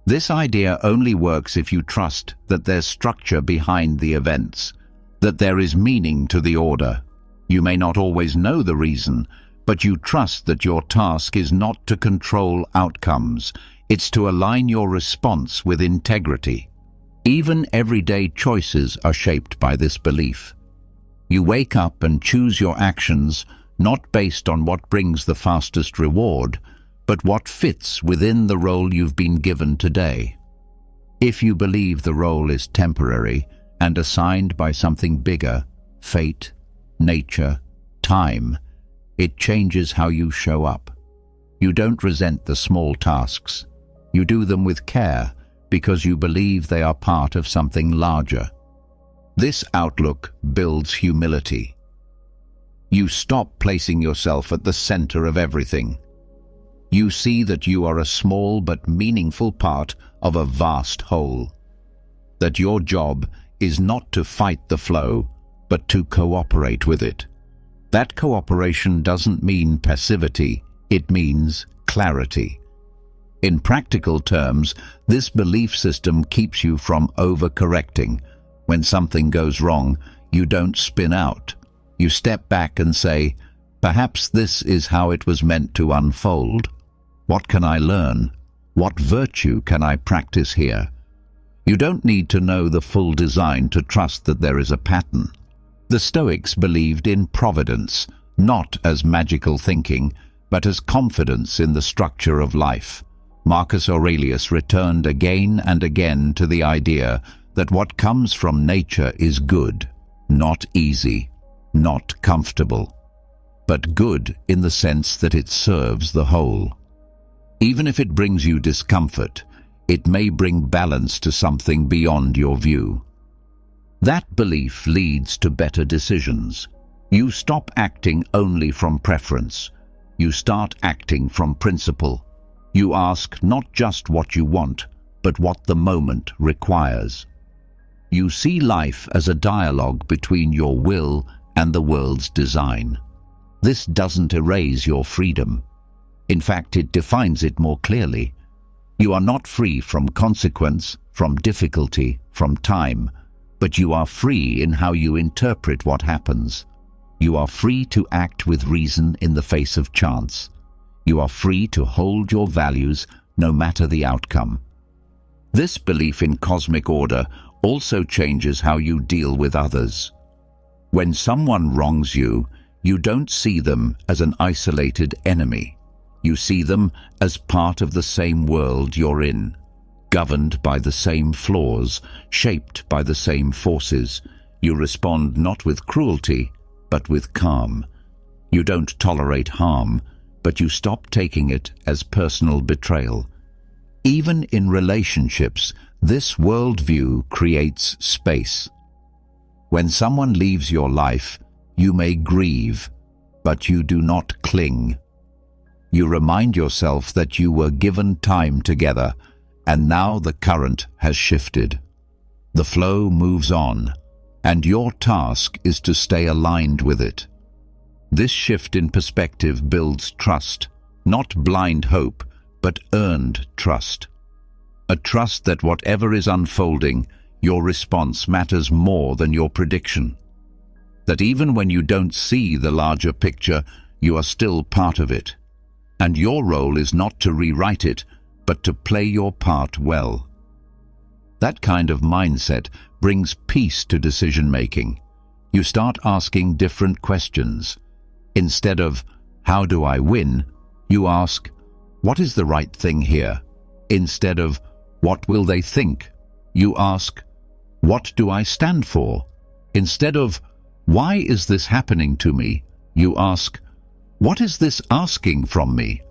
This idea only works if you trust that there's structure behind the events, that there is meaning to the order. You may not always know the reason, but you trust that your task is not to control outcomes. It's to align your response with integrity. Even everyday choices are shaped by this belief. You wake up and choose your actions not based on what brings the fastest reward, but what fits within the role you've been given today. If you believe the role is temporary and assigned by something bigger, fate, nature, time, it changes how you show up. You don't resent the small tasks. You do them with care because you believe they are part of something larger. This outlook builds humility. You stop placing yourself at the center of everything. You see that you are a small but meaningful part of a vast whole. That your job is not to fight the flow, but to cooperate with it. That cooperation doesn't mean passivity, it means clarity. In practical terms, this belief system keeps you from overcorrecting. When something goes wrong, you don't spin out. You step back and say, perhaps this is how it was meant to unfold. What can I learn? What virtue can I practice here? You don't need to know the full design to trust that there is a pattern. The Stoics believed in providence, not as magical thinking, but as confidence in the structure of life. Marcus Aurelius returned again and again to the idea that what comes from nature is good, not easy, not comfortable, but good in the sense that it serves the whole. Even if it brings you discomfort, it may bring balance to something beyond your view. That belief leads to better decisions. You stop acting only from preference. You start acting from principle. You ask not just what you want, but what the moment requires. You see life as a dialogue between your will and the world's design. This doesn't erase your freedom. In fact, it defines it more clearly. You are not free from consequence, from difficulty, from time, but you are free in how you interpret what happens. You are free to act with reason in the face of chance. You are free to hold your values no matter the outcome. This belief in cosmic order also changes how you deal with others. When someone wrongs you, you don't see them as an isolated enemy. You see them as part of the same world you're in, governed by the same flaws, shaped by the same forces. You respond not with cruelty, but with calm. You don't tolerate harm, but you stop taking it as personal betrayal. Even in relationships, this worldview creates space. When someone leaves your life, you may grieve, but you do not cling. You remind yourself that you were given time together, and now the current has shifted. The flow moves on, and your task is to stay aligned with it. This shift in perspective builds trust, not blind hope, but earned trust. A trust that whatever is unfolding, your response matters more than your prediction. That even when you don't see the larger picture, you are still part of it. And your role is not to rewrite it, but to play your part well. That kind of mindset brings peace to decision-making. You start asking different questions. Instead of, how do I win? You ask, what is the right thing here? Instead of, what will they think? You ask, what do I stand for? Instead of, why is this happening to me? You ask, what is this asking from me?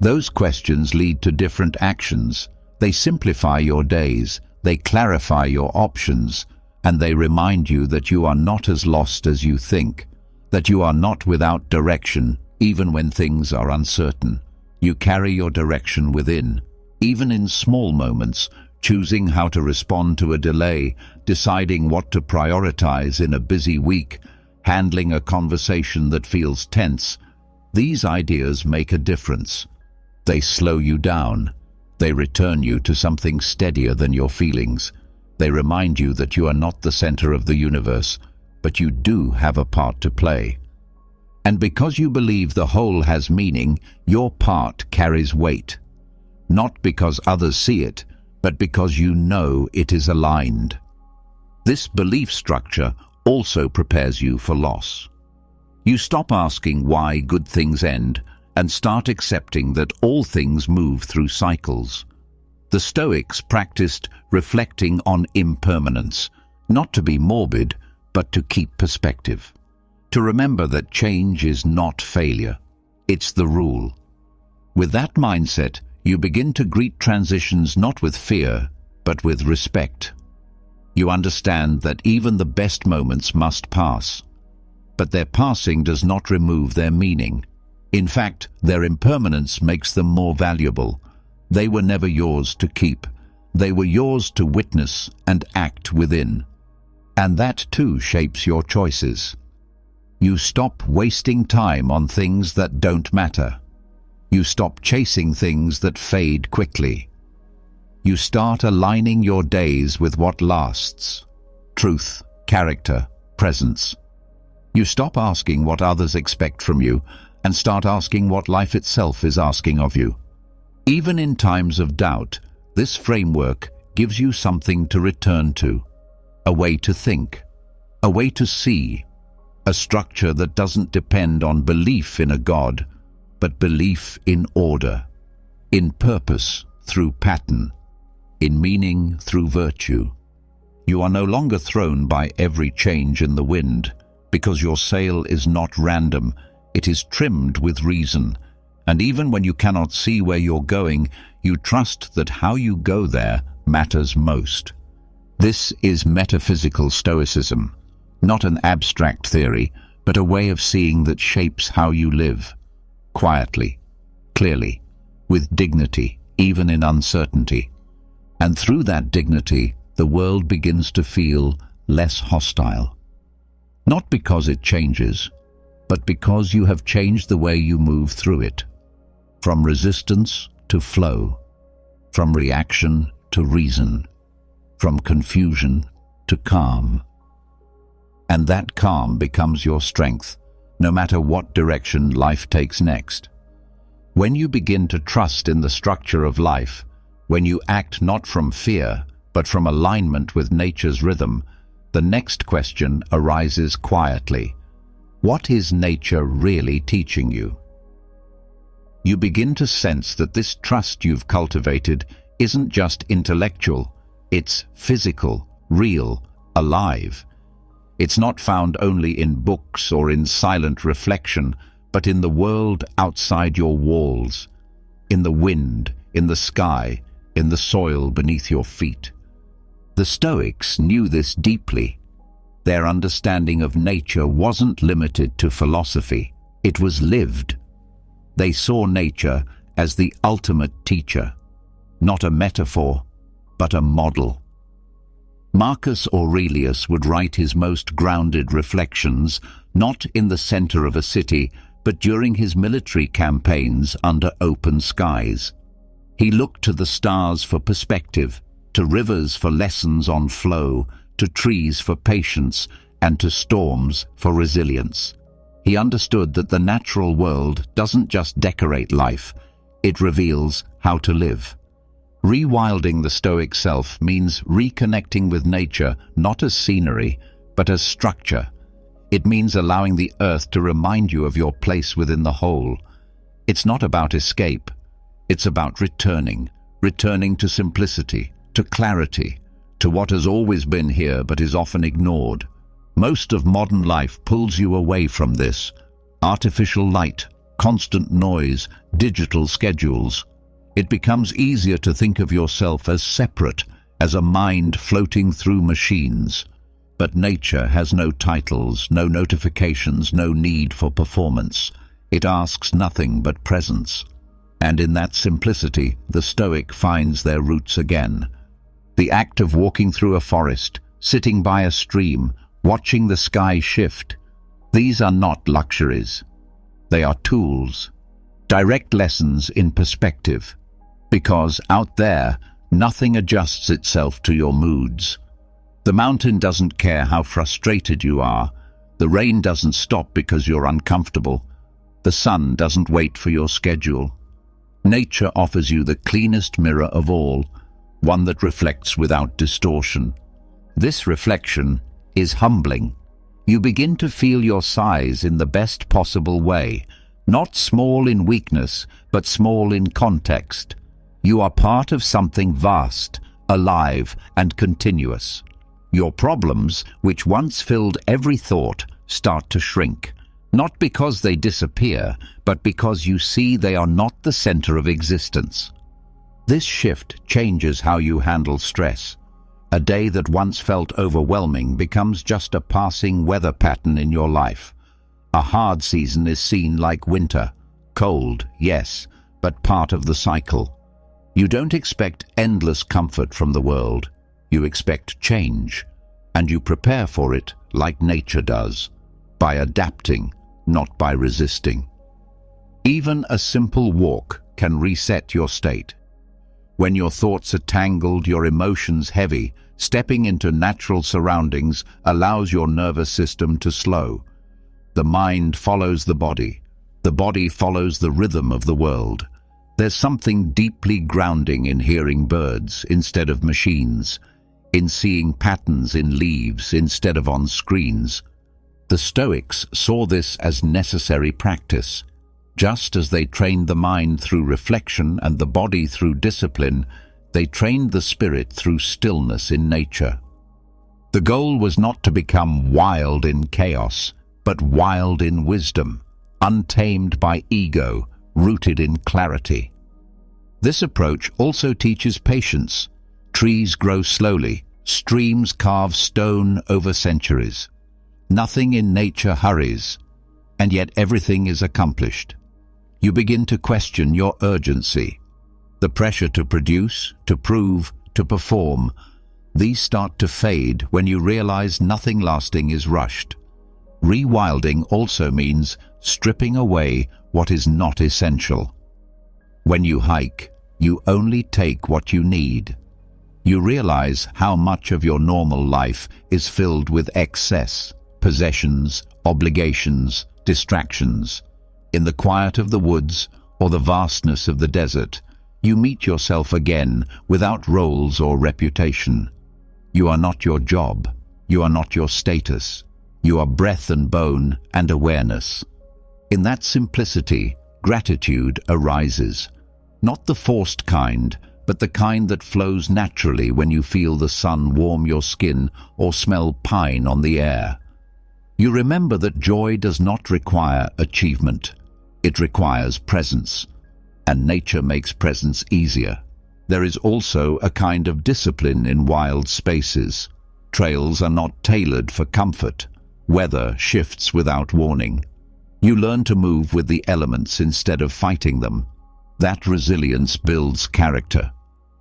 Those questions lead to different actions. They simplify your days, they clarify your options, and they remind you that you are not as lost as you think, that you are not without direction, even when things are uncertain. You carry your direction within, even in small moments, choosing how to respond to a delay, deciding what to prioritize in a busy week, handling a conversation that feels tense. These ideas make a difference. They slow you down. They return you to something steadier than your feelings. They remind you that you are not the center of the universe, but you do have a part to play. And because you believe the whole has meaning, your part carries weight. Not because others see it, but because you know it is aligned. This belief structure also prepares you for loss. You stop asking why good things end and start accepting that all things move through cycles. The Stoics practiced reflecting on impermanence, not to be morbid, but to keep perspective. To remember that change is not failure, it's the rule. With that mindset, you begin to greet transitions not with fear, but with respect. You understand that even the best moments must pass, but their passing does not remove their meaning. In fact, their impermanence makes them more valuable. They were never yours to keep. They were yours to witness and act within. And that too shapes your choices. You stop wasting time on things that don't matter. You stop chasing things that fade quickly. You start aligning your days with what lasts: truth, character, presence. You stop asking what others expect from you and start asking what life itself is asking of you. Even in times of doubt, this framework gives you something to return to, a way to think, a way to see, a structure that doesn't depend on belief in a God, but belief in order, in purpose through pattern, in meaning through virtue. You are no longer thrown by every change in the wind, because your sail is not random, it is trimmed with reason. And even when you cannot see where you're going, you trust that how you go there matters most. This is metaphysical Stoicism, not an abstract theory, but a way of seeing that shapes how you live. Quietly, clearly, with dignity, even in uncertainty. And through that dignity, the world begins to feel less hostile. Not because it changes, but because you have changed the way you move through it. From resistance to flow, from reaction to reason, from confusion to calm. And that calm becomes your strength, no matter what direction life takes next. When you begin to trust in the structure of life, when you act not from fear, but from alignment with nature's rhythm, the next question arises quietly. What is nature really teaching you? You begin to sense that this trust you've cultivated isn't just intellectual, it's physical, real, alive. It's not found only in books or in silent reflection, but in the world outside your walls, in the wind, in the sky, in the soil beneath your feet. The Stoics knew this deeply. Their understanding of nature wasn't limited to philosophy, it was lived. They saw nature as the ultimate teacher, not a metaphor, but a model. Marcus Aurelius would write his most grounded reflections not in the center of a city, but during his military campaigns under open skies. He looked to the stars for perspective, to rivers for lessons on flow, to trees for patience, and to storms for resilience. He understood that the natural world doesn't just decorate life, it reveals how to live. Rewilding the Stoic self means reconnecting with nature not as scenery, but as structure. It means allowing the earth to remind you of your place within the whole. It's not about escape, it's about returning to simplicity, to clarity, to what has always been here but is often ignored. Most of modern life pulls you away from this. Artificial light, constant noise, digital schedules. It becomes easier to think of yourself as separate, as a mind floating through machines. But nature has no titles, no notifications, no need for performance. It asks nothing but presence. And in that simplicity, the Stoic finds their roots again. The act of walking through a forest, sitting by a stream, watching the sky shift. These are not luxuries. They are tools, direct lessons in perspective. Because out there, nothing adjusts itself to your moods. The mountain doesn't care how frustrated you are. The rain doesn't stop because you're uncomfortable. The sun doesn't wait for your schedule. Nature offers you the cleanest mirror of all, one that reflects without distortion. This reflection is humbling. You begin to feel your size in the best possible way, not small in weakness, but small in context. You are part of something vast, alive, and continuous. Your problems, which once filled every thought, start to shrink, not because they disappear, but because you see they are not the center of existence. This shift changes how you handle stress. A day that once felt overwhelming becomes just a passing weather pattern in your life. A hard season is seen like winter. Cold, yes, but part of the cycle. You don't expect endless comfort from the world. You expect change, and you prepare for it like nature does, by adapting, not by resisting. Even a simple walk can reset your state. When your thoughts are tangled, your emotions heavy, stepping into natural surroundings allows your nervous system to slow. The mind follows the body follows the rhythm of the world. There's something deeply grounding in hearing birds instead of machines, in seeing patterns in leaves instead of on screens. The Stoics saw this as necessary practice. Just as they trained the mind through reflection and the body through discipline, they trained the spirit through stillness in nature. The goal was not to become wild in chaos, but wild in wisdom, untamed by ego, rooted in clarity. This approach also teaches patience. Trees grow slowly, streams carve stone over centuries. Nothing in nature hurries, and yet everything is accomplished. You begin to question your urgency. The pressure to produce, to prove, to perform, these start to fade when you realize nothing lasting is rushed. Rewilding also means stripping away what is not essential. When you hike, you only take what you need. You realize how much of your normal life is filled with excess, possessions, obligations, distractions. In the quiet of the woods or the vastness of the desert, you meet yourself again without roles or reputation. You are not your job. You are not your status. You are breath and bone and awareness. In that simplicity, gratitude arises. Not the forced kind, but the kind that flows naturally when you feel the sun warm your skin or smell pine on the air. You remember that joy does not require achievement. It requires presence, and nature makes presence easier. There is also a kind of discipline in wild spaces. Trails are not tailored for comfort. Weather shifts without warning. You learn to move with the elements instead of fighting them. That resilience builds character.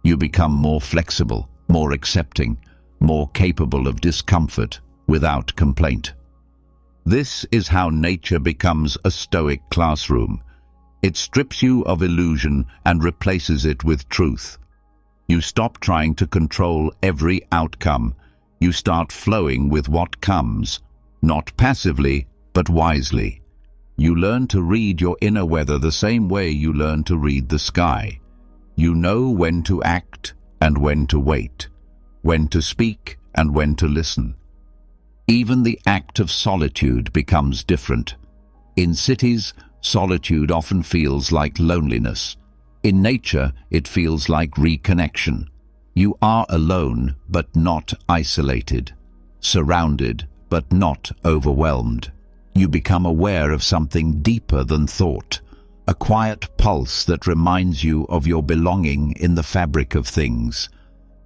You become more flexible, more accepting, more capable of discomfort without complaint. This is how nature becomes a Stoic classroom. It strips you of illusion and replaces it with truth. You stop trying to control every outcome. You start flowing with what comes, not passively, but wisely. You learn to read your inner weather the same way you learn to read the sky. You know when to act and when to wait, when to speak and when to listen. Even the act of solitude becomes different. In cities, solitude often feels like loneliness. In nature, it feels like reconnection. You are alone, but not isolated. Surrounded, but not overwhelmed. You become aware of something deeper than thought, a quiet pulse that reminds you of your belonging in the fabric of things.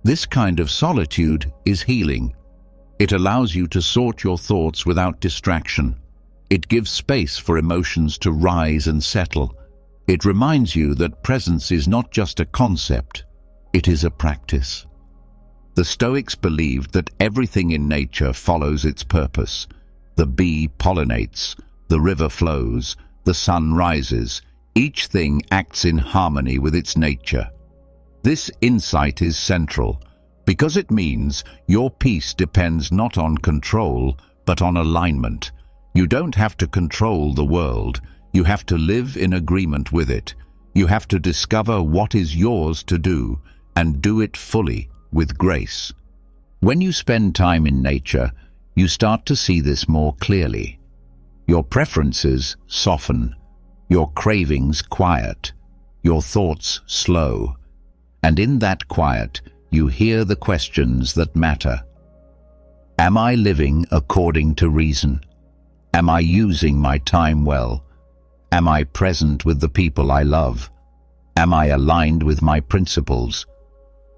This kind of solitude is healing. It allows you to sort your thoughts without distraction. It gives space for emotions to rise and settle. It reminds you that presence is not just a concept, it is a practice. The Stoics believed that everything in nature follows its purpose. The bee pollinates, the river flows, the sun rises. Each thing acts in harmony with its nature. This insight is central, because it means your peace depends not on control, but on alignment. You don't have to control the world. You have to live in agreement with it. You have to discover what is yours to do, and do it fully, with grace. When you spend time in nature, you start to see this more clearly. Your preferences soften, your cravings quiet, your thoughts slow. And in that quiet, you hear the questions that matter. Am I living according to reason? Am I using my time well? Am I present with the people I love? Am I aligned with my principles?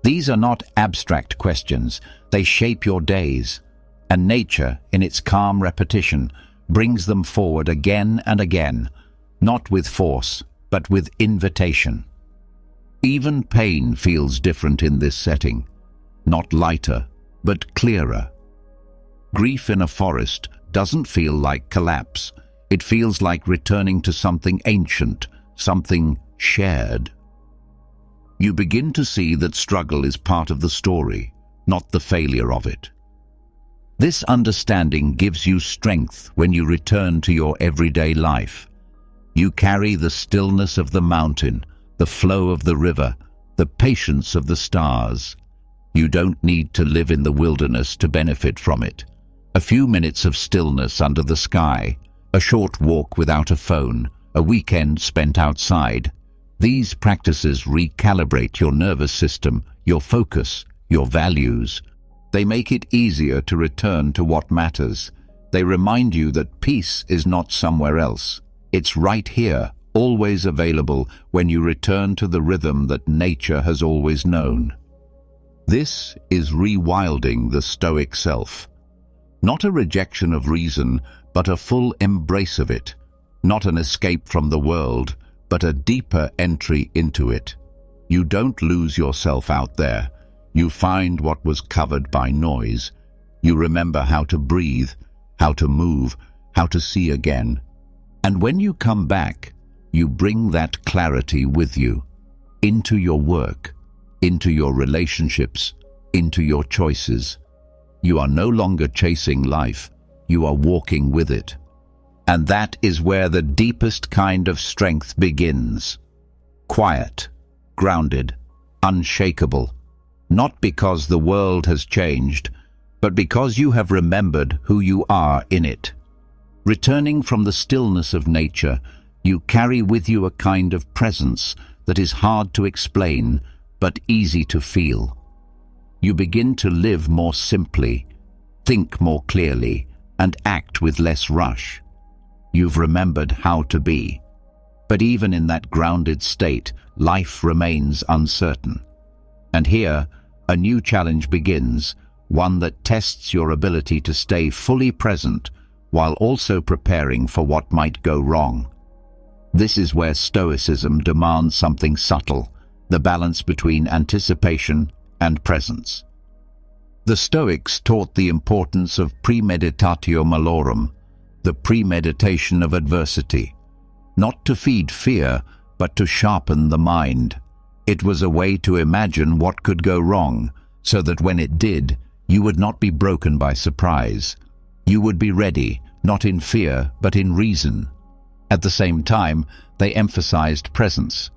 These are not abstract questions. They shape your days. And nature, in its calm repetition, brings them forward again and again, not with force, but with invitation. Even pain feels different in this setting, not lighter, but clearer. Grief in a forest doesn't feel like collapse. It feels like returning to something ancient, something shared. You begin to see that struggle is part of the story, not the failure of it. This understanding gives you strength when you return to your everyday life. You carry the stillness of the mountain, the flow of the river, the patience of the stars. You don't need to live in the wilderness to benefit from it. A few minutes of stillness under the sky, a short walk without a phone, a weekend spent outside. These practices recalibrate your nervous system, your focus, your values. They make it easier to return to what matters. They remind you that peace is not somewhere else. It's right here, always available when you return to the rhythm that nature has always known. This is rewilding the Stoic self. Not a rejection of reason, but a full embrace of it. Not an escape from the world, but a deeper entry into it. You don't lose yourself out there. You find what was covered by noise. You remember how to breathe, how to move, how to see again. And when you come back, you bring that clarity with you, into your work, into your relationships, into your choices. You are no longer chasing life, you are walking with it. And that is where the deepest kind of strength begins. Quiet, grounded, unshakable. Not because the world has changed, but because you have remembered who you are in it. Returning from the stillness of nature, you carry with you a kind of presence that is hard to explain, but easy to feel. You begin to live more simply, think more clearly, and act with less rush. You've remembered how to be. But even in that grounded state, life remains uncertain. And here, a new challenge begins, one that tests your ability to stay fully present while also preparing for what might go wrong. This is where Stoicism demands something subtle, the balance between anticipation and presence. The Stoics taught the importance of premeditatio malorum, the premeditation of adversity, not to feed fear, but to sharpen the mind. It was a way to imagine what could go wrong, so that when it did, you would not be broken by surprise. You would be ready, not in fear, but in reason. At the same time, they emphasized presence,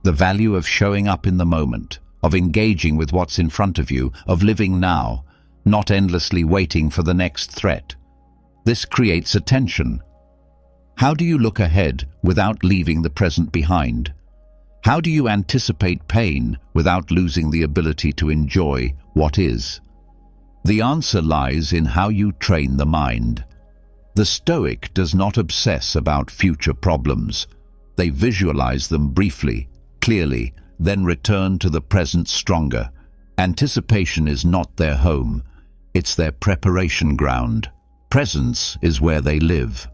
the value of showing up in the moment, of engaging with what's in front of you, of living now, not endlessly waiting for the next threat. This creates a tension. How do you look ahead without leaving the present behind? How do you anticipate pain without losing the ability to enjoy what is? The answer lies in how you train the mind. The Stoic does not obsess about future problems. They visualize them briefly, clearly, then return to the present stronger. Anticipation is not their home. It's their preparation ground. Presence is where they live.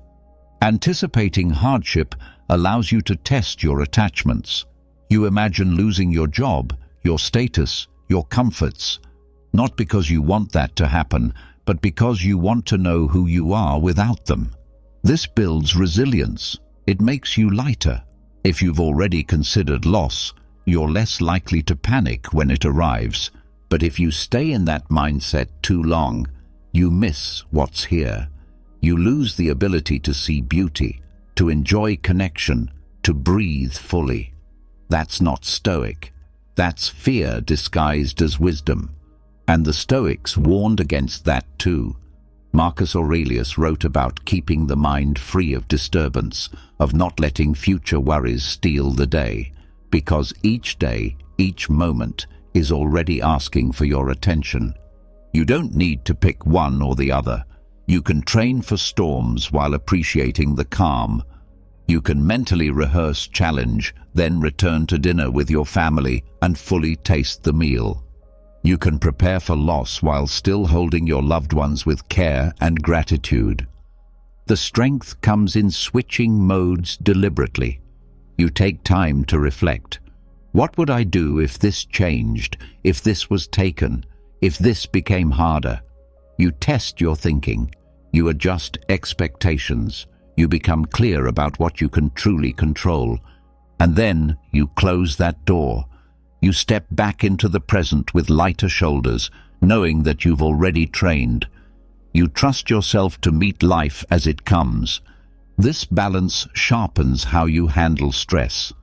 Anticipating hardship allows you to test your attachments. You imagine losing your job, your status, your comforts, not because you want that to happen, but because you want to know who you are without them. This builds resilience. It makes you lighter. If you've already considered loss, you're less likely to panic when it arrives. But if you stay in that mindset too long, you miss what's here. You lose the ability to see beauty, to enjoy connection, to breathe fully. That's not Stoic. That's fear disguised as wisdom. And the Stoics warned against that too. Marcus Aurelius wrote about keeping the mind free of disturbance, of not letting future worries steal the day, because each day each moment is already asking for your attention. You don't need to pick one or the other. You can train for storms while appreciating the calm. You can mentally rehearse challenge, then return to dinner with your family and fully taste the meal. You can prepare for loss while still holding your loved ones with care and gratitude. The strength comes in switching modes deliberately. You take time to reflect. What would I do if this changed, if this was taken, if this became harder? You test your thinking. You adjust expectations. You become clear about what you can truly control. And then you close that door. You step back into the present with lighter shoulders, knowing that you've already trained. You trust yourself to meet life as it comes. This balance sharpens how you handle stress.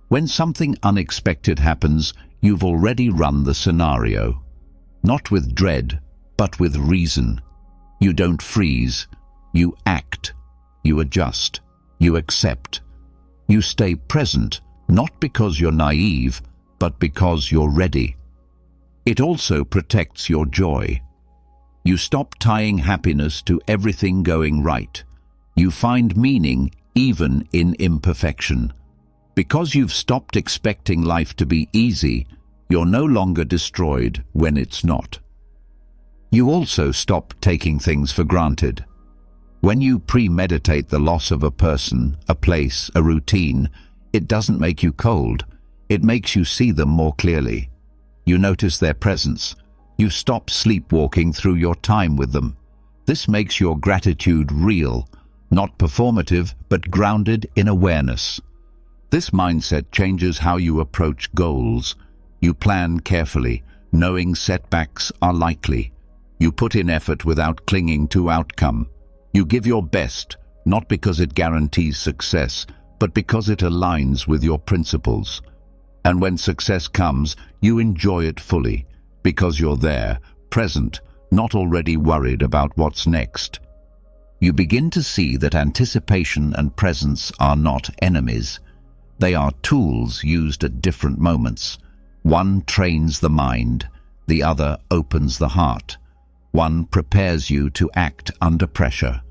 When something unexpected happens, you've already run the scenario. Not with dread, but with reason. You don't freeze. You act. You adjust. You accept. You stay present, not because you're naive, but because you're ready. It also protects your joy. You stop tying happiness to everything going right. You find meaning even in imperfection. Because you've stopped expecting life to be easy, you're no longer destroyed when it's not. You also stop taking things for granted. When you premeditate the loss of a person, a place, a routine, it doesn't make you cold. It makes you see them more clearly. You notice their presence. You stop sleepwalking through your time with them. This makes your gratitude real, not performative, but grounded in awareness. This mindset changes how you approach goals. You plan carefully, knowing setbacks are likely. You put in effort without clinging to outcome. You give your best, not because it guarantees success, but because it aligns with your principles. And when success comes, you enjoy it fully, because you're there, present, not already worried about what's next. You begin to see that anticipation and presence are not enemies. They are tools used at different moments. One trains the mind, the other opens the heart. One prepares you to act under pressure.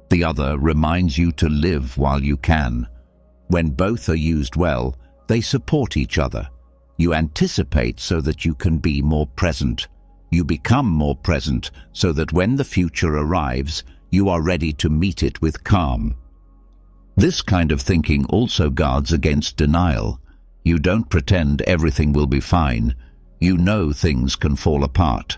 The other reminds you to live while you can. When both are used well, they support each other. You anticipate so that you can be more present. You become more present so that when the future arrives, you are ready to meet it with calm. This kind of thinking also guards against denial. You don't pretend everything will be fine. You know things can fall apart.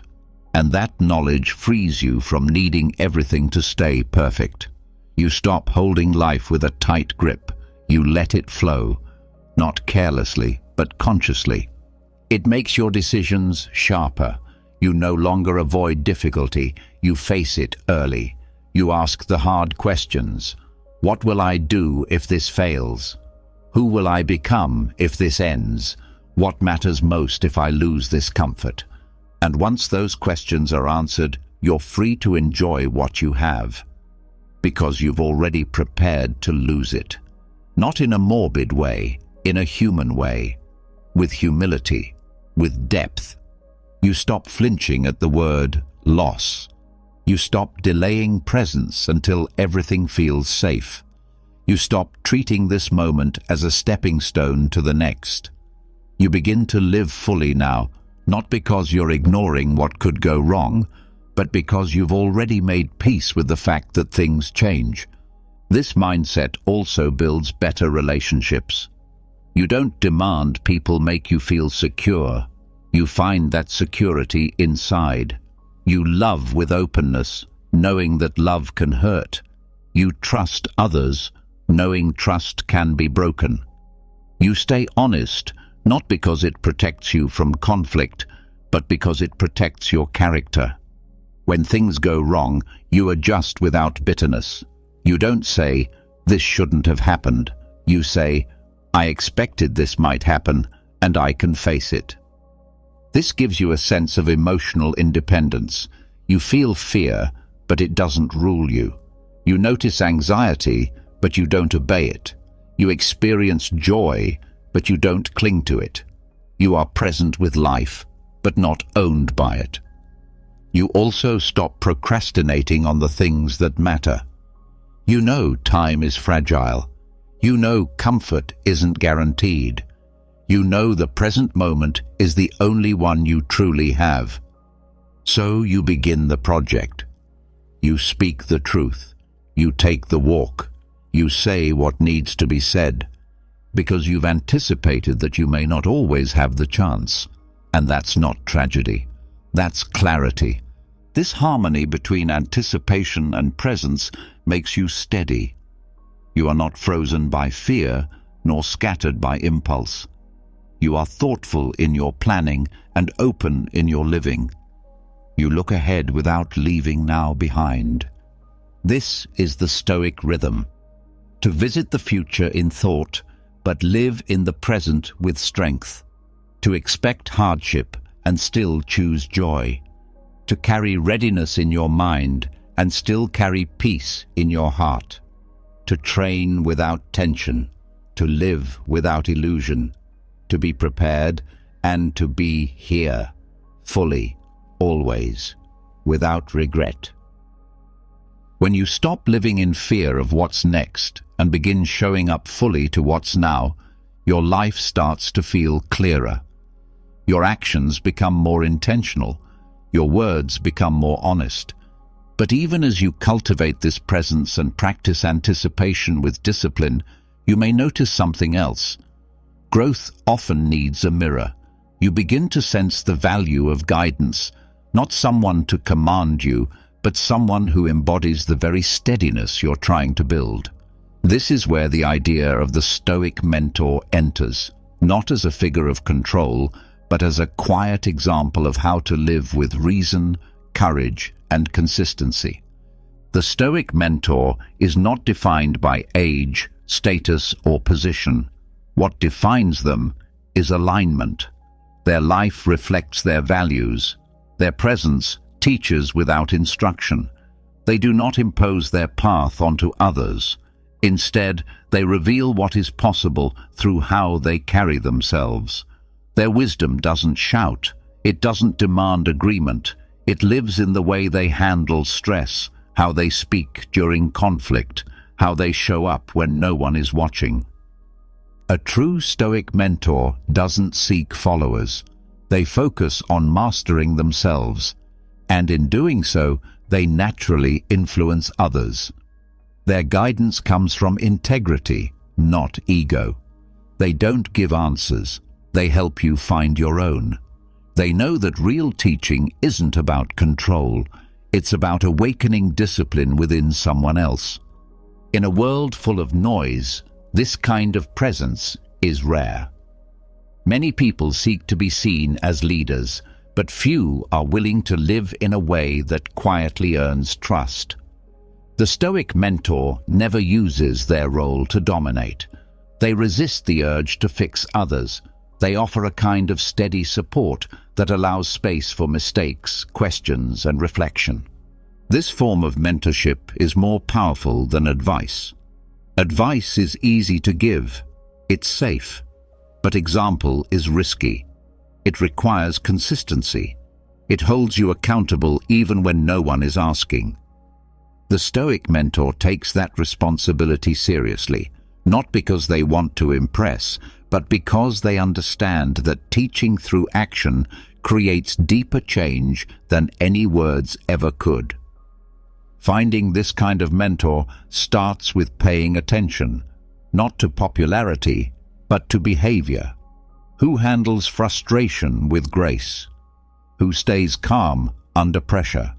And that knowledge frees you from needing everything to stay perfect. You stop holding life with a tight grip. You let it flow. Not carelessly, but consciously. It makes your decisions sharper. You no longer avoid difficulty, you face it early. You ask the hard questions. What will I do if this fails? Who will I become if this ends? What matters most if I lose this comfort? And once those questions are answered, you're free to enjoy what you have. Because you've already prepared to lose it. Not in a morbid way, in a human way, with humility, with depth. You stop flinching at the word loss. You stop delaying presence until everything feels safe. You stop treating this moment as a stepping stone to the next. You begin to live fully now, not because you're ignoring what could go wrong, but because you've already made peace with the fact that things change. This mindset also builds better relationships. You don't demand people make you feel secure. You find that security inside. You love with openness, knowing that love can hurt. You trust others, knowing trust can be broken. You stay honest, not because it protects you from conflict, but because it protects your character. When things go wrong, you adjust without bitterness. You don't say, "This shouldn't have happened." You say, "I expected this might happen, and I can face it." This gives you a sense of emotional independence. You feel fear, but it doesn't rule you. You notice anxiety, but you don't obey it. You experience joy, but you don't cling to it. You are present with life, but not owned by it. You also stop procrastinating on the things that matter. You know time is fragile. You know comfort isn't guaranteed. You know the present moment is the only one you truly have. So you begin the project. You speak the truth. You take the walk. You say what needs to be said, because you've anticipated that you may not always have the chance. And that's not tragedy. That's clarity. This harmony between anticipation and presence makes you steady. You are not frozen by fear, nor scattered by impulse. You are thoughtful in your planning and open in your living. You look ahead without leaving now behind. This is the Stoic rhythm. To visit the future in thought, but live in the present with strength. To expect hardship and still choose joy. To carry readiness in your mind and still carry peace in your heart. To train without tension. To live without illusion. To be prepared and to be here, fully, always, without regret. When you stop living in fear of what's next and begin showing up fully to what's now, your life starts to feel clearer. Your actions become more intentional. Your words become more honest. But even as you cultivate this presence and practice anticipation with discipline, you may notice something else. Growth often needs a mirror. You begin to sense the value of guidance, not someone to command you, but someone who embodies the very steadiness you're trying to build. This is where the idea of the Stoic mentor enters, not as a figure of control, but as a quiet example of how to live with reason, courage, and consistency. The Stoic mentor is not defined by age, status, or position. What defines them is alignment. Their life reflects their values. Their presence teaches without instruction. They do not impose their path onto others. Instead, they reveal what is possible through how they carry themselves. Their wisdom doesn't shout. It doesn't demand agreement. It lives in the way they handle stress, how they speak during conflict, how they show up when no one is watching. A true Stoic mentor doesn't seek followers. They focus on mastering themselves, and in doing so, they naturally influence others. Their guidance comes from integrity, not ego. They don't give answers. They help you find your own. They know that real teaching isn't about control. It's about awakening discipline within someone else. In a world full of noise, this kind of presence is rare. Many people seek to be seen as leaders, but few are willing to live in a way that quietly earns trust. The Stoic mentor never uses their role to dominate. They resist the urge to fix others. They offer a kind of steady support that allows space for mistakes, questions, and reflection. This form of mentorship is more powerful than advice. Advice is easy to give. It's safe. But example is risky. It requires consistency. It holds you accountable even when no one is asking. The Stoic mentor takes that responsibility seriously, not because they want to impress, but because they understand that teaching through action creates deeper change than any words ever could. Finding this kind of mentor starts with paying attention, not to popularity, but to behavior. Who handles frustration with grace? Who stays calm under pressure?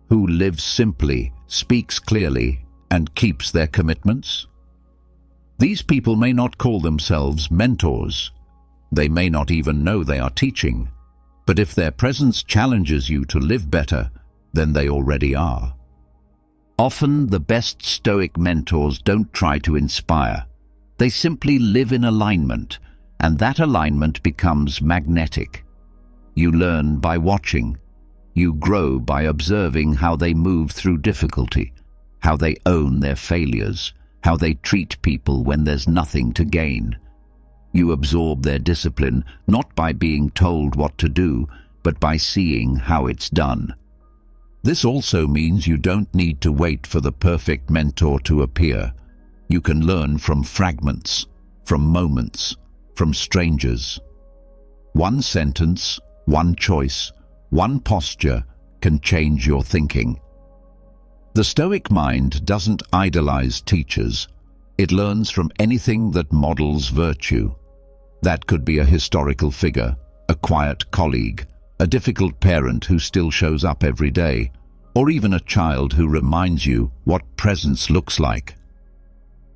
Who lives simply, speaks clearly, and keeps their commitments? These people may not call themselves mentors. They may not even know they are teaching. But if their presence challenges you to live better, then they already are. Often the best Stoic mentors don't try to inspire. They simply live in alignment, and that alignment becomes magnetic. You learn by watching. You grow by observing how they move through difficulty, how they own their failures, how they treat people when there's nothing to gain. You absorb their discipline not by being told what to do, but by seeing how it's done. This also means you don't need to wait for the perfect mentor to appear. You can learn from fragments, from moments, from strangers. One sentence, one choice, one posture can change your thinking. The Stoic mind doesn't idolize teachers. It learns from anything that models virtue. That could be a historical figure, a quiet colleague, a difficult parent who still shows up every day, or even a child who reminds you what presence looks like.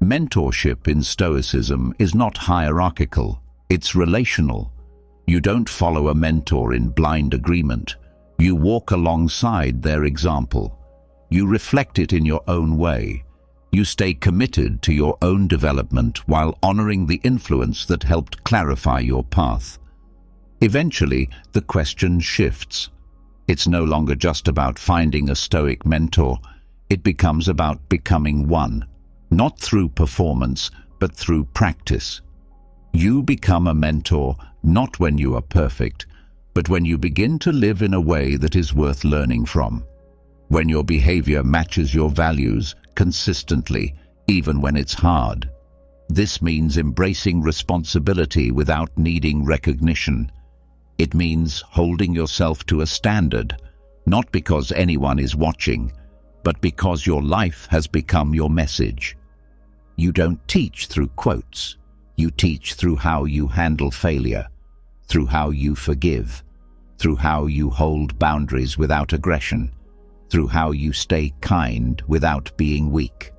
Mentorship in Stoicism is not hierarchical, it's relational. You don't follow a mentor in blind agreement. You walk alongside their example. You reflect it in your own way. You stay committed to your own development while honoring the influence that helped clarify your path. Eventually, the question shifts. It's no longer just about finding a Stoic mentor. It becomes about becoming one, not through performance, but through practice. You become a mentor not when you are perfect, but when you begin to live in a way that is worth learning from. When your behavior matches your values consistently, even when it's hard. This means embracing responsibility without needing recognition. It means holding yourself to a standard, not because anyone is watching, but because your life has become your message. You don't teach through quotes. You teach through how you handle failure, through how you forgive, through how you hold boundaries without aggression, through how you stay kind without being weak.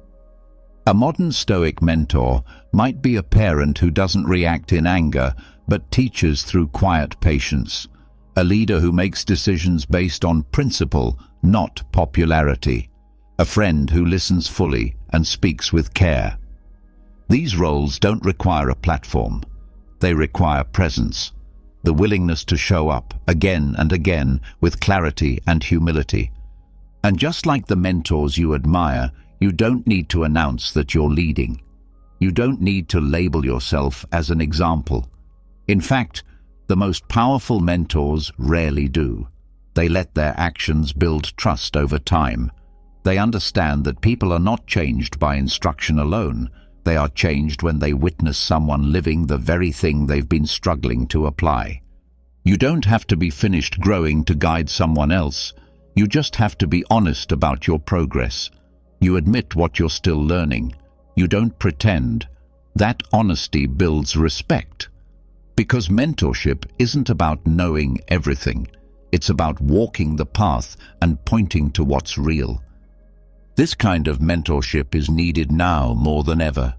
A modern Stoic mentor might be a parent who doesn't react in anger, but teaches through quiet patience, a leader who makes decisions based on principle, not popularity, a friend who listens fully and speaks with care. These roles don't require a platform. They require presence, the willingness to show up again and again with clarity and humility. And just like the mentors you admire, you don't need to announce that you're leading. You don't need to label yourself as an example. In fact, the most powerful mentors rarely do. They let their actions build trust over time. They understand that people are not changed by instruction alone. They are changed when they witness someone living the very thing they've been struggling to apply. You don't have to be finished growing to guide someone else. You just have to be honest about your progress. You admit what you're still learning. You don't pretend. That honesty builds respect. Because mentorship isn't about knowing everything. It's about walking the path and pointing to what's real. This kind of mentorship is needed now more than ever.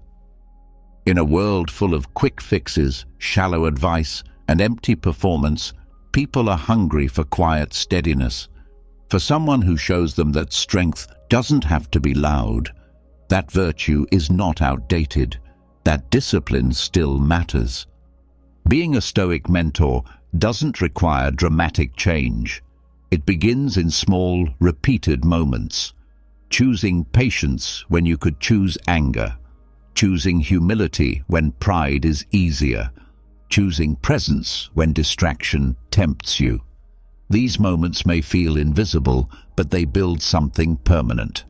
In a world full of quick fixes, shallow advice, and empty performance, people are hungry for quiet steadiness. For someone who shows them that strength doesn't have to be loud, that virtue is not outdated, that discipline still matters. Being a Stoic mentor doesn't require dramatic change. It begins in small, repeated moments. Choosing patience when you could choose anger. Choosing humility when pride is easier. Choosing presence when distraction tempts you. These moments may feel invisible, but they build something permanent.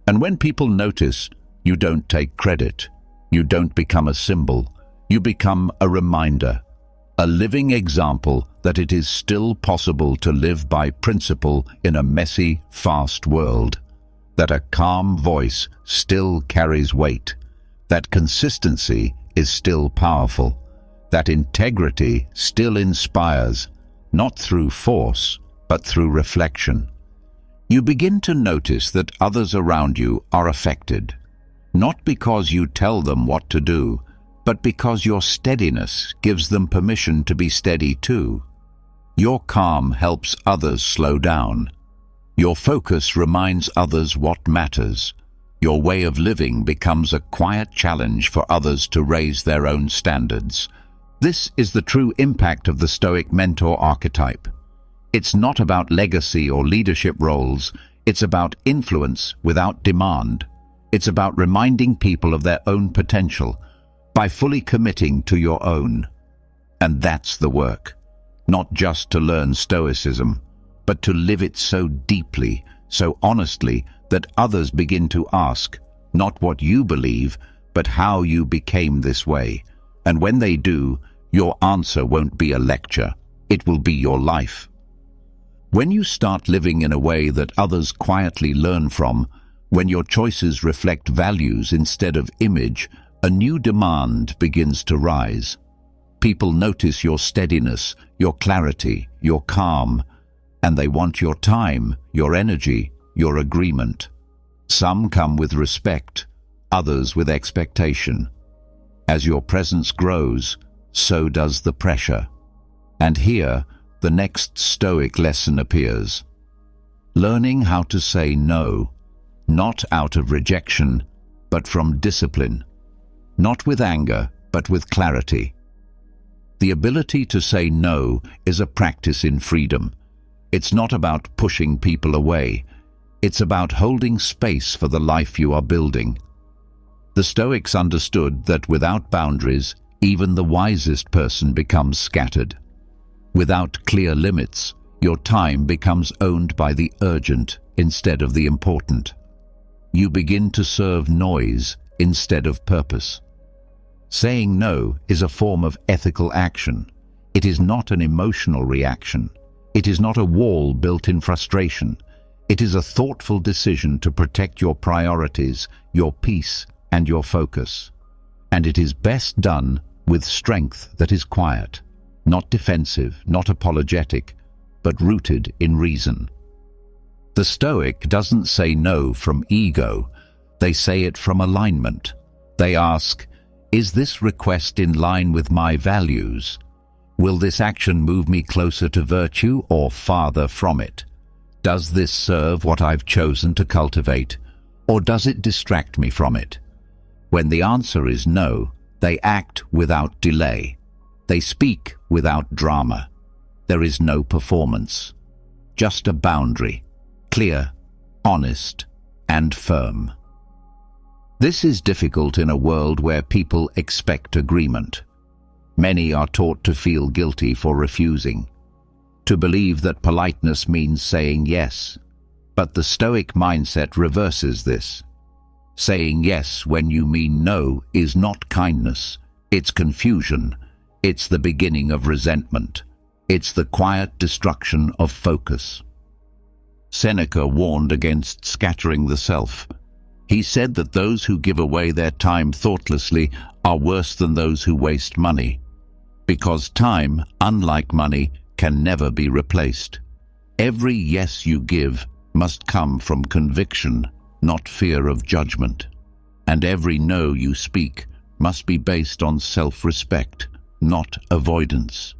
And when people notice, you don't take credit. You don't become a symbol. You become a reminder, a living example that it is still possible to live by principle in a messy, fast world, that a calm voice still carries weight, that consistency is still powerful, that integrity still inspires, not through force, but through reflection. You begin to notice that others around you are affected, not because you tell them what to do, but because your steadiness gives them permission to be steady too. Your calm helps others slow down. Your focus reminds others what matters. Your way of living becomes a quiet challenge for others to raise their own standards. This is the true impact of the Stoic mentor archetype. It's not about legacy or leadership roles. It's about influence without demand. It's about reminding people of their own potential. by fully committing to your own. And that's the work. Not just to learn Stoicism, but to live it so deeply, so honestly, that others begin to ask, not what you believe, but how you became this way. And when they do, your answer won't be a lecture. It will be your life. When you start living in a way that others quietly learn from, when your choices reflect values instead of image, a new demand begins to rise. People notice your steadiness, your clarity, your calm, and they want your time, your energy, your agreement. Some come with respect, others with expectation. As your presence grows, so does the pressure. And here, the next Stoic lesson appears. Learning how to say no, not out of rejection, but from discipline. Not with anger, but with clarity. The ability to say no is a practice in freedom. It's not about pushing people away. It's about holding space for the life you are building. The Stoics understood that without boundaries, even the wisest person becomes scattered. Without clear limits, your time becomes owned by the urgent instead of the important. You begin to serve noise instead of purpose. Saying no is a form of ethical action. It is not an emotional reaction. It is not a wall built in frustration. It is a thoughtful decision to protect your priorities, your peace, and your focus. And it is best done with strength that is quiet, not defensive, not apologetic, but rooted in reason. The Stoic doesn't say no from ego. They say it from alignment. They ask, is this request in line with my values? Will this action move me closer to virtue or farther from it? Does this serve what I've chosen to cultivate, or does it distract me from it? When the answer is no, they act without delay. They speak without drama. There is no performance, just a boundary, clear, honest, and firm. This is difficult in a world where people expect agreement. Many are taught to feel guilty for refusing, to believe that politeness means saying yes. But the Stoic mindset reverses this. Saying yes when you mean no is not kindness. It's confusion. It's the beginning of resentment. It's the quiet destruction of focus. Seneca warned against scattering the self. He said that those who give away their time thoughtlessly are worse than those who waste money, because time, unlike money, can never be replaced. Every yes you give must come from conviction, not fear of judgment. And every no you speak must be based on self-respect, not avoidance.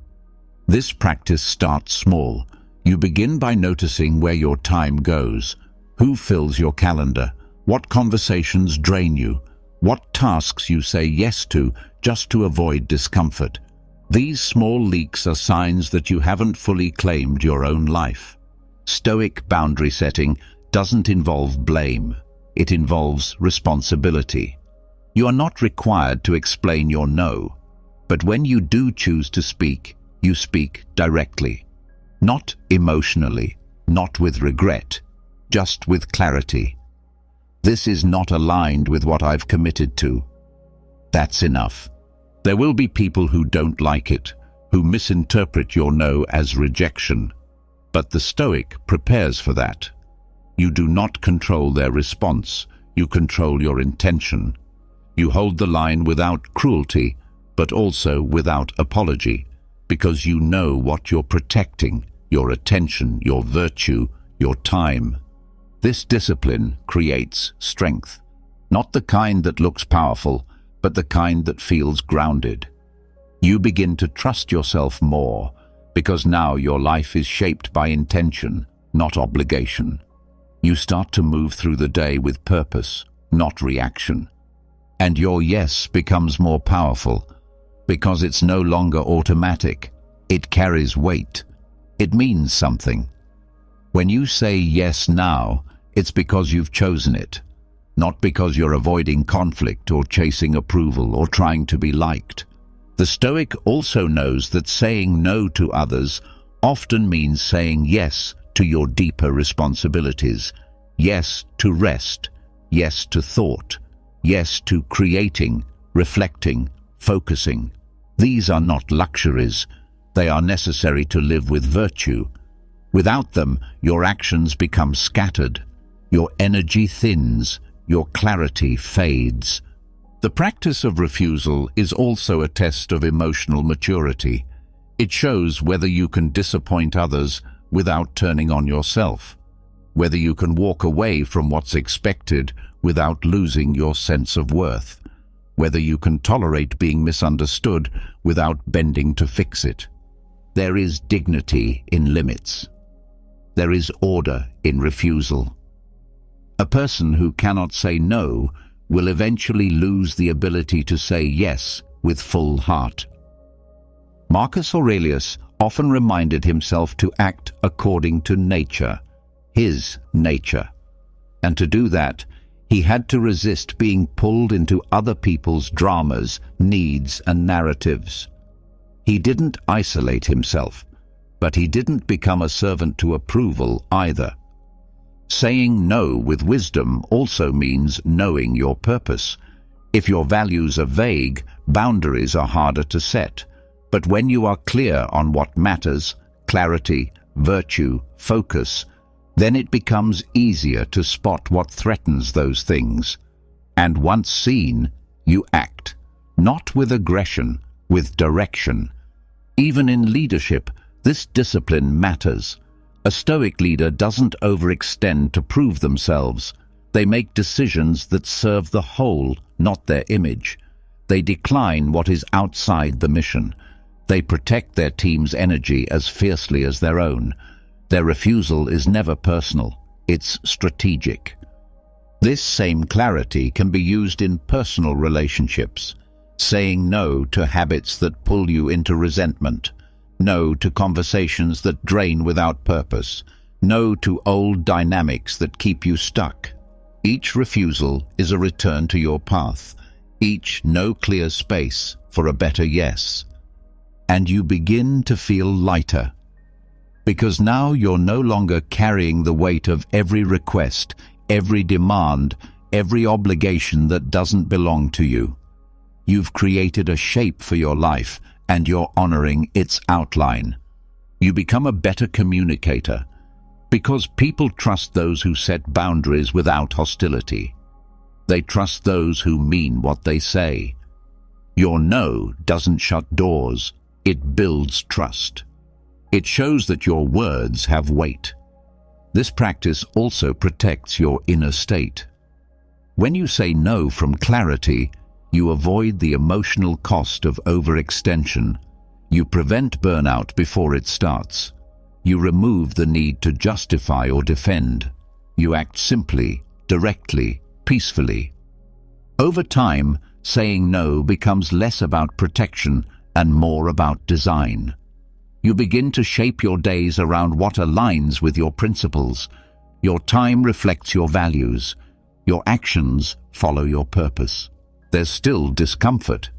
This practice starts small. You begin by noticing where your time goes, who fills your calendar, what conversations drain you, what tasks you say yes to just to avoid discomfort. These small leaks are signs that you haven't fully claimed your own life. Stoic boundary setting doesn't involve blame. It involves responsibility. You are not required to explain your no, but when you do choose to speak, you speak directly. Not emotionally, not with regret, just with clarity. This is not aligned with what I've committed to. That's enough. There will be people who don't like it, who misinterpret your no as rejection. But the Stoic prepares for that. You do not control their response. You control your intention. You hold the line without cruelty, but also without apology, because you know what you're protecting, your attention, your virtue, your time. This discipline creates strength, not the kind that looks powerful, but the kind that feels grounded. You begin to trust yourself more, because now your life is shaped by intention, not obligation. You start to move through the day with purpose, not reaction. And your yes becomes more powerful, because it's no longer automatic. It carries weight. It means something. When you say yes now, it's because you've chosen it, not because you're avoiding conflict or chasing approval or trying to be liked. The Stoic also knows that saying no to others often means saying yes to your deeper responsibilities, yes to rest, yes to thought, yes to creating, reflecting, focusing. These are not luxuries. They are necessary to live with virtue. Without them, your actions become scattered, your energy thins, your clarity fades. The practice of refusal is also a test of emotional maturity. It shows whether you can disappoint others without turning on yourself, whether you can walk away from what's expected without losing your sense of worth, whether you can tolerate being misunderstood without bending to fix it. There is dignity in limits. There is order in refusal. A person who cannot say no will eventually lose the ability to say yes with full heart. Marcus Aurelius often reminded himself to act according to nature, his nature. And to do that, he had to resist being pulled into other people's dramas, needs, and narratives. He didn't isolate himself, but he didn't become a servant to approval either. Saying no with wisdom also means knowing your purpose. If your values are vague, boundaries are harder to set. But when you are clear on what matters, clarity, virtue, focus, then it becomes easier to spot what threatens those things. And once seen, you act, not with aggression, with direction. Even in leadership, this discipline matters. A Stoic leader doesn't overextend to prove themselves. They make decisions that serve the whole, not their image. They decline what is outside the mission. They protect their team's energy as fiercely as their own. Their refusal is never personal, it's strategic. This same clarity can be used in personal relationships. Saying no to habits that pull you into resentment. No to conversations that drain without purpose. No to old dynamics that keep you stuck. Each refusal is a return to your path. Each no clear space for a better yes. And you begin to feel lighter. Because now you're no longer carrying the weight of every request, every demand, every obligation that doesn't belong to you. You've created a shape for your life, and you're honoring its outline. You become a better communicator, because people trust those who set boundaries without hostility. They trust those who mean what they say. Your no doesn't shut doors, it builds trust. It shows that your words have weight. This practice also protects your inner state. When you say no from clarity, you avoid the emotional cost of overextension. You prevent burnout before it starts. You remove the need to justify or defend. You act simply, directly, peacefully. Over time, saying no becomes less about protection and more about design. You begin to shape your days around what aligns with your principles. Your time reflects your values. Your actions follow your purpose. There's still discomfort.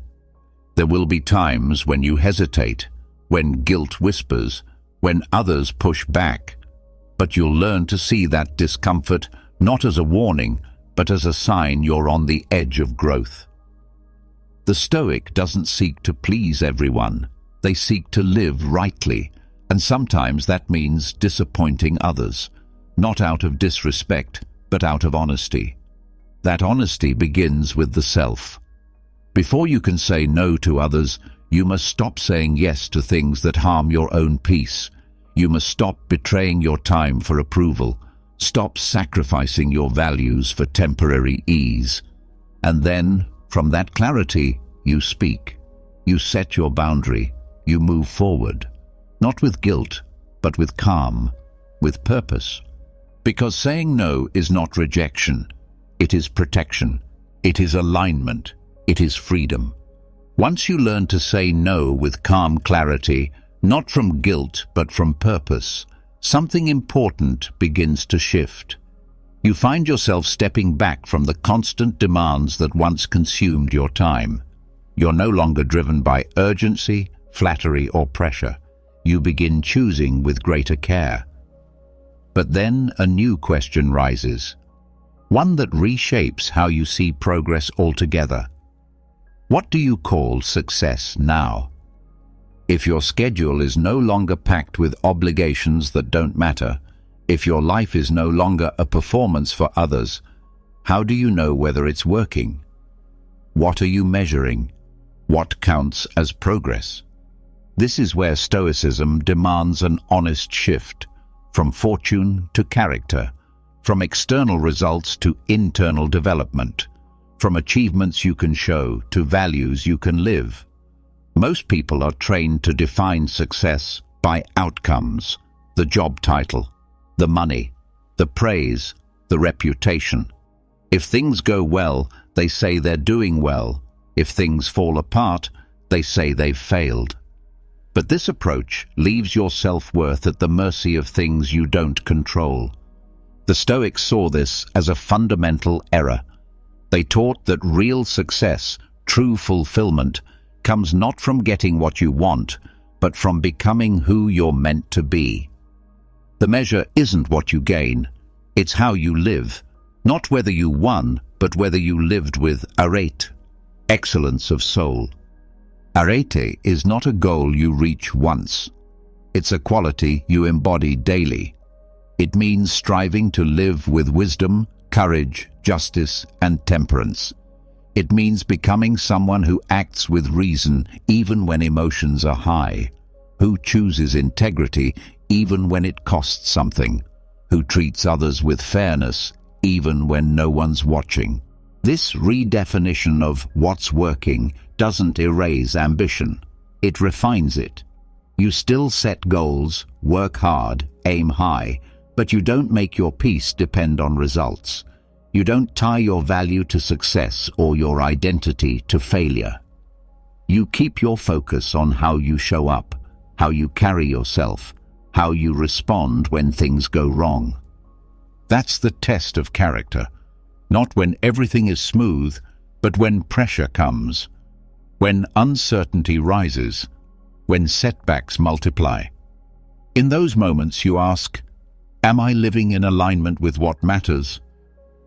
There will be times when you hesitate, when guilt whispers, when others push back. But you'll learn to see that discomfort not as a warning, but as a sign you're on the edge of growth. The Stoic doesn't seek to please everyone. They seek to live rightly, and sometimes that means disappointing others, not out of disrespect, but out of honesty. That honesty begins with the self. Before you can say no to others, you must stop saying yes to things that harm your own peace. You must stop betraying your time for approval. Stop sacrificing your values for temporary ease. And then, from that clarity, you speak. You set your boundary. You move forward. Not with guilt, but with calm, with purpose. Because saying no is not rejection. It is protection. It is alignment. It is freedom. Once you learn to say no with calm clarity, not from guilt but from purpose, something important begins to shift. You find yourself stepping back from the constant demands that once consumed your time. You're no longer driven by urgency, flattery, or pressure. You begin choosing with greater care. But then a new question rises, one that reshapes how you see progress altogether. What do you call success now? If your schedule is no longer packed with obligations that don't matter, if your life is no longer a performance for others, how do you know whether it's working? What are you measuring? What counts as progress? This is where Stoicism demands an honest shift, from fortune to character, from external results to internal development, from achievements you can show to values you can live. Most people are trained to define success by outcomes, the job title, the money, the praise, the reputation. If things go well, they say they're doing well. If things fall apart, they say they've failed. But this approach leaves your self-worth at the mercy of things you don't control. The Stoics saw this as a fundamental error. They taught that real success, true fulfillment, comes not from getting what you want, but from becoming who you're meant to be. The measure isn't what you gain, it's how you live, not whether you won, but whether you lived with arete, excellence of soul. Arete is not a goal you reach once. It's a quality you embody daily. It means striving to live with wisdom, courage, justice, and temperance. It means becoming someone who acts with reason even when emotions are high, who chooses integrity even when it costs something, who treats others with fairness even when no one's watching. This redefinition of what's working doesn't erase ambition, it refines it. You still set goals, work hard, aim high, but you don't make your peace depend on results. You don't tie your value to success or your identity to failure. You keep your focus on how you show up, how you carry yourself, how you respond when things go wrong. That's the test of character, not when everything is smooth, but when pressure comes, when uncertainty rises, when setbacks multiply. In those moments you ask, am I living in alignment with what matters?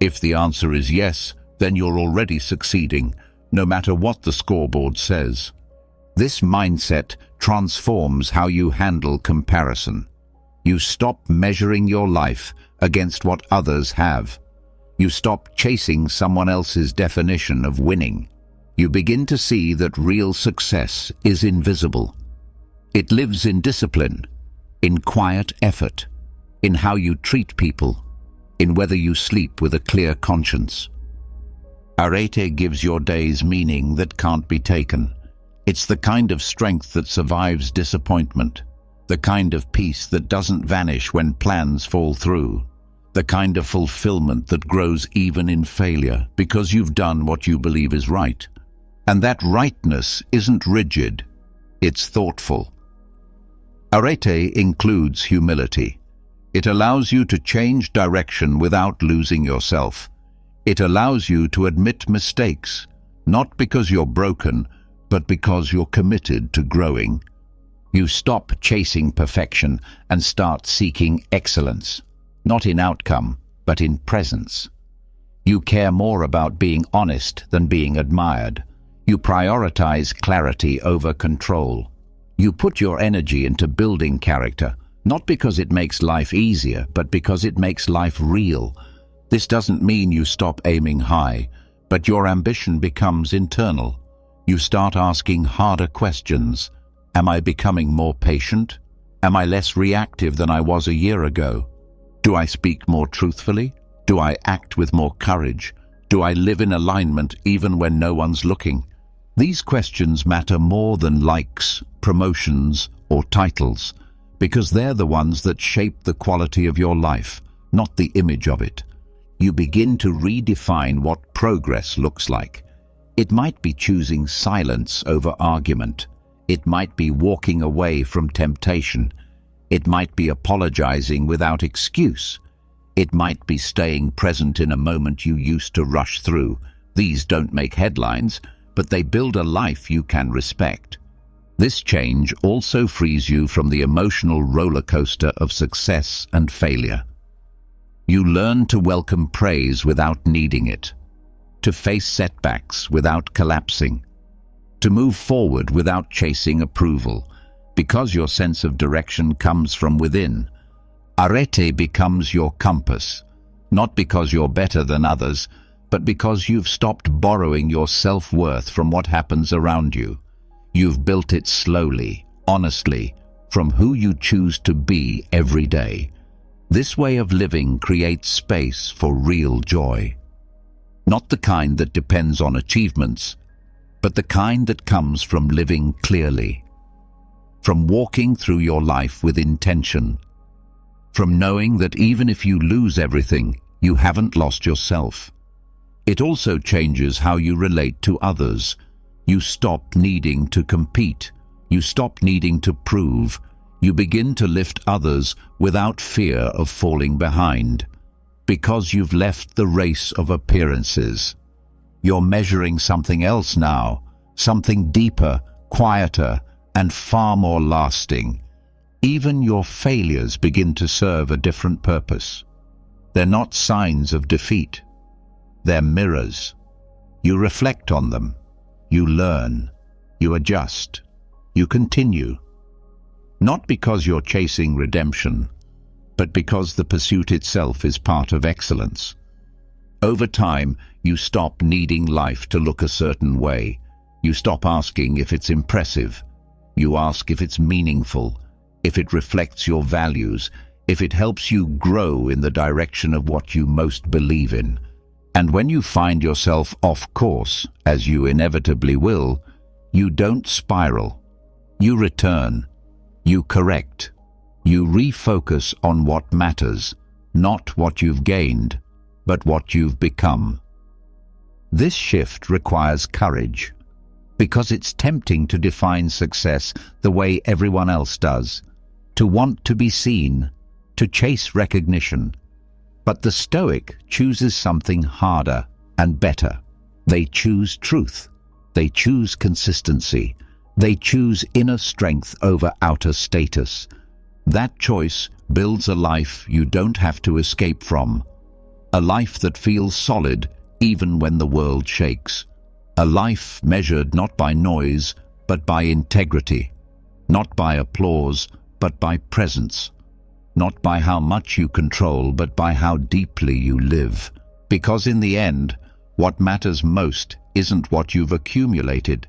If the answer is yes, then you're already succeeding, no matter what the scoreboard says. This mindset transforms how you handle comparison. You stop measuring your life against what others have. You stop chasing someone else's definition of winning. You begin to see that real success is invisible. It lives in discipline, in quiet effort, in how you treat people, in whether you sleep with a clear conscience. Arete gives your days meaning that can't be taken. It's the kind of strength that survives disappointment, the kind of peace that doesn't vanish when plans fall through, the kind of fulfillment that grows even in failure because you've done what you believe is right. And that rightness isn't rigid, it's thoughtful. Arete includes humility. It allows you to change direction without losing yourself. It allows you to admit mistakes, not because you're broken, but because you're committed to growing. You stop chasing perfection and start seeking excellence, not in outcome, but in presence. You care more about being honest than being admired. You prioritize clarity over control. You put your energy into building character, not because it makes life easier, but because it makes life real. This doesn't mean you stop aiming high, but your ambition becomes internal. You start asking harder questions. Am I becoming more patient? Am I less reactive than I was a year ago? Do I speak more truthfully? Do I act with more courage? Do I live in alignment even when no one's looking? These questions matter more than likes, promotions, or titles, because they're the ones that shape the quality of your life, not the image of it. You begin to redefine what progress looks like. It might be choosing silence over argument. It might be walking away from temptation. It might be apologizing without excuse. It might be staying present in a moment you used to rush through. These don't make headlines, but they build a life you can respect. This change also frees you from the emotional roller coaster of success and failure. You learn to welcome praise without needing it, to face setbacks without collapsing, to move forward without chasing approval, because your sense of direction comes from within. Arete becomes your compass, not because you're better than others, but because you've stopped borrowing your self-worth from what happens around you. You've built it slowly, honestly, from who you choose to be every day. This way of living creates space for real joy. Not the kind that depends on achievements, but the kind that comes from living clearly, from walking through your life with intention, from knowing that even if you lose everything, you haven't lost yourself. It also changes how you relate to others. You stop needing to compete. You stop needing to prove. You begin to lift others without fear of falling behind, because you've left the race of appearances. You're measuring something else now, something deeper, quieter, and far more lasting. Even your failures begin to serve a different purpose. They're not signs of defeat. They're mirrors. You reflect on them. You learn. You adjust. You continue. Not because you're chasing redemption, but because the pursuit itself is part of excellence. Over time, you stop needing life to look a certain way. You stop asking if it's impressive. You ask if it's meaningful, if it reflects your values, if it helps you grow in the direction of what you most believe in. And when you find yourself off course, as you inevitably will, you don't spiral. You return. You correct. You refocus on what matters, not what you've gained, but what you've become. This shift requires courage, because it's tempting to define success the way everyone else does, to want to be seen, to chase recognition. But the Stoic chooses something harder and better. They choose truth. They choose consistency. They choose inner strength over outer status. That choice builds a life you don't have to escape from. A life that feels solid even when the world shakes. A life measured not by noise, but by integrity. Not by applause, but by presence. Not by how much you control, but by how deeply you live. Because in the end, what matters most isn't what you've accumulated.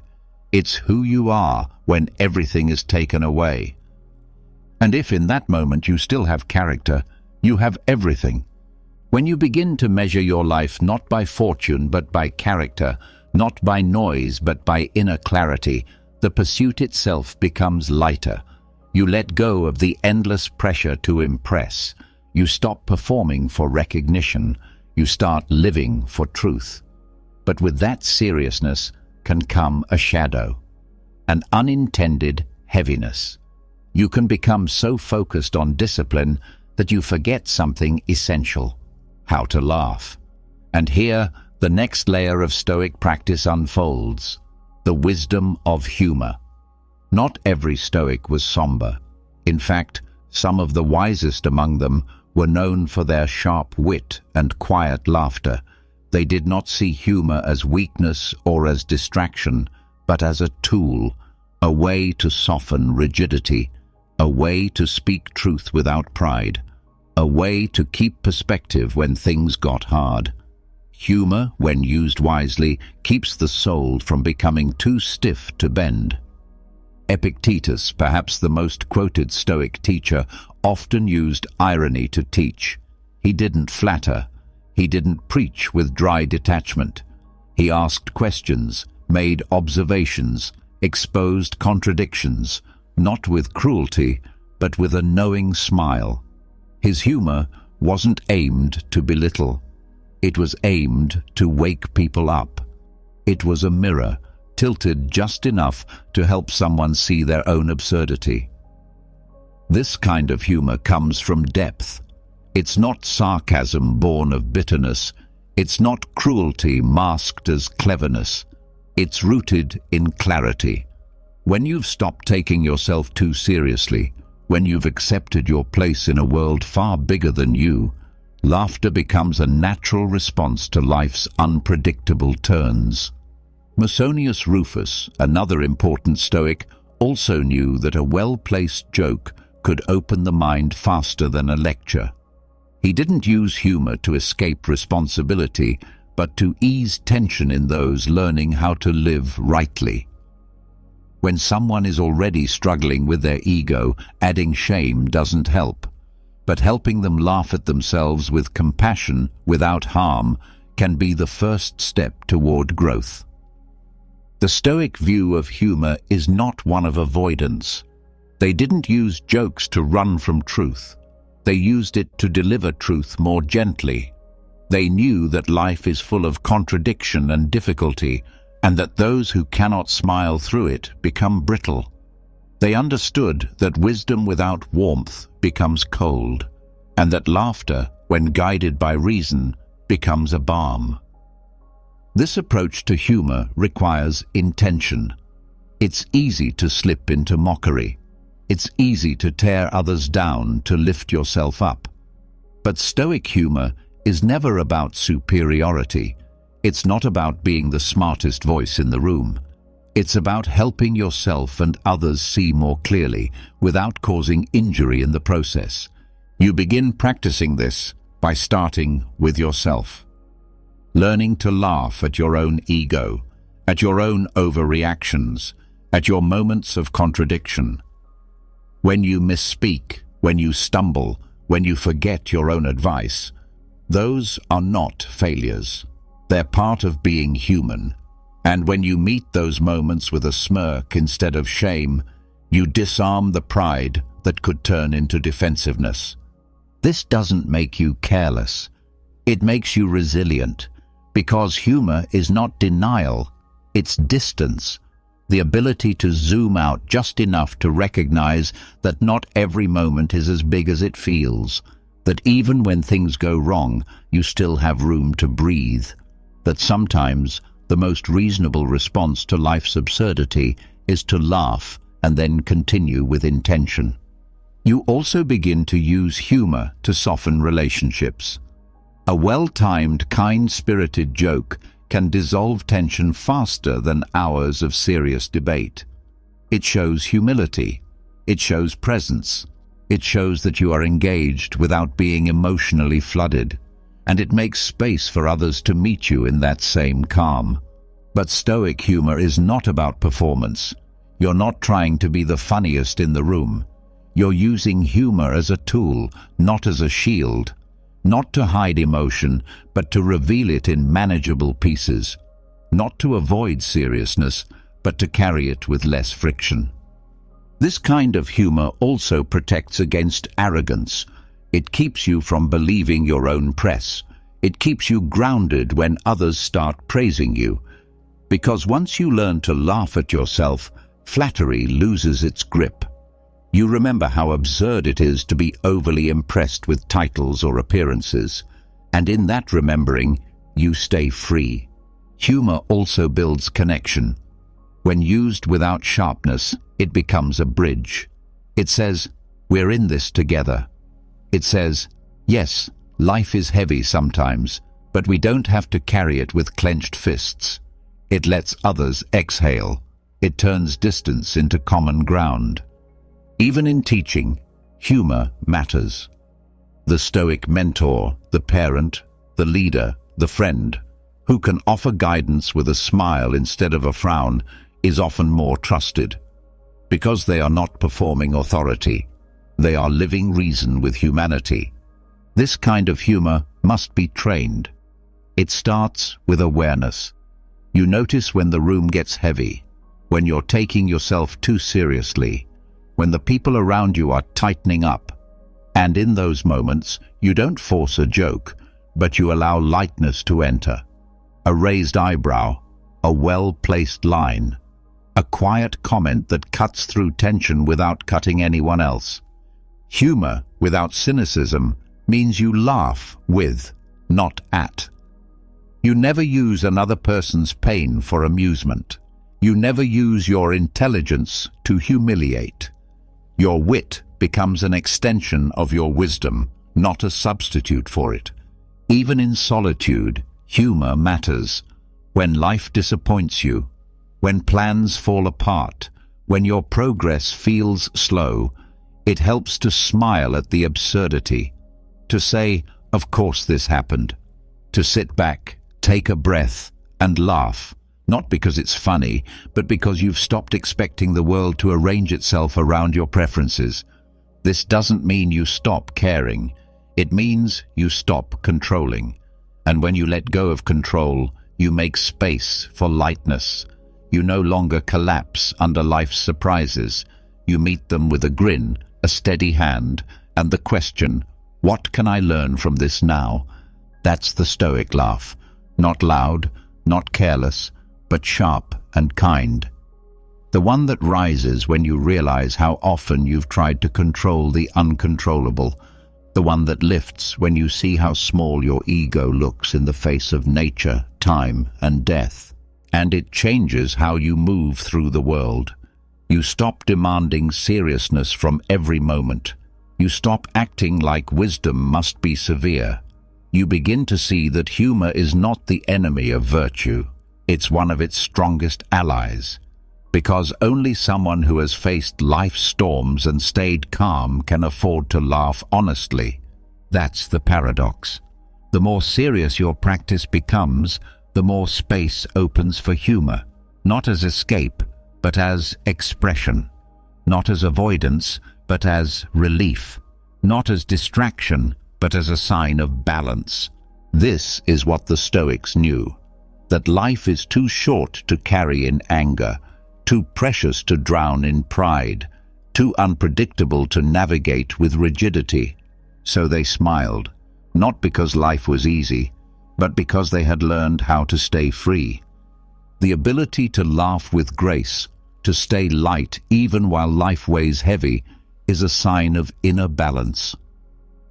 It's who you are when everything is taken away. And if in that moment you still have character, you have everything. When you begin to measure your life not by fortune but by character, not by noise but by inner clarity, the pursuit itself becomes lighter. You let go of the endless pressure to impress. You stop performing for recognition. You start living for truth. But with that seriousness can come a shadow, an unintended heaviness. You can become so focused on discipline that you forget something essential: how to laugh. And here, the next layer of Stoic practice unfolds: the wisdom of humor. Not every Stoic was somber. In fact, some of the wisest among them were known for their sharp wit and quiet laughter. They did not see humor as weakness or as distraction, but as a tool, a way to soften rigidity, a way to speak truth without pride, a way to keep perspective when things got hard. Humor, when used wisely, keeps the soul from becoming too stiff to bend. Epictetus, perhaps the most quoted Stoic teacher, often used irony to teach. He didn't flatter. He didn't preach with dry detachment. He asked questions, made observations, exposed contradictions, not with cruelty, but with a knowing smile. His humor wasn't aimed to belittle. It was aimed to wake people up. It was a mirror, tilted just enough to help someone see their own absurdity. This kind of humor comes from depth. It's not sarcasm born of bitterness. It's not cruelty masked as cleverness. It's rooted in clarity. When you've stopped taking yourself too seriously, when you've accepted your place in a world far bigger than you, laughter becomes a natural response to life's unpredictable turns. Musonius Rufus, another important Stoic, also knew that a well-placed joke could open the mind faster than a lecture. He didn't use humor to escape responsibility, but to ease tension in those learning how to live rightly. When someone is already struggling with their ego, adding shame doesn't help. But helping them laugh at themselves with compassion without harm can be the first step toward growth. The Stoic view of humor is not one of avoidance. They didn't use jokes to run from truth. They used it to deliver truth more gently. They knew that life is full of contradiction and difficulty, and that those who cannot smile through it become brittle. They understood that wisdom without warmth becomes cold, and that laughter, when guided by reason, becomes a balm. This approach to humor requires intention. It's easy to slip into mockery. It's easy to tear others down to lift yourself up. But Stoic humor is never about superiority. It's not about being the smartest voice in the room. It's about helping yourself and others see more clearly without causing injury in the process. You begin practicing this by starting with yourself. Learning to laugh at your own ego, at your own overreactions, at your moments of contradiction. When you misspeak, when you stumble, when you forget your own advice, those are not failures. They're part of being human. And when you meet those moments with a smirk instead of shame, you disarm the pride that could turn into defensiveness. This doesn't make you careless. It makes you resilient, because humor is not denial, it's distance. The ability to zoom out just enough to recognize that not every moment is as big as it feels, that even when things go wrong, you still have room to breathe, that sometimes the most reasonable response to life's absurdity is to laugh and then continue with intention. You also begin to use humor to soften relationships. A well-timed, kind-spirited joke can dissolve tension faster than hours of serious debate. It shows humility. It shows presence. It shows that you are engaged without being emotionally flooded, and it makes space for others to meet you in that same calm. But Stoic humor is not about performance. You're not trying to be the funniest in the room. You're using humor as a tool, not as a shield. Not to hide emotion, but to reveal it in manageable pieces. Not to avoid seriousness, but to carry it with less friction. This kind of humor also protects against arrogance. It keeps you from believing your own press. It keeps you grounded when others start praising you. Because once you learn to laugh at yourself, flattery loses its grip. You remember how absurd it is to be overly impressed with titles or appearances, and in that remembering, you stay free. Humor also builds connection. When used without sharpness, it becomes a bridge. It says, "We're in this together." It says, "Yes, life is heavy sometimes, but we don't have to carry it with clenched fists." It lets others exhale. It turns distance into common ground. Even in teaching, humor matters. The Stoic mentor, the parent, the leader, the friend, who can offer guidance with a smile instead of a frown, is often more trusted. Because they are not performing authority, they are living reason with humanity. This kind of humor must be trained. It starts with awareness. You notice when the room gets heavy, when you're taking yourself too seriously, when the people around you are tightening up. And in those moments, you don't force a joke, but you allow lightness to enter. A raised eyebrow, a well-placed line, a quiet comment that cuts through tension without cutting anyone else. Humor without cynicism means you laugh with, not at. You never use another person's pain for amusement. You never use your intelligence to humiliate. Your wit becomes an extension of your wisdom, not a substitute for it. Even in solitude, humor matters. When life disappoints you, when plans fall apart, when your progress feels slow, it helps to smile at the absurdity, to say, "Of course this happened," to sit back, take a breath, and laugh, not because it's funny, but because you've stopped expecting the world to arrange itself around your preferences. This doesn't mean you stop caring. It means you stop controlling. And when you let go of control, you make space for lightness. You no longer collapse under life's surprises. You meet them with a grin, a steady hand, and the question, "What can I learn from this now?" That's the Stoic laugh. Not loud, not careless, but sharp and kind. The one that rises when you realize how often you've tried to control the uncontrollable. The one that lifts when you see how small your ego looks in the face of nature, time, and death. And it changes how you move through the world. You stop demanding seriousness from every moment. You stop acting like wisdom must be severe. You begin to see that humor is not the enemy of virtue. It's one of its strongest allies. Because only someone who has faced life's storms and stayed calm can afford to laugh honestly. That's the paradox. The more serious your practice becomes, the more space opens for humor, not as escape, but as expression, not as avoidance, but as relief, not as distraction, but as a sign of balance. This is what the Stoics knew, that life is too short to carry in anger, too precious to drown in pride, too unpredictable to navigate with rigidity. So they smiled, not because life was easy, but because they had learned how to stay free. The ability to laugh with grace, to stay light even while life weighs heavy, is a sign of inner balance.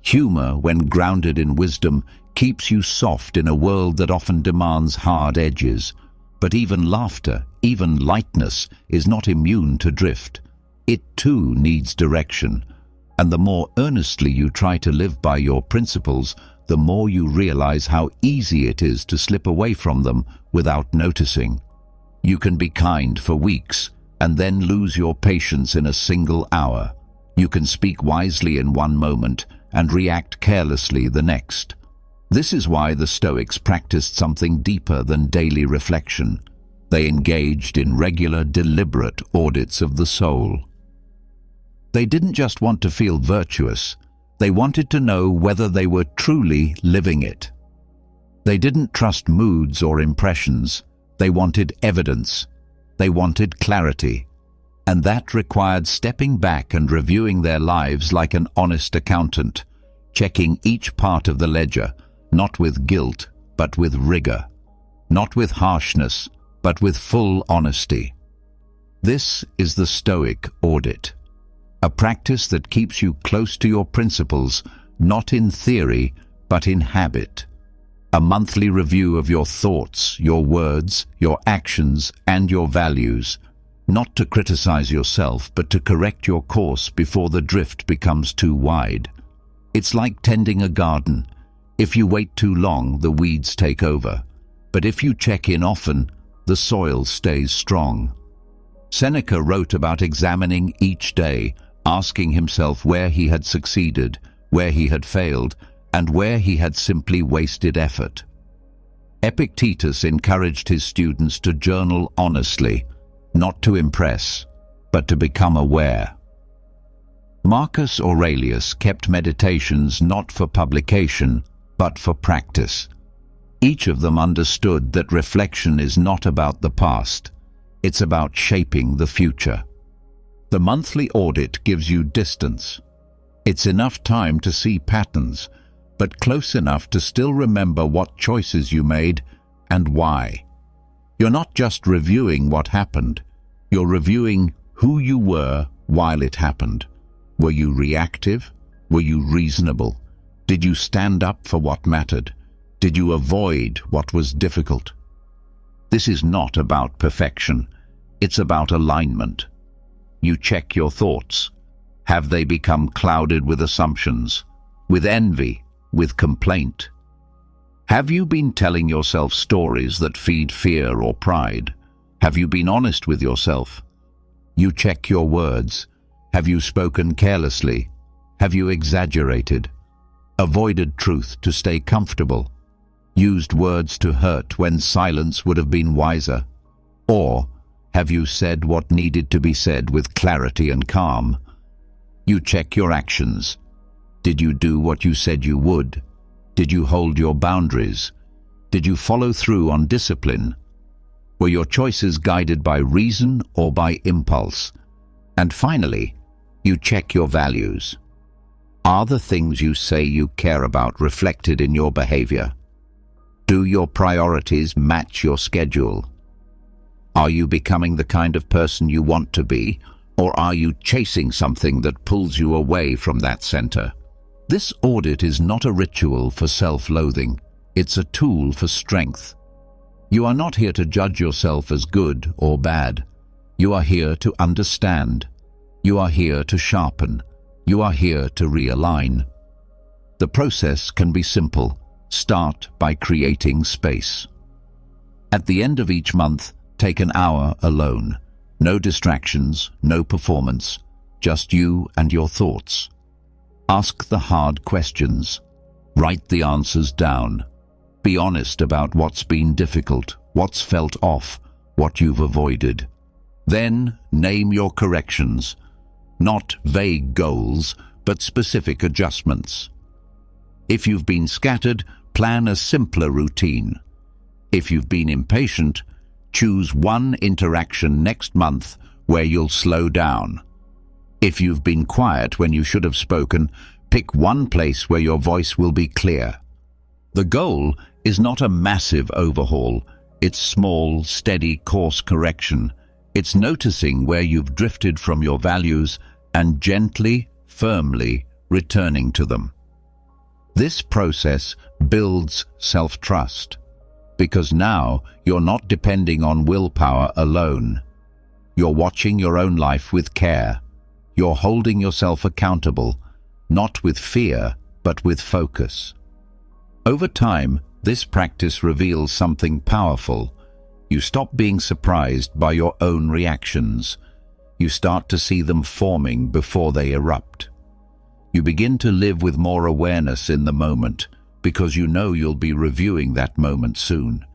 Humor, when grounded in wisdom, keeps you soft in a world that often demands hard edges. But even laughter, even lightness, is not immune to drift. It too needs direction. And the more earnestly you try to live by your principles, the more you realize how easy it is to slip away from them without noticing. You can be kind for weeks and then lose your patience in a single hour. You can speak wisely in one moment and react carelessly the next. This is why the Stoics practiced something deeper than daily reflection. They engaged in regular, deliberate audits of the soul. They didn't just want to feel virtuous, they wanted to know whether they were truly living it. They didn't trust moods or impressions, they wanted evidence, they wanted clarity. And that required stepping back and reviewing their lives like an honest accountant, checking each part of the ledger, not with guilt, but with rigor, not with harshness, but with full honesty. This is the Stoic audit, a practice that keeps you close to your principles, not in theory, but in habit. A monthly review of your thoughts, your words, your actions, and your values, not to criticize yourself, but to correct your course before the drift becomes too wide. It's like tending a garden. If you wait too long, the weeds take over. But if you check in often, the soil stays strong. Seneca wrote about examining each day, asking himself where he had succeeded, where he had failed, and where he had simply wasted effort. Epictetus encouraged his students to journal honestly, not to impress, but to become aware. Marcus Aurelius kept meditations not for publication, but for practice. Each of them understood that reflection is not about the past, it's about shaping the future. The monthly audit gives you distance. It's enough time to see patterns, but close enough to still remember what choices you made and why. You're not just reviewing what happened, you're reviewing who you were while it happened. Were you reactive? Were you reasonable? Did you stand up for what mattered? Did you avoid what was difficult? This is not about perfection. It's about alignment. You check your thoughts. Have they become clouded with assumptions, with envy, with complaint? Have you been telling yourself stories that feed fear or pride? Have you been honest with yourself? You check your words. Have you spoken carelessly? Have you exaggerated? Avoided truth to stay comfortable? Used words to hurt when silence would have been wiser? Or have you said what needed to be said with clarity and calm? You check your actions. Did you do what you said you would? Did you hold your boundaries? Did you follow through on discipline? Were your choices guided by reason or by impulse? And finally, you check your values. Are the things you say you care about reflected in your behavior? Do your priorities match your schedule? Are you becoming the kind of person you want to be, or are you chasing something that pulls you away from that center? This audit is not a ritual for self-loathing. It's a tool for strength. You are not here to judge yourself as good or bad. You are here to understand. You are here to sharpen. You are here to realign. The process can be simple. Start by creating space. At the end of each month, take an hour alone. No distractions, no performance, just you and your thoughts. Ask the hard questions. Write the answers down. Be honest about what's been difficult, what's felt off, what you've avoided. Then name your corrections. Not vague goals, but specific adjustments. If you've been scattered, plan a simpler routine. If you've been impatient, choose one interaction next month where you'll slow down. If you've been quiet when you should have spoken, pick one place where your voice will be clear. The goal is not a massive overhaul. It's small, steady course correction. It's noticing where you've drifted from your values and gently, firmly returning to them. This process builds self-trust, because now you're not depending on willpower alone. You're watching your own life with care. You're holding yourself accountable, not with fear, but with focus. Over time, this practice reveals something powerful. You stop being surprised by your own reactions. You start to see them forming before they erupt. You begin to live with more awareness in the moment, because you know you'll be reviewing that moment soon.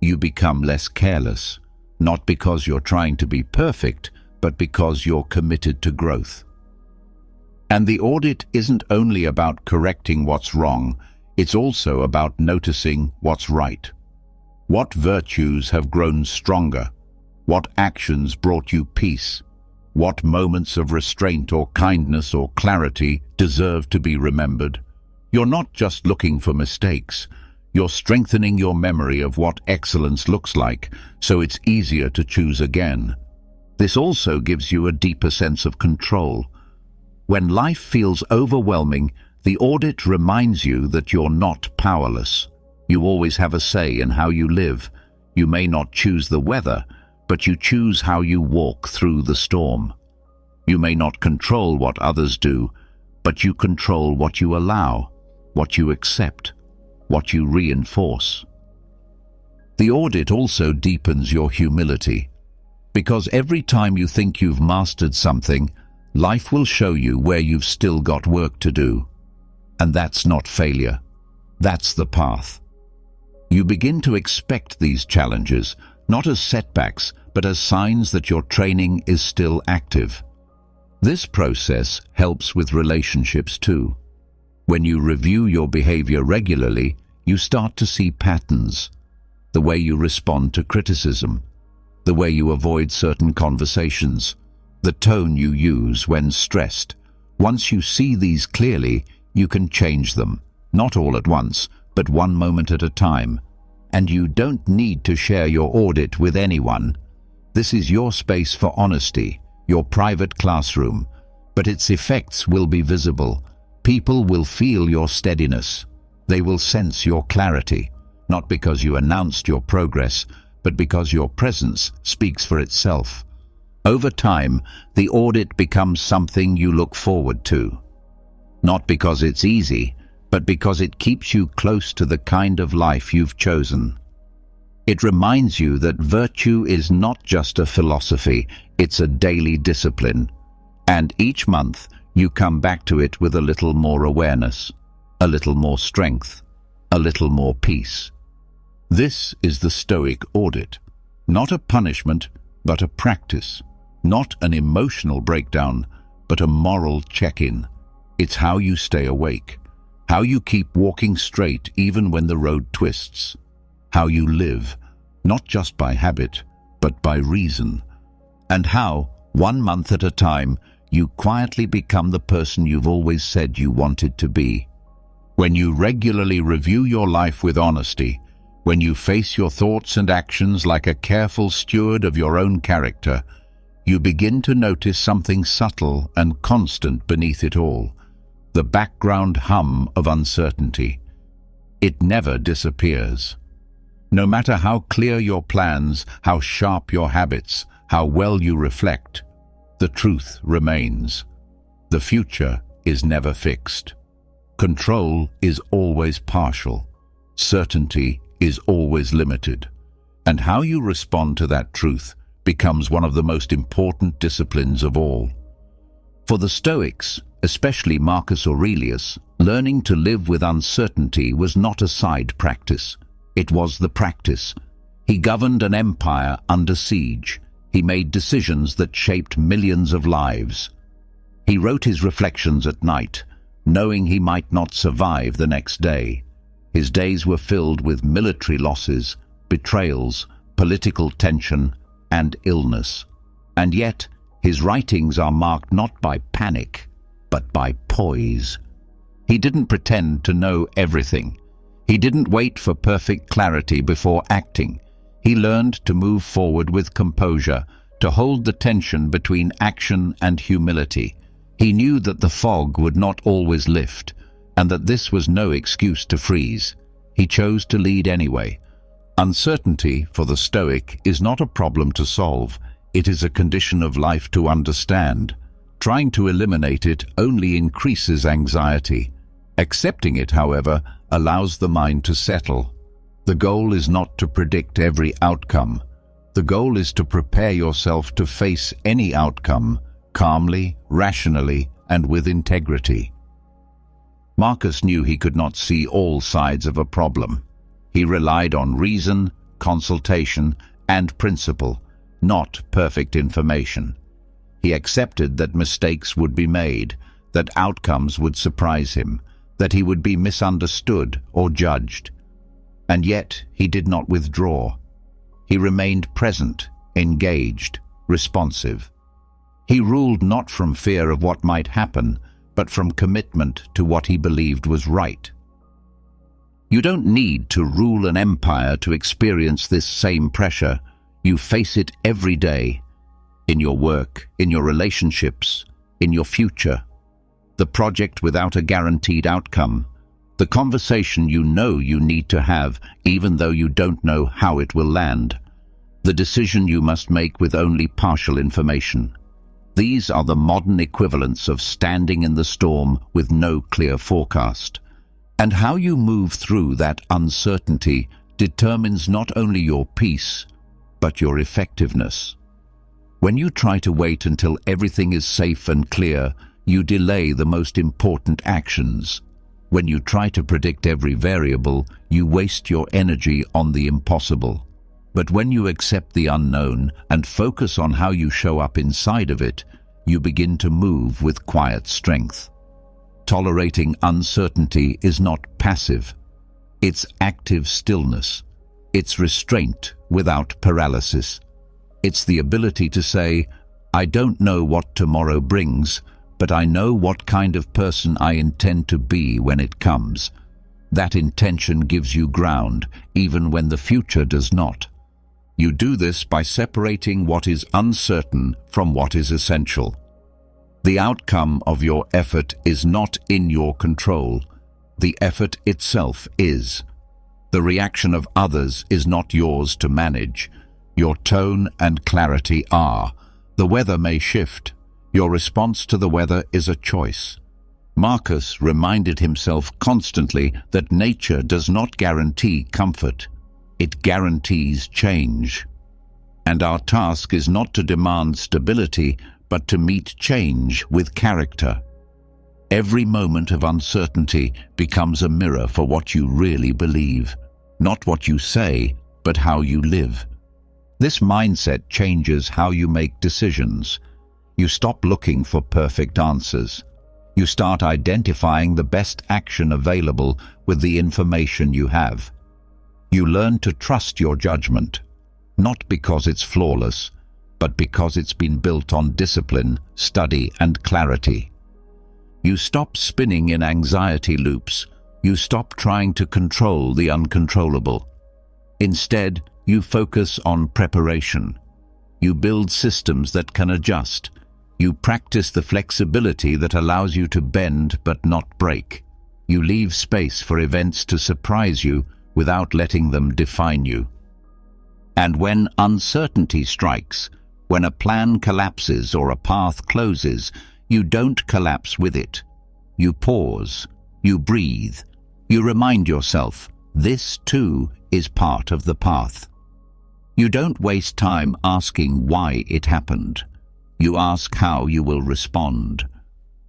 You become less careless, not because you're trying to be perfect, but because you're committed to growth. And the audit isn't only about correcting what's wrong, it's also about noticing what's right. What virtues have grown stronger? What actions brought you peace? What moments of restraint or kindness or clarity deserve to be remembered? You're not just looking for mistakes. You're strengthening your memory of what excellence looks like, so it's easier to choose again. This also gives you a deeper sense of control. When life feels overwhelming, the audit reminds you that you're not powerless. You always have a say in how you live. You may not choose the weather, but you choose how you walk through the storm. You may not control what others do, but you control what you allow, what you accept, what you reinforce. The audit also deepens your humility, because every time you think you've mastered something, life will show you where you've still got work to do. And that's not failure. That's the path. You begin to expect these challenges, not as setbacks, but as signs that your training is still active. This process helps with relationships too. When you review your behavior regularly, you start to see patterns. The way you respond to criticism, the way you avoid certain conversations, the tone you use when stressed. Once you see these clearly, you can change them, not all at once, but one moment at a time. And you don't need to share your audit with anyone. This is your space for honesty, your private classroom, but its effects will be visible. People will feel your steadiness. They will sense your clarity, not because you announced your progress, but because your presence speaks for itself. Over time, the audit becomes something you look forward to. Not because it's easy, but because it keeps you close to the kind of life you've chosen. It reminds you that virtue is not just a philosophy, it's a daily discipline. And each month, you come back to it with a little more awareness, a little more strength, a little more peace. This is the Stoic audit. Not a punishment, but a practice. Not an emotional breakdown, but a moral check-in. It's how you stay awake, how you keep walking straight even when the road twists, how you live, not just by habit, but by reason, and how, 1 month at a time, you quietly become the person you've always said you wanted to be. When you regularly review your life with honesty, when you face your thoughts and actions like a careful steward of your own character, you begin to notice something subtle and constant beneath it all, the background hum of uncertainty. It never disappears. No matter how clear your plans, how sharp your habits, how well you reflect, the truth remains. The future is never fixed. Control is always partial. Certainty is always limited. And how you respond to that truth becomes one of the most important disciplines of all. For the Stoics, especially Marcus Aurelius, learning to live with uncertainty was not a side practice. It was the practice. He governed an empire under siege. He made decisions that shaped millions of lives. He wrote his reflections at night, knowing he might not survive the next day. His days were filled with military losses, betrayals, political tension, and illness. And yet, his writings are marked not by panic, but by poise. He didn't pretend to know everything. He didn't wait for perfect clarity before acting. He learned to move forward with composure, to hold the tension between action and humility. He knew that the fog would not always lift, and that this was no excuse to freeze. He chose to lead anyway. Uncertainty, for the Stoic, is not a problem to solve. It is a condition of life to understand. Trying to eliminate it only increases anxiety. Accepting it, however, allows the mind to settle. The goal is not to predict every outcome. The goal is to prepare yourself to face any outcome, calmly, rationally, and with integrity. Marcus knew he could not see all sides of a problem. He relied on reason, consultation, and principle, not perfect information. He accepted that mistakes would be made, that outcomes would surprise him, that he would be misunderstood or judged. And yet he did not withdraw. He remained present, engaged, responsive. He ruled not from fear of what might happen, but from commitment to what he believed was right. You don't need to rule an empire to experience this same pressure. You face it every day, in your work, in your relationships, in your future. The project without a guaranteed outcome, the conversation you know you need to have even though you don't know how it will land, the decision you must make with only partial information. These are the modern equivalents of standing in the storm with no clear forecast. And how you move through that uncertainty determines not only your peace, but your effectiveness. When you try to wait until everything is safe and clear, you delay the most important actions. When you try to predict every variable, you waste your energy on the impossible. But when you accept the unknown and focus on how you show up inside of it, you begin to move with quiet strength. Tolerating uncertainty is not passive. It's active stillness. It's restraint without paralysis. It's the ability to say, I don't know what tomorrow brings, but I know what kind of person I intend to be when it comes. That intention gives you ground, even when the future does not. You do this by separating what is uncertain from what is essential. The outcome of your effort is not in your control. The effort itself is. The reaction of others is not yours to manage. Your tone and clarity are. The weather may shift. Your response to the weather is a choice. Marcus reminded himself constantly that nature does not guarantee comfort. It guarantees change. And our task is not to demand stability, but to meet change with character. Every moment of uncertainty becomes a mirror for what you really believe. Not what you say, but how you live. This mindset changes how you make decisions. You stop looking for perfect answers. You start identifying the best action available with the information you have. You learn to trust your judgment, not because it's flawless, but because it's been built on discipline, study, and clarity. You stop spinning in anxiety loops. You stop trying to control the uncontrollable. Instead, you focus on preparation. You build systems that can adjust. You practice the flexibility that allows you to bend but not break. You leave space for events to surprise you without letting them define you. And when uncertainty strikes, when a plan collapses or a path closes, you don't collapse with it. You pause. You breathe. You remind yourself, this too is part of the path. You don't waste time asking why it happened. You ask how you will respond.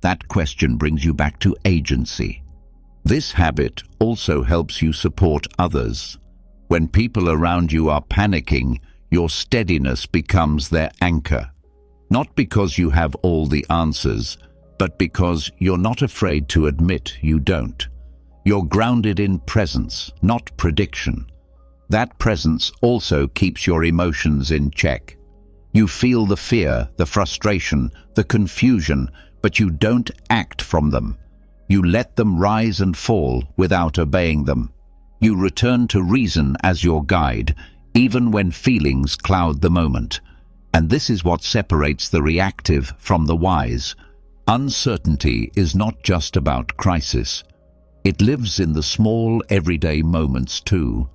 That question brings you back to agency. This habit also helps you support others. When people around you are panicking, your steadiness becomes their anchor. Not because you have all the answers, but because you're not afraid to admit you don't. You're grounded in presence, not prediction. That presence also keeps your emotions in check. You feel the fear, the frustration, the confusion, but you don't act from them. You let them rise and fall without obeying them. You return to reason as your guide, even when feelings cloud the moment. And this is what separates the reactive from the wise. Uncertainty is not just about crisis. It lives in the small, everyday moments too.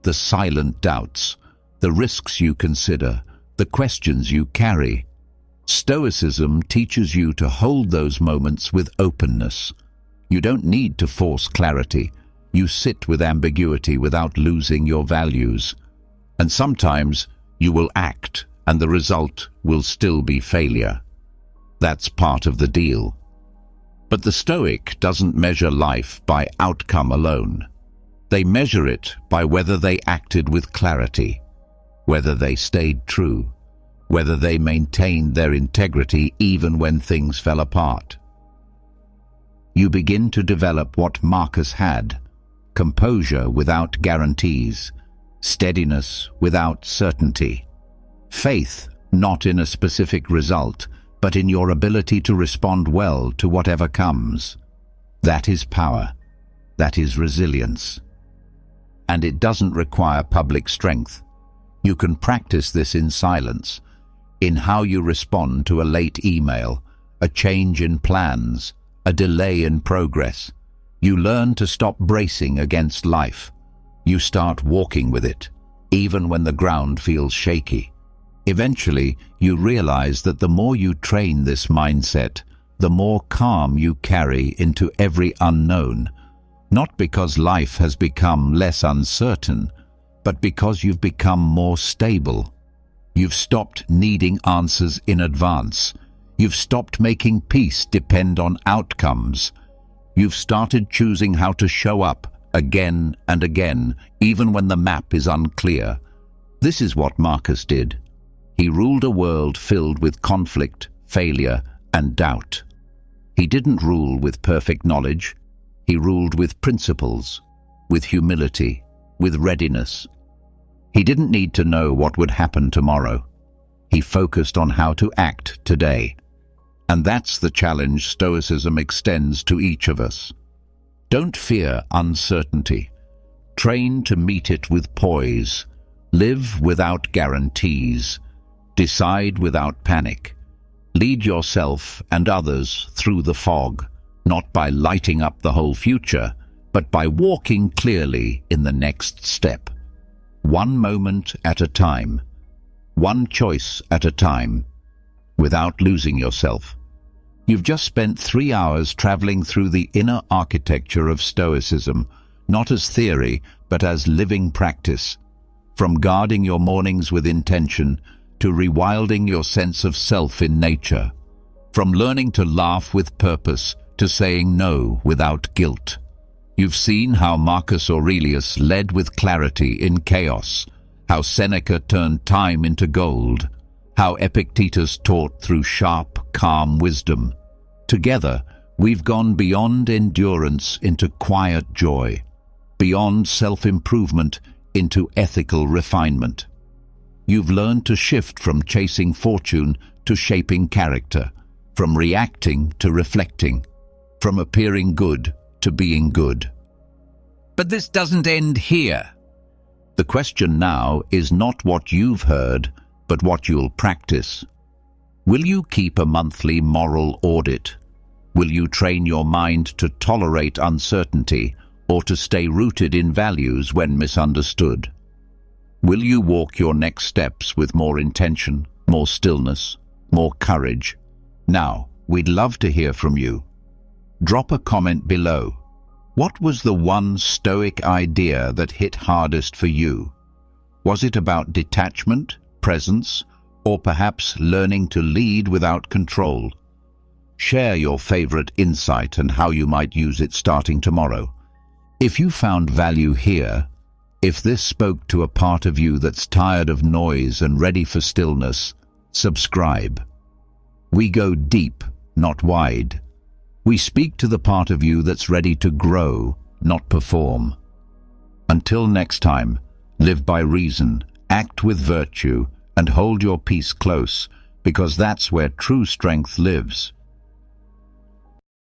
The silent doubts, the risks you consider, the questions you carry. Stoicism teaches you to hold those moments with openness. You don't need to force clarity. You sit with ambiguity without losing your values. And sometimes you will act, and the result will still be failure. That's part of the deal. But the Stoic doesn't measure life by outcome alone. They measure it by whether they acted with clarity, whether they stayed true, whether they maintained their integrity even when things fell apart. You begin to develop what Marcus had: composure without guarantees, steadiness without certainty, faith not in a specific result, but in your ability to respond well to whatever comes. That is power. That is resilience. And it doesn't require public strength. You can practice this in silence, in how you respond to a late email, a change in plans, a delay in progress. You learn to stop bracing against life. You start walking with it, even when the ground feels shaky. Eventually, you realize that the more you train this mindset, the more calm you carry into every unknown. Not because life has become less uncertain, but because you've become more stable. You've stopped needing answers in advance. You've stopped making peace depend on outcomes. You've started choosing how to show up again and again, even when the map is unclear. This is what Marcus did. He ruled a world filled with conflict, failure, and doubt. He didn't rule with perfect knowledge. He ruled with principles, with humility, with readiness. He didn't need to know what would happen tomorrow. He focused on how to act today. And that's the challenge Stoicism extends to each of us. Don't fear uncertainty. Train to meet it with poise. Live without guarantees. Decide without panic. Lead yourself and others through the fog, not by lighting up the whole future, but by walking clearly in the next step. One moment at a time, one choice at a time, without losing yourself. You've just spent 3 hours traveling through the inner architecture of Stoicism, not as theory, but as living practice. From guarding your mornings with intention to rewilding your sense of self in nature. From learning to laugh with purpose to saying no without guilt. You've seen how Marcus Aurelius led with clarity in chaos, how Seneca turned time into gold, how Epictetus taught through sharp, calm wisdom. Together, we've gone beyond endurance into quiet joy, beyond self-improvement into ethical refinement. You've learned to shift from chasing fortune to shaping character, from reacting to reflecting, from appearing good to being good. But this doesn't end here. The question now is not what you've heard, but what you'll practice. Will you keep a monthly moral audit? Will you train your mind to tolerate uncertainty or to stay rooted in values when misunderstood? Will you walk your next steps with more intention, more stillness, more courage? Now, we'd love to hear from you. Drop a comment below. What was the one Stoic idea that hit hardest for you? Was it about detachment, presence, or perhaps learning to lead without control? Share your favorite insight and how you might use it starting tomorrow. If you found value here, if this spoke to a part of you that's tired of noise and ready for stillness, subscribe. We go deep, not wide. We speak to the part of you that's ready to grow, not perform. Until next time, live by reason, act with virtue, and hold your peace close, because that's where true strength lives.